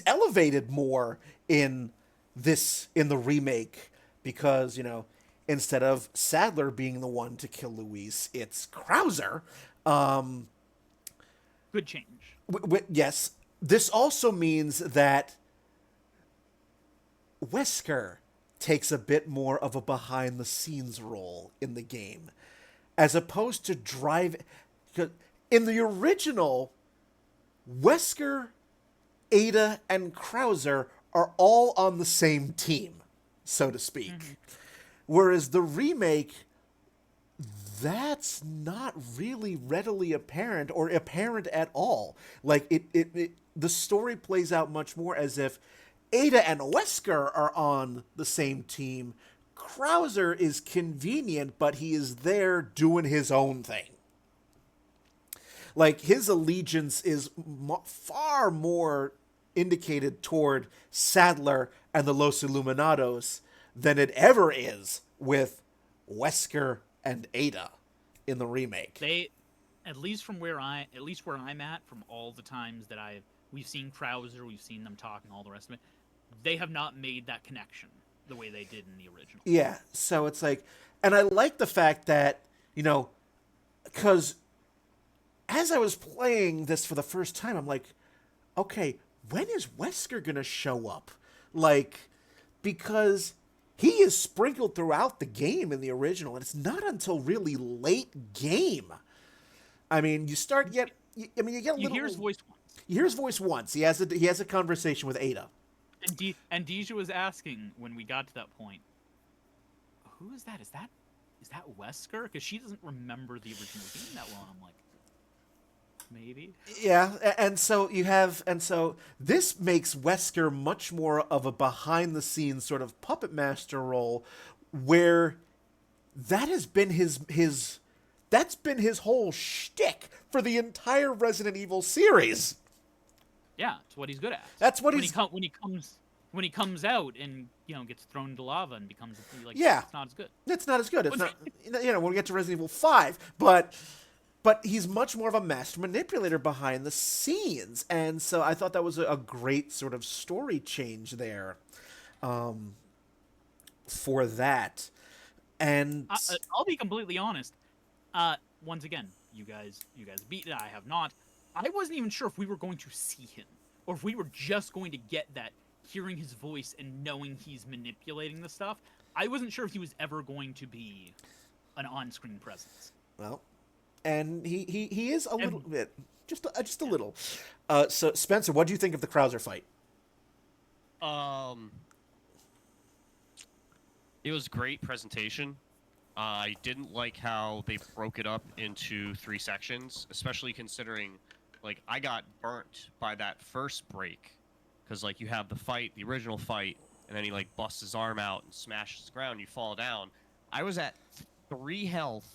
elevated more in the remake, because, instead of Sadler being the one to kill Luis, it's Krauser. Good change. Yes. This also means that Wesker takes a bit more of a behind-the-scenes role in the game, as opposed to in the original, Wesker, Ada, and Krauser are all on the same team, so to speak. Mm-hmm. Whereas the remake, that's not really readily apparent or apparent at all. Like, the story plays out much more as if Ada and Wesker are on the same team. Krauser is convenient, but he is there doing his own thing. Like, his allegiance is far more indicated toward Sadler and the Los Illuminados than it ever is with Wesker and Ada in the remake. They, at least where I'm at, from all the times that we've seen Krauser, we've seen them talk and all the rest of it, they have not made that connection the way they did in the original. Yeah, so it's like, and I like the fact that, because as I was playing this for the first time, I'm like, okay, when is Wesker gonna show up? Like, because he is sprinkled throughout the game in the original, and it's not until really late game. I mean, you get a little... You hear his voice once. You hear his voice once. He has a conversation with Ada. And Deja was asking when we got to that point, who is that? Is that Wesker? Because she doesn't remember the original game that well. And I'm like, maybe. Yeah, and so this makes Wesker much more of a behind-the-scenes sort of puppet master role, where that has been his whole shtick for the entire Resident Evil series. Yeah, it's what he's good at. That's what when he comes when he comes out and gets thrown into lava and becomes like Yeah. it's not as good. It's not as good. It's not, when we get to Resident Evil 5, but he's much more of a master manipulator behind the scenes, and so I thought that was a great sort of story change there, for that. And I'll be completely honest. Once again, you guys beat it. I have not. I wasn't even sure if we were going to see him, or if we were just going to get that hearing his voice and knowing he's manipulating the stuff. I wasn't sure if he was ever going to be an on-screen presence. Well, and he is a little bit, just a little. So Spencer, what do you think of the Krauser fight? It was great presentation. I didn't like how they broke it up into 3 sections, especially considering, like, I got burnt by that first break, because, like, you have the fight, the original fight, and then he, like, busts his arm out and smashes the ground, you fall down. I was at 3 health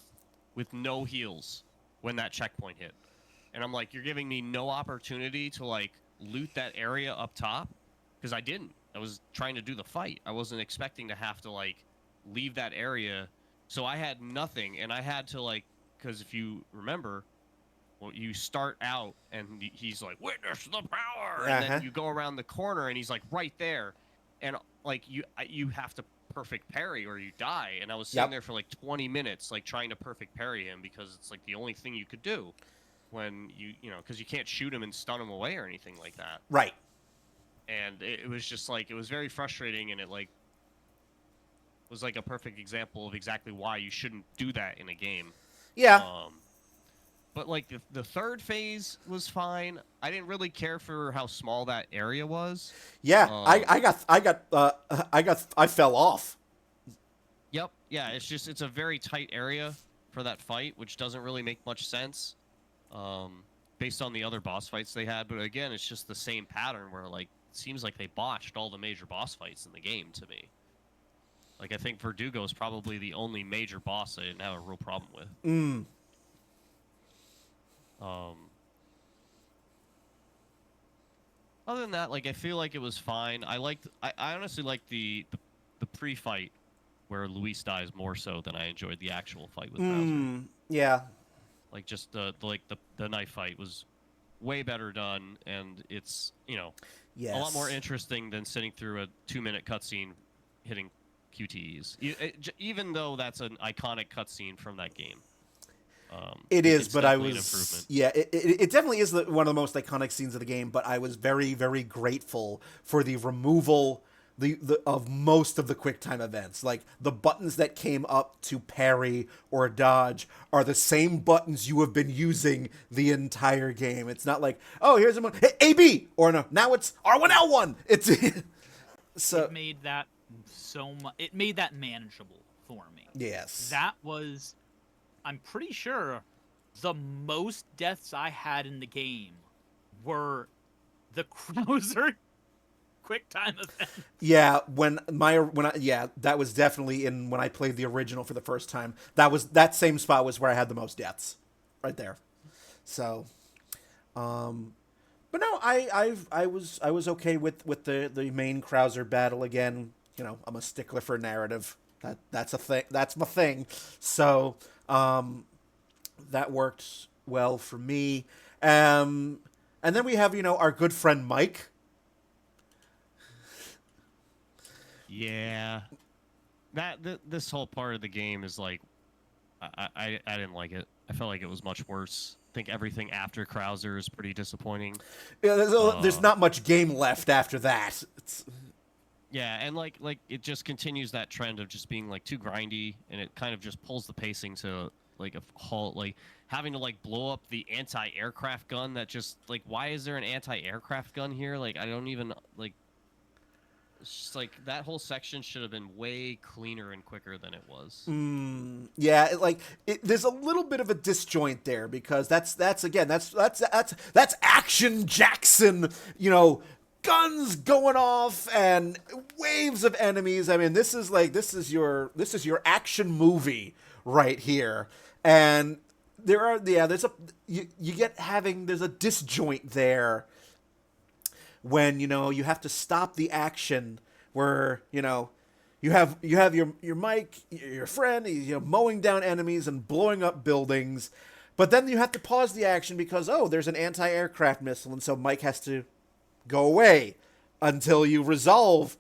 with no heals when that checkpoint hit. And I'm like, you're giving me no opportunity to, like, loot that area up top? Because I didn't. I was trying to do the fight. I wasn't expecting to have to, like, leave that area. So I had nothing, and I had to, like, because if you remember, well, you start out, and he's like, witness the power! And then you go around the corner, and he's, like, right there. And, like, you have to perfect parry or you die. And I was sitting there for, like, 20 minutes, like, trying to perfect parry him because it's, like, the only thing you could do when because you can't shoot him and stun him away or anything like that. Right. And it was just, like, it was very frustrating, and it, like, was, like, a perfect example of exactly why you shouldn't do that in a game. Yeah. But, like, the third phase was fine. I didn't really care for how small that area was. Yeah, I fell off. Yep. Yeah, it's a very tight area for that fight, which doesn't really make much sense, based on the other boss fights they had. But again, it's just the same pattern where, like, it seems like they botched all the major boss fights in the game to me. Like, I think Verdugo is probably the only major boss I didn't have a real problem with. Other than that, like, I feel like it was fine. I honestly liked the pre-fight where Luis dies more so than I enjoyed the actual fight with Bowser. Yeah. Like, just the knife fight was way better done, and it's, a lot more interesting than sitting through a 2-minute cutscene hitting QTEs. Even though that's an iconic cutscene from that game. It is, but I was... Yeah, it definitely is one of the most iconic scenes of the game, but I was very, very grateful for the removal of most of the QuickTime events. Like, the buttons that came up to parry or dodge are the same buttons you have been using the entire game. It's not like, oh, here's a hey, AB! Or no, now it's R1L1! It's... So... It made that it made that manageable for me. Yes. That was... I'm pretty sure the most deaths I had in the game were the Krauser QuickTime event. Yeah, that was definitely when I played the original for the first time. That same spot was where I had the most deaths, right there. So, but no, I was okay with the main Krauser battle again. I'm a stickler for narrative. That's a thing. That's my thing. So. That worked well for me. And then we have, our good friend Mike. Yeah. This whole part of the game is like, I didn't like it. I felt like it was much worse. I think everything after Krauser is pretty disappointing. Yeah, there's not much game left after that. Yeah, and like it just continues that trend of just being, like, too grindy, and it kind of just pulls the pacing to, like, a halt, like having to, like, blow up the anti-aircraft gun that just, like, why is there an anti-aircraft gun here? Like, I don't even, like, it's just like that whole section should have been way cleaner and quicker than it was. Yeah, there's a little bit of a disjoint there, because that's Action Jackson, guns going off and waves of enemies. I mean, this is your action movie right here. And there's a disjoint there when you have to stop the action where you have your Mike, your friend, he's mowing down enemies and blowing up buildings, but then you have to pause the action because there's an anti-aircraft missile, and so Mike has to go away until you resolve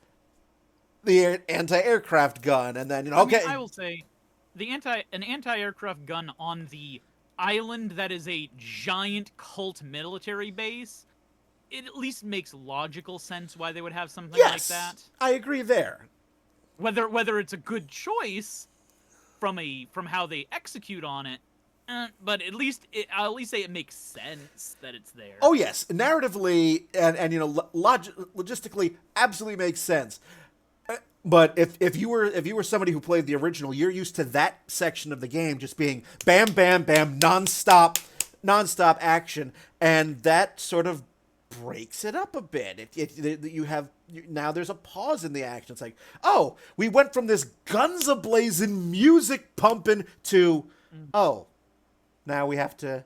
the anti-aircraft gun, and then okay. I will say, an anti-aircraft gun on the island that is a giant cult military base, it at least makes logical sense why they would have something like that. I agree there. Whether it's a good choice from how they execute on it, but I'll at least say it makes sense that it's there. Oh yes, narratively and logistically, absolutely makes sense. But if you were somebody who played the original, you're used to that section of the game just being bam, bam, bam, nonstop action, and that sort of breaks it up a bit. Now there's a pause in the action. It's like, we went from this guns a-blazing, music pumping to, now we have to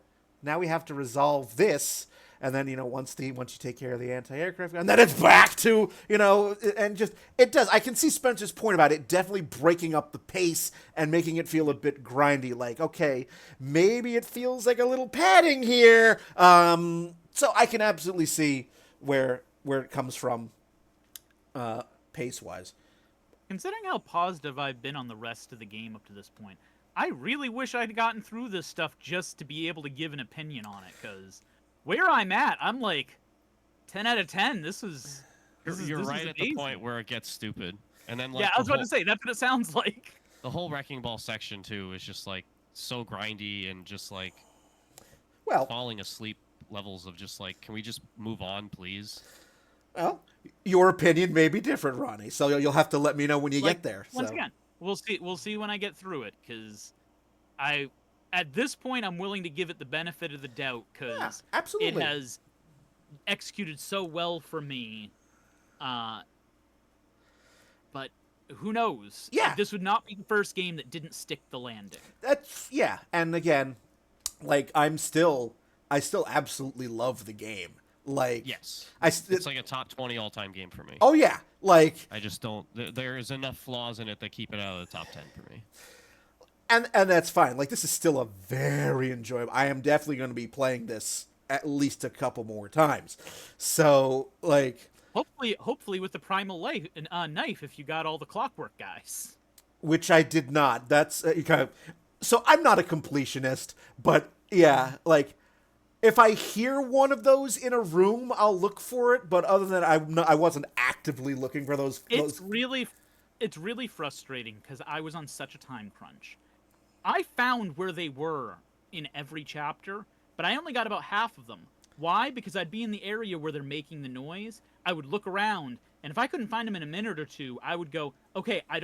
resolve this. And then, once you take care of the anti-aircraft, and then it's back to, and just, it does. I can see Spencer's point about it definitely breaking up the pace and making it feel a bit grindy. Like, okay, maybe it feels like a little padding here. So I can absolutely see where it comes from, pace-wise. Considering how positive I've been on the rest of the game up to this point, I really wish I'd gotten through this stuff just to be able to give an opinion on it, because where I'm at, I'm like 10 out of 10. You're right at the point where it gets stupid. And then I was about to say, that's what it sounds like. The whole Wrecking Ball section, too, is just like so grindy and just like falling asleep levels of just like, can we just move on, please? Well, your opinion may be different, Ronnie, so you'll have to let me know when you get there. Once again, we'll see when I get through it, because at this point, I'm willing to give it the benefit of the doubt, because it has executed so well for me. But who knows? Yeah. This would not be the first game that didn't stick the landing. And again, like, I still absolutely love the game. Like, yes, it's like a top 20 all-time game for me. Oh yeah, like, I just don't. There is enough flaws in it that keep it out of the top 10 for me. And that's fine. Like, this is still a very enjoyable. I am definitely going to be playing this at least a couple more times. So, like, hopefully with the primal knife, if you got all the clockwork guys. Which I did not. That's so I'm not a completionist, but yeah, like, if I hear one of those in a room, I'll look for it. But other than that, I wasn't actively looking for those. It's really frustrating because I was on such a time crunch. I found where they were in every chapter, but I only got about half of them. Why? Because I'd be in the area where they're making the noise. I would look around, and if I couldn't find them in a minute or two, I would go, okay, I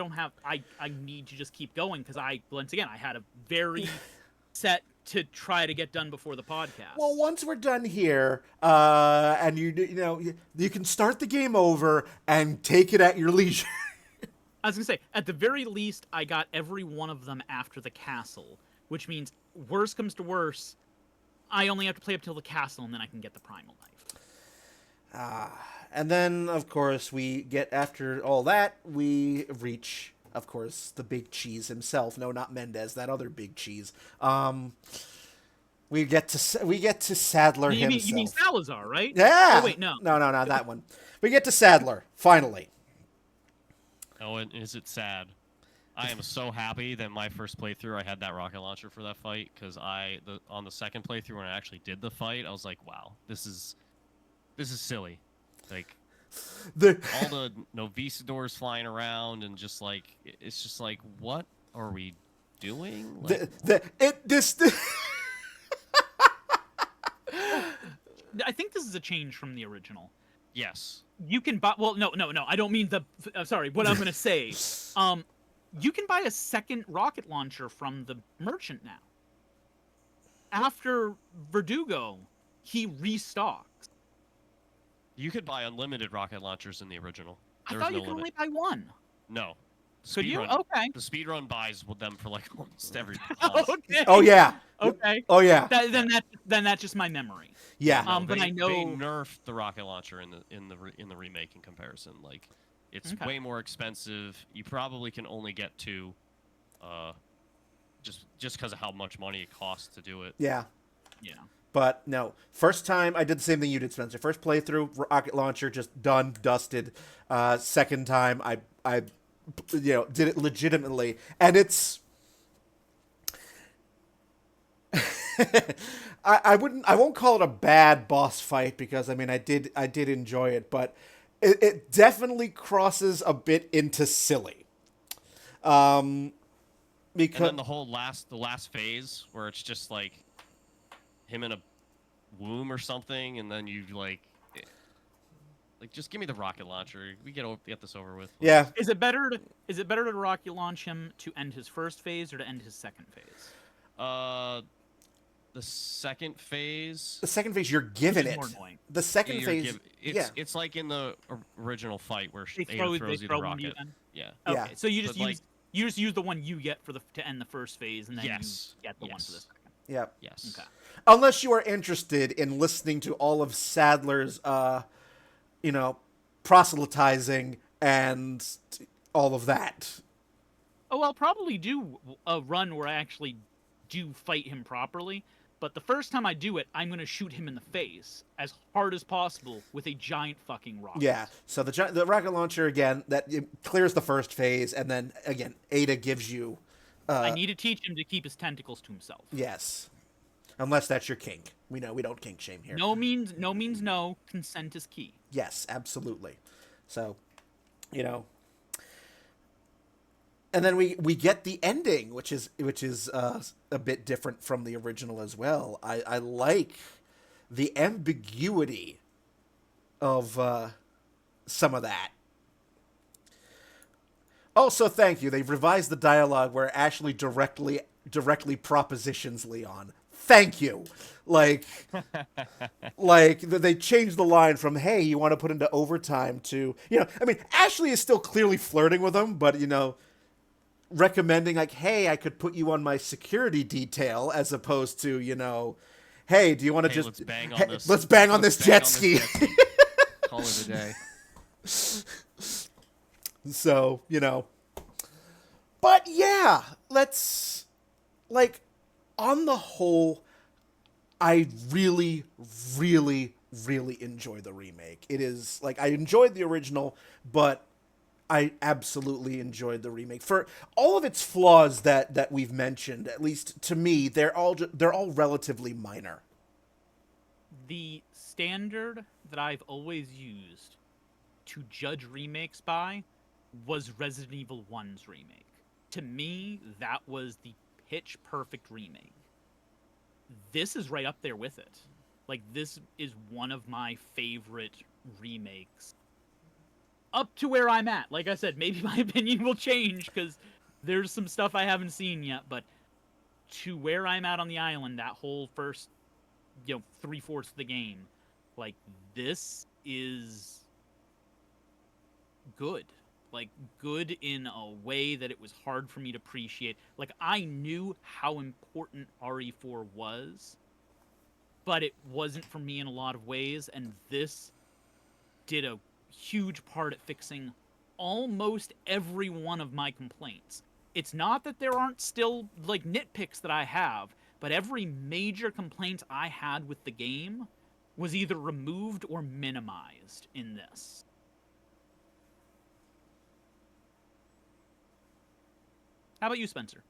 need to just keep going, because once again, I had a very set to try to get done before the podcast. Well, once we're done here, and you can start the game over and take it at your leisure. I was going to say, at the very least, I got every one of them after the castle, which means, worst comes to worst, I only have to play up till the castle, and then I can get the primal knife. And then, of course, after all that, we reach, of course, the big cheese himself. No, not Mendez, that other big cheese. We get to Sadler himself. You mean Salazar, right? Yeah. Oh, wait, no. No, not that one. We get to Sadler, finally. Oh, and is it sad? I am so happy that my first playthrough, I had that rocket launcher for that fight, because on the second playthrough when I actually did the fight, I was like, wow, this is silly. Like, all the Novisadors flying around, and just like, it's just like, what are we doing? Like, I think this is a change from the original. Yes. You can buy. Well, no. I don't mean the. Sorry. What I'm gonna say. You can buy a second rocket launcher from the merchant now. After Verdugo, he restocks. You could buy unlimited rocket launchers in the original. I thought you could only buy one. No. Could you? Okay. The speedrun buys them for like almost every Okay. Oh yeah. Okay. Oh yeah, Then that's just my memory. yeah, But I know they nerfed the rocket launcher in the remake in comparison. Like, it's Okay. way more expensive. You probably can only get two, just because of how much money it costs to do it. yeah. Yeah. But no, first time I did the same thing you did, Spencer. First playthrough, rocket launcher, just done, dusted. Second time, I did it legitimately, and it's. I won't call it a bad boss fight because I mean I did enjoy it, but it definitely crosses a bit into silly. Because And then the last phase where it's just like him in a womb or something, and then you like just give me the rocket launcher. We get this over with. Please. yeah, Is it better to rocket launch him to end his first phase or to end his second phase? The second phase. the second phase you're given Which is it. more annoying. The second You're phase, yeah, it's like in the original fight where They Ada throws you the one to you rocket. then? Yeah. Okay, Yeah. so you just But, use you just use the one you get to end the first phase, and then Yes. you get the one for the Yes. second. yeah. Yes. Okay. Unless you are interested in listening to all of Sadler's, proselytizing and all of that. Oh, I'll probably do a run where I actually do fight him properly. But the first time I do it, I'm gonna shoot him in the face as hard as possible with a giant fucking rocket. Yeah. So the rocket launcher again that it clears the first phase, and then again Ada gives you. I need to teach him to keep his tentacles to himself. Yes. Unless that's your kink. We know we don't kink shame here. No means no. Consent is key. Yes, absolutely. So, and then we get the ending, which is a bit different from the original as well. I like the ambiguity of some of that. Also, thank you. They've revised the dialogue where Ashley directly propositions Leon. Thank you. Like they changed the line from "Hey, you want to put into overtime" to I mean, Ashley is still clearly flirting with him, but recommending like, "Hey, I could put you on my security detail," as opposed to "Hey, do you want to just let's bang on this jet ski?" Call it a day. So, but yeah, let's, like, on the whole, I really, really, really enjoy the remake. It is, like, I enjoyed the original, but I absolutely enjoyed the remake. For all of its flaws that we've mentioned, at least to me, they're all relatively minor. The standard that I've always used to judge remakes by was Resident Evil 1's remake. To me, that was the pitch perfect remake. This is right up there with it. Like, this is one of my favorite remakes. Up to where I'm at. Like I said, maybe my opinion will change because there's some stuff I haven't seen yet, but to where I'm at on the island, that whole first, 3/4 of the game, like, this is good. Like, good in a way that it was hard for me to appreciate. Like, I knew how important RE4 was, but it wasn't for me in a lot of ways, and this did a huge part at fixing almost every one of my complaints. It's not that there aren't still, like, nitpicks that I have, but every major complaint I had with the game was either removed or minimized in this. How about you, Spencer?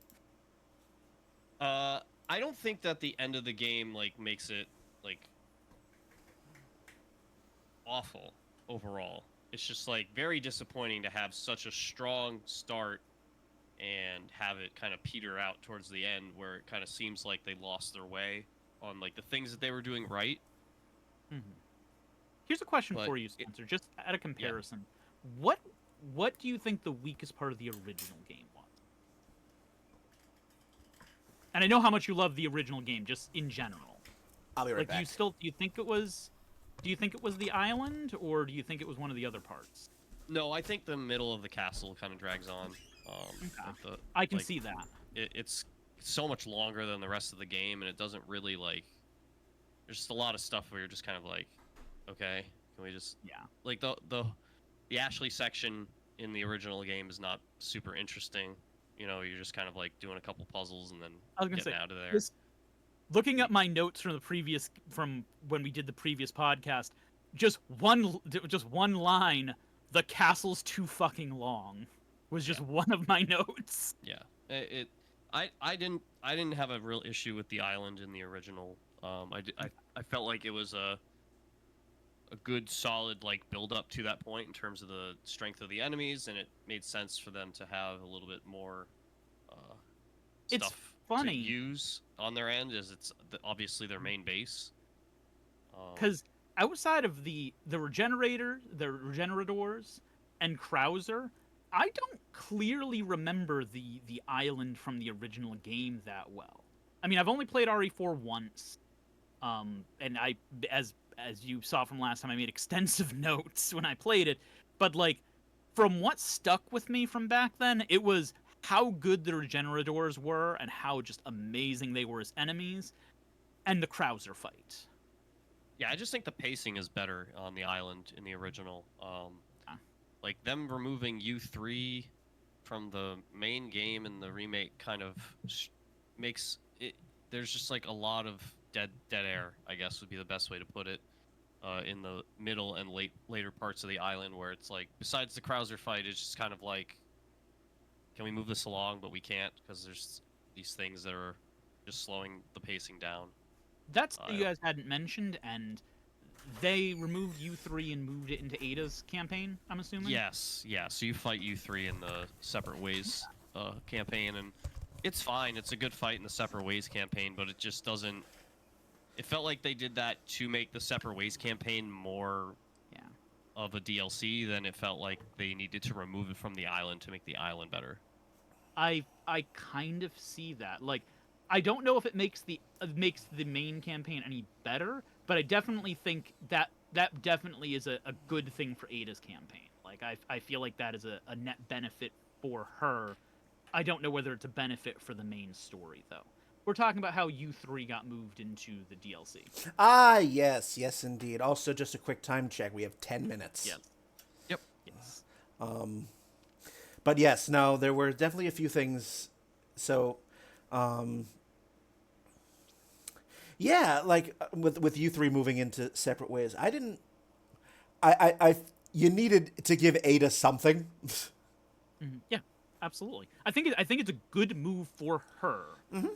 I don't think that the end of the game makes it awful overall. It's just very disappointing to have such a strong start and have it kind of peter out towards the end, where it kind of seems like they lost their way on the things that they were doing right. Mm-hmm. Here's a question for you, Spencer, just at a comparison. Yeah. What do you think the weakest part of the original game was? And I know how much you love the original game, just in general. I'll be right back. Do you think it was the island, or do you think it was one of the other parts? No, I think the middle of the castle kind of drags on. I can see that. It's so much longer than the rest of the game, and it doesn't really like. There's just a lot of stuff where you're just kind of like, okay, can we just like the Ashley section in the original game is not super interesting. You know, you're just kind of like doing a couple puzzles and then I was gonna getting say, out of there. looking at my notes from when we did the previous podcast, just one line, "The castle's too fucking long," was just one of my notes. Yeah, I didn't have a real issue with the island in the original. I felt like it was a good solid like build up to that point in terms of the strength of the enemies, and it made sense for them to have a little bit more It's stuff funny. to use on their end, as it's obviously their main base. Because outside of the regenerators, and Krauser, I don't clearly remember the island from the original game that well. I mean, I've only played RE4 once, and as you saw from last time, I made extensive notes when I played it. But like, from what stuck with me from back then, it was how good the regenerators were and how just amazing they were as enemies, and the Krauser fight. Yeah, I just think the pacing is better on the island in the original. Like them removing U3 from the main game in the remake kind of makes it. There's just like a lot of dead air, I guess would be the best way to put it, in the middle and later parts of the island, where it's like, besides the Krauser fight, it's just kind of like, can we move this along? But we can't, because there's these things that are just slowing the pacing down. That's what you guys hadn't mentioned, and they removed U3 and moved it into Ada's campaign, I'm assuming? Yes, yeah. So you fight U3 in the Separate Ways campaign, and it's fine. It's a good fight in the Separate Ways campaign, but it just doesn't... It felt like they did that to make the Separate Ways campaign more of a DLC than it felt like they needed to remove it from the island to make the island better. I kind of see that. Like, I don't know if it makes the main campaign any better, but I definitely think that definitely is a good thing for Ada's campaign. Like, I feel like that is a net benefit for her. I don't know whether it's a benefit for the main story, though. We're talking about how U3 got moved into the DLC. Ah, yes, indeed. Also, just a quick time check. We have 10 minutes. Yes. Yep. Yes. But yes, no, there were definitely a few things. So, yeah, like with U3 moving into Separate Ways, you needed to give Ada something. Mm-hmm. Yeah, absolutely. I think it's a good move for her. Mm-hmm.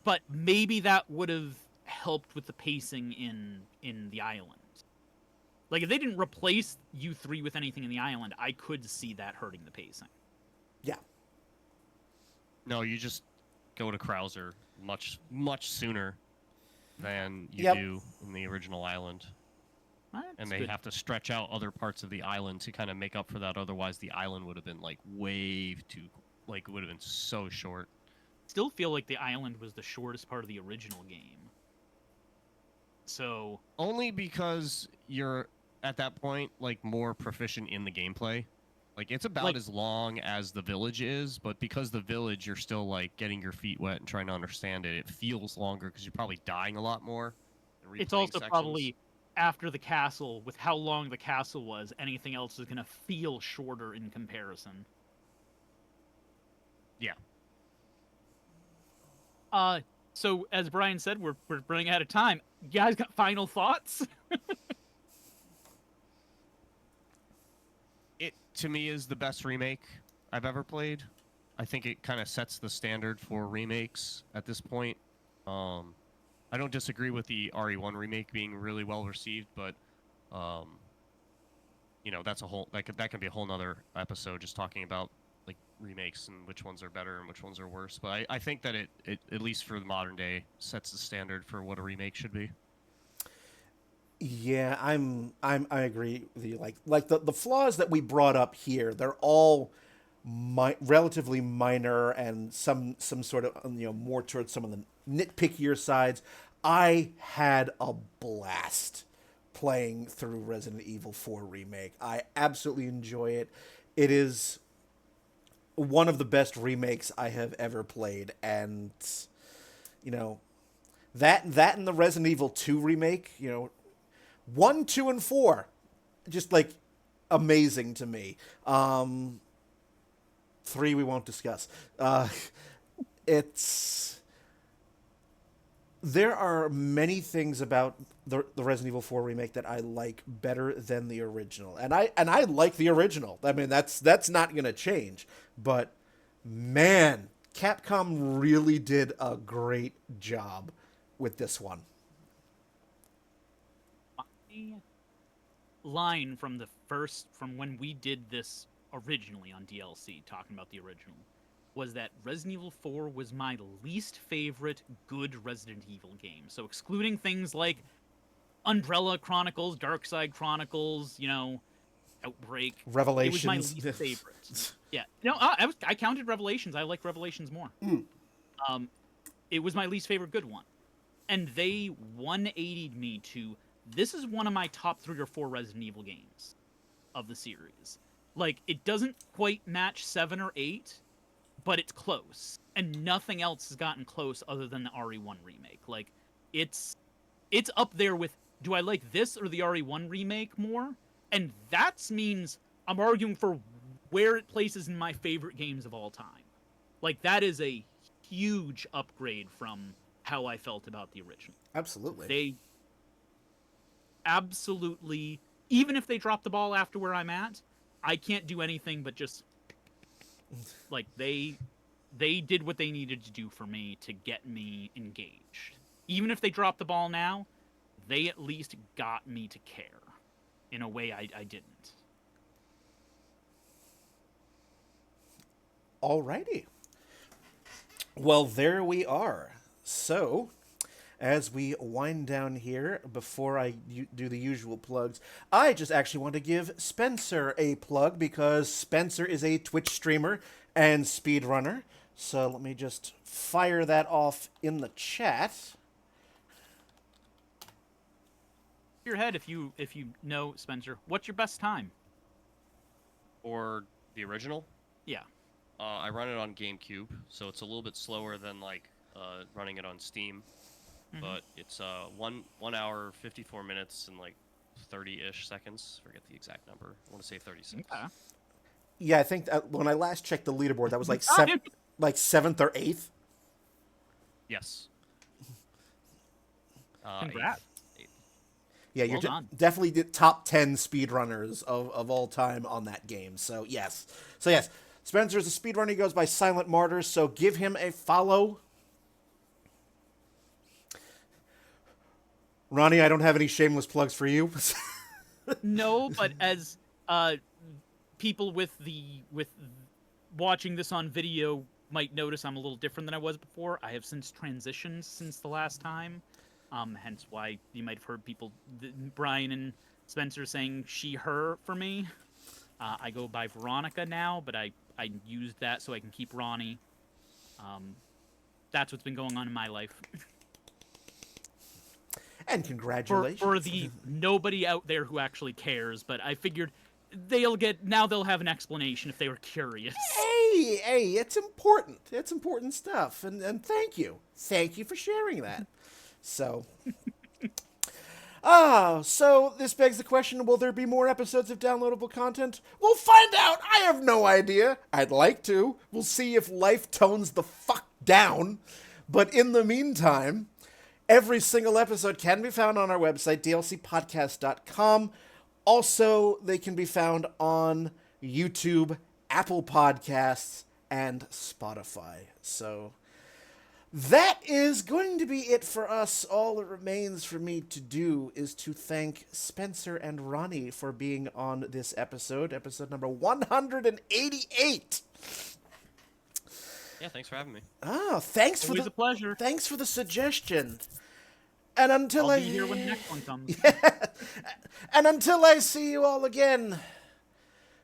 But maybe that would have helped with the pacing in the island. Like, if they didn't replace U3 with anything in the island, I could see that hurting the pacing. Yeah. No, you just go to Krauser much sooner than you do in the original island. And they have to stretch out other parts of the island to kind of make up for that. Otherwise, the island would have been like way too, like, it would have been so short. Still feel like the island was the shortest part of the original game. So only because you're at that point like more proficient in the gameplay. Like, it's about as long as the village is, but because the village, you're still like getting your feet wet and trying to understand it. It feels longer because you're probably dying a lot more. It's also probably after the castle, with how long the castle was, anything else is going to feel shorter in comparison. Yeah. So as Brian said, we're running out of time. You guys got final thoughts? It, to me, is the best remake I've ever played. I think it kind of sets the standard for remakes at this point. I don't disagree with the RE1 remake being really well received, but you know, that's a whole that can be a whole nother episode, just talking about like remakes and which ones are better and which ones are worse. But I think that it at least for the modern day sets the standard for what a remake should be. Yeah, I agree with you. Like the flaws that we brought up here, they're all relatively minor and some sort of, more towards some of the nitpickier sides. I had a blast playing through Resident Evil 4 Remake. I absolutely enjoy it. It is one of the best remakes I have ever played, and you know, that and the Resident Evil 2 remake, 1, 2, and 4, just like amazing to me. 3 we won't discuss. There are many things about the Resident Evil 4 remake that I like better than the original, and I like the original. I mean, that's not gonna change. But man, Capcom really did a great job with this one. My line from when we did this originally on DLC, talking about the original, was that Resident Evil 4 was my least favorite good Resident Evil game. So excluding things like Umbrella Chronicles, Darkside Chronicles, Outbreak. Revelations. It was my least favorite. Yeah. No, I counted Revelations. I like Revelations more. It was my least favorite good one. And they 180'd me to, this is one of my top 3 or 4 Resident Evil games of the series. Like, it doesn't quite match 7 or 8, but it's close. And nothing else has gotten close other than the RE1 remake. Like, it's up there with, do I like this or the RE1 remake more? And that means I'm arguing for where it places in my favorite games of all time. Like, that is a huge upgrade from how I felt about the original. Absolutely. They absolutely, even if they drop the ball after where I'm at, I can't do anything but just, like, they did what they needed to do for me to get me engaged. Even if they drop the ball now, they at least got me to care in a way I didn't. Alrighty. Well, there we are. So, as we wind down here, before I do the usual plugs, I just actually want to give Spencer a plug because Spencer is a Twitch streamer and speedrunner. So let me just fire that off in the chat. Your head, if you know, Spencer, what's your best time? Or the original? Yeah. I run it on Gamecube, so it's a little bit slower than running it on Steam. Mm-hmm. But it's 1 hour 54 minutes and 30-ish seconds. Forget the exact number. I want to say 36. Okay. Yeah, I think when I last checked the leaderboard, that was like 7th or 8th. Yes. Congrats. Eighth. Yeah, you're Well done. definitely the top 10 speedrunners of all time on that game. So yes. Spencer's a speedrunner. He goes by Silent Martyrs, so give him a follow. Ronnie, I don't have any shameless plugs for you. No, but as people with watching this on video might notice, I'm a little different than I was before. I have since transitioned since the last time. Hence why you might have heard people, Brian and Spencer, saying she, her for me. I go by Veronica now, but I used that so I can keep Ronnie. That's what's been going on in my life. And congratulations. For the nobody out there who actually cares, but I figured they'll have an explanation if they were curious. Hey, it's important. It's important stuff. And thank you. Thank you for sharing that. So... so this begs the question, will there be more episodes of downloadable content? We'll find out! I have no idea. I'd like to. We'll see if life tones the fuck down. But in the meantime, every single episode can be found on our website, dlcpodcast.com. Also, they can be found on YouTube, Apple Podcasts, and Spotify. So... that is going to be it for us. All that remains for me to do is to thank Spencer and Ronnie for being on this episode number 188. Yeah, thanks for having me. Thanks Always a pleasure. Thanks for the suggestion. And until I'll be here when the next one comes. And until I see you all again,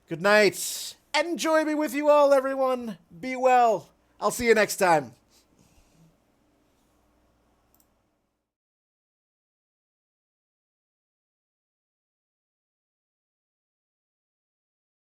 good night. And joy be with you all, everyone. Be well. I'll see you next time.